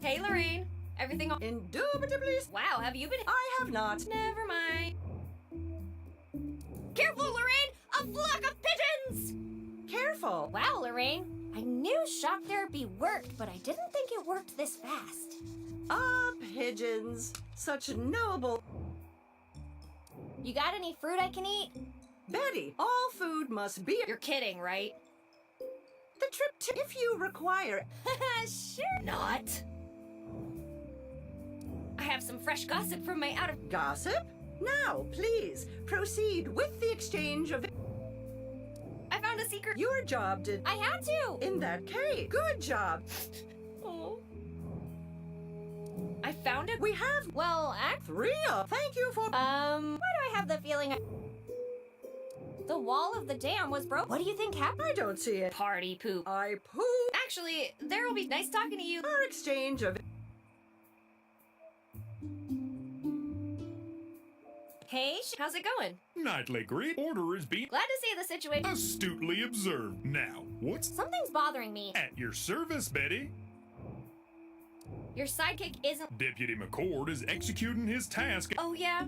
Hey, Lorraine. Everything on... Indubitably. Wow, have you been... I have not. Never mind. Careful, Lorraine! A flock of pigeons! Careful. Wow, Lorraine. I knew shock therapy worked, but I didn't think it worked this fast. Ah, pigeons. Such noble... You got any fruit I can eat? Betty, all food must be... You're kidding, right? The trip to... If you require... Sure not. I have some fresh gossip from my out of... Gossip? Now, please, proceed with the exchange of... I found a secret... Your job did... I had to! In that case, good job. Oh. I found it? We have... Well, Act 3 of... Thank you for... Why do I have the feeling the wall of the dam was broke? What do you think happened? I don't see it. Party poop. I poop. Actually, there will be nice talking to you. Our exchange of... Hey, how's it going? Nightly greet. Order is being Glad to see the situation. astutely observed. Now, what's Something's bothering me. at your service, Betty? Your sidekick isn't. Deputy McCord is executing his task. Oh, yeah?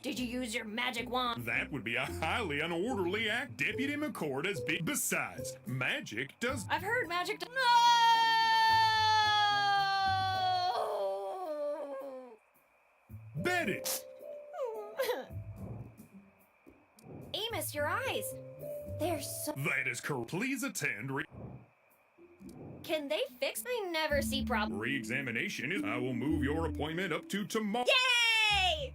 Did you use your magic wand? That would be a highly unorderly act. Deputy McCord has been. Besides, magic does. I've heard magic. No! Betty! Amos, your eyes. They're so. That is correct. Please attend. Can they fix? I never see problems. Re-examination is. I will move your appointment up to tomorrow. Yay!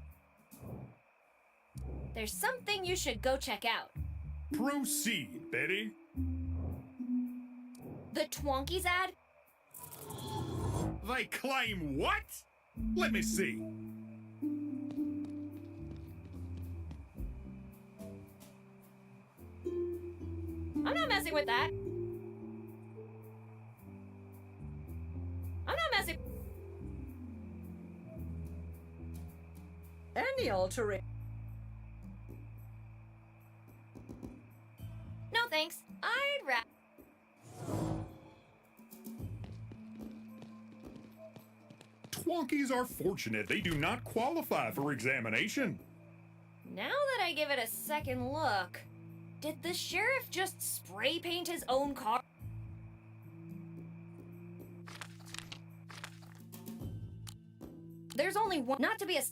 There's something you should go check out. Proceed, Betty. The Twonkies ad? They claim what? Let me see. I'm not messing with that. I'm not messing. Any alteration. No thanks. I'd rather. Twonkies are fortunate they do not qualify for examination. Now that I give it a second look, did the sheriff just spray paint his own car? There's only one. Not to be a.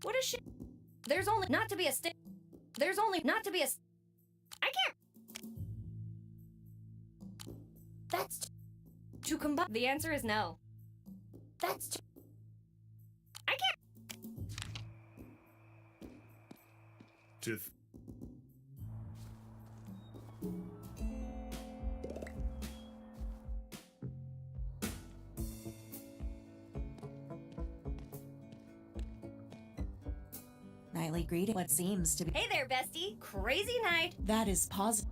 What is shit? There's only not to be a stick. There's only not to be a. I can't. That's to combine. The answer is no. That's too. I can't. To Nightly greeting. What seems to be. Hey there, bestie. Crazy night. That is positive.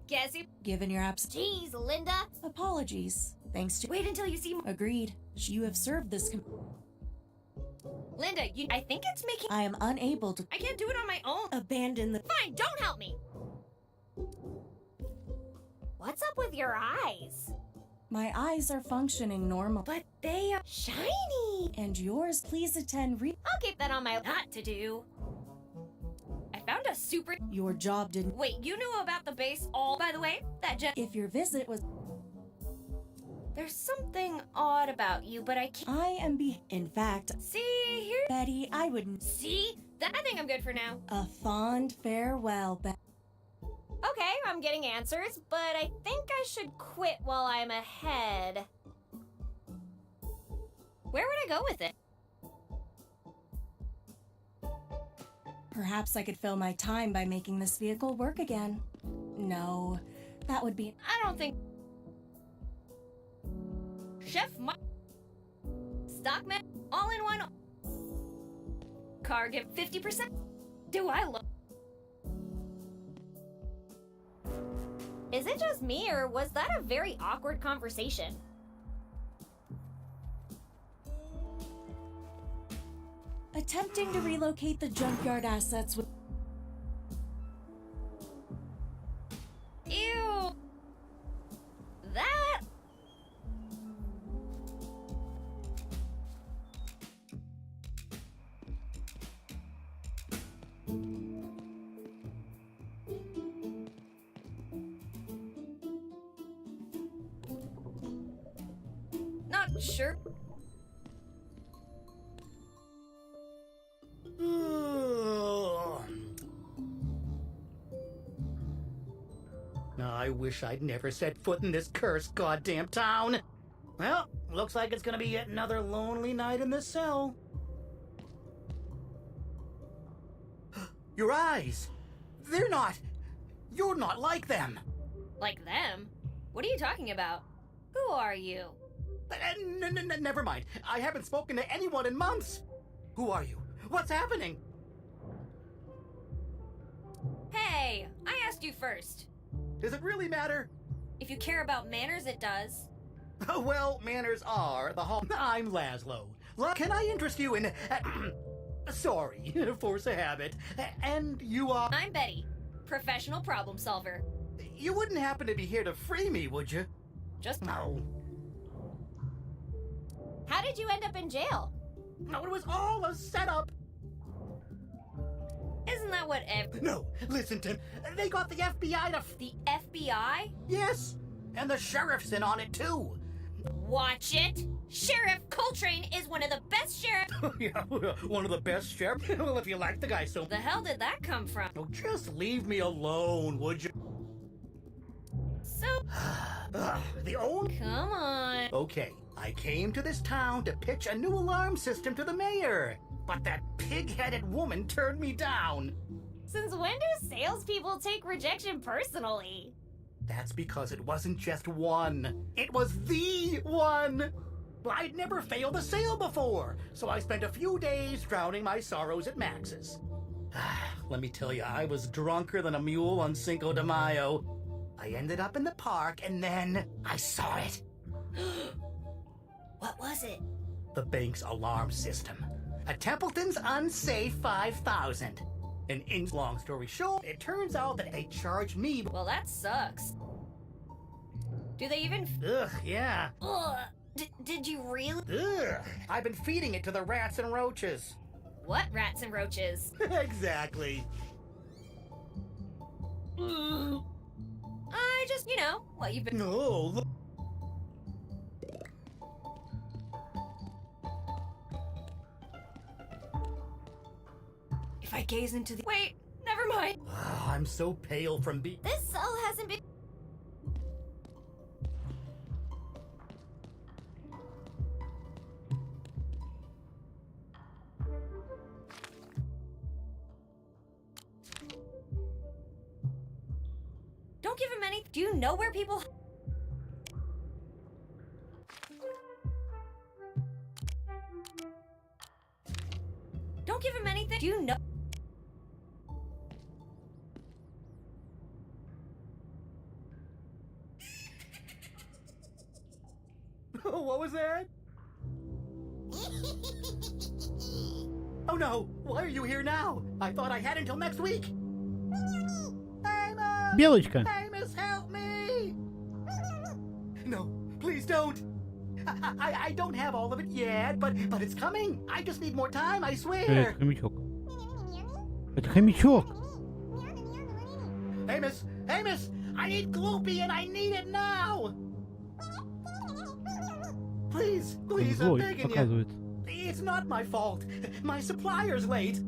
Guess who? Given your absence. Jeez, Linda. Apologies. Thanks to. Wait until you see. Agreed. You have served this. Linda, I think it's making. I am unable to. I can't do it on my own. Abandon the. Fine, don't help me. What's up with your eyes? My eyes are functioning normal. But they are shiny. And yours, please attend. I'll keep that on my not to do. I found a super. Your job didn't. Wait, you knew about the base all. By the way, that If your visit was. There's something odd about you, but I can't. I am In fact. See here. Betty, I wouldn't. See? I think I'm good for now. A fond farewell, Betty. Okay, I'm getting answers, but I think I should quit while I'm ahead. Where would I go with it? Perhaps I could fill my time by making this vehicle work again. No, that would be. I don't think. Chef Stockman, all in one. Car give 50%. Do I look? Is it just me, or was that a very awkward conversation? Attempting to relocate the junkyard assets with. Ew. That. Not sure. I wish I'd never set foot in this cursed goddamn town. Well, looks like it's gonna be yet another lonely night in the cell. Your eyes! They're not... You're not like them! Like them? What are you talking about? Who are you? Never mind. I haven't spoken to anyone in months. Who are you? What's happening? Hey, I asked you first. Does it really matter? If you care about manners, it does. Well, manners are the hall. I'm Laszlo. Can I interest you in... Sorry, force a habit. And you are... I'm Betty, professional problem solver. You wouldn't happen to be here to free me, would you? Just... No. How did you end up in jail? No, it was all a setup. Isn't that what No, listen, Tim. They got the FBI to... The FBI? Yes, and the sheriff's in on it, too. Watch it! Sheriff Coltrane is one of the best sheriffs... Yeah, one of the best sheriffs? Well, if you like the guy so... The hell did that come from? Oh, just leave me alone, would you? So... The old... Come on. Okay, I came to this town to pitch a new alarm system to the mayor. But that pig-headed woman turned me down. Since when do salespeople take rejection personally? That's because it wasn't just one. It was the one. I'd never failed a sale before, so I spent a few days drowning my sorrows at Max's. Let me tell you, I was drunker than a mule on Cinco de Mayo. I ended up in the park, and then I saw it. What was it? The bank's alarm system. A Templeton's Unsafe 5000. And in long story short, it turns out that they charged me... Well, that sucks. Do they even... Ugh, yeah. Ugh. Did you really? Ugh. I've been feeding it to the rats and roaches. What rats and roaches? Exactly. I just, you know, what you've been... No. If I gaze into the... Wait, never mind. I'm so pale from being... This cell hasn't been... Don't give him any... Do you know where people... Don't give him anything. Do you know... What was that? Oh no! Why are you here now? I thought I had until next week. Amos! Белочка. Amos, help me! No, please don't. I don't have all of it yet, but it's coming. I just need more time, I swear. Это хомячок. Это хомячок. Amos, Amos, I need Gloopy and I need it now. Please, please, I'm begging you. It's not my fault. My supplier's late.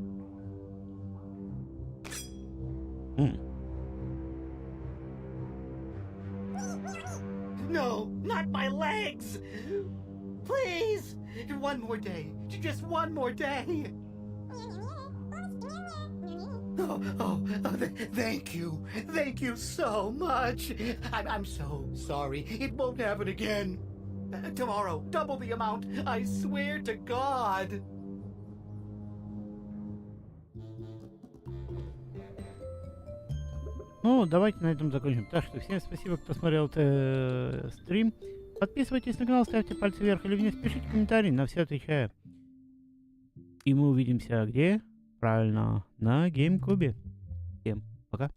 No, not my legs. Please, one more day. Just one more day. Thank you. Thank you so much. I'm so sorry. It won't happen again. Tomorrow, double the amount. I swear to God. Ну, давайте на этом закончим. Так что всем спасибо, кто смотрел этот стрим. Подписывайтесь на канал, ставьте пальцы вверх или вниз, пишите комментарии, на все отвечаю. И мы увидимся где? Правильно, на гейм-клубе. Всем пока.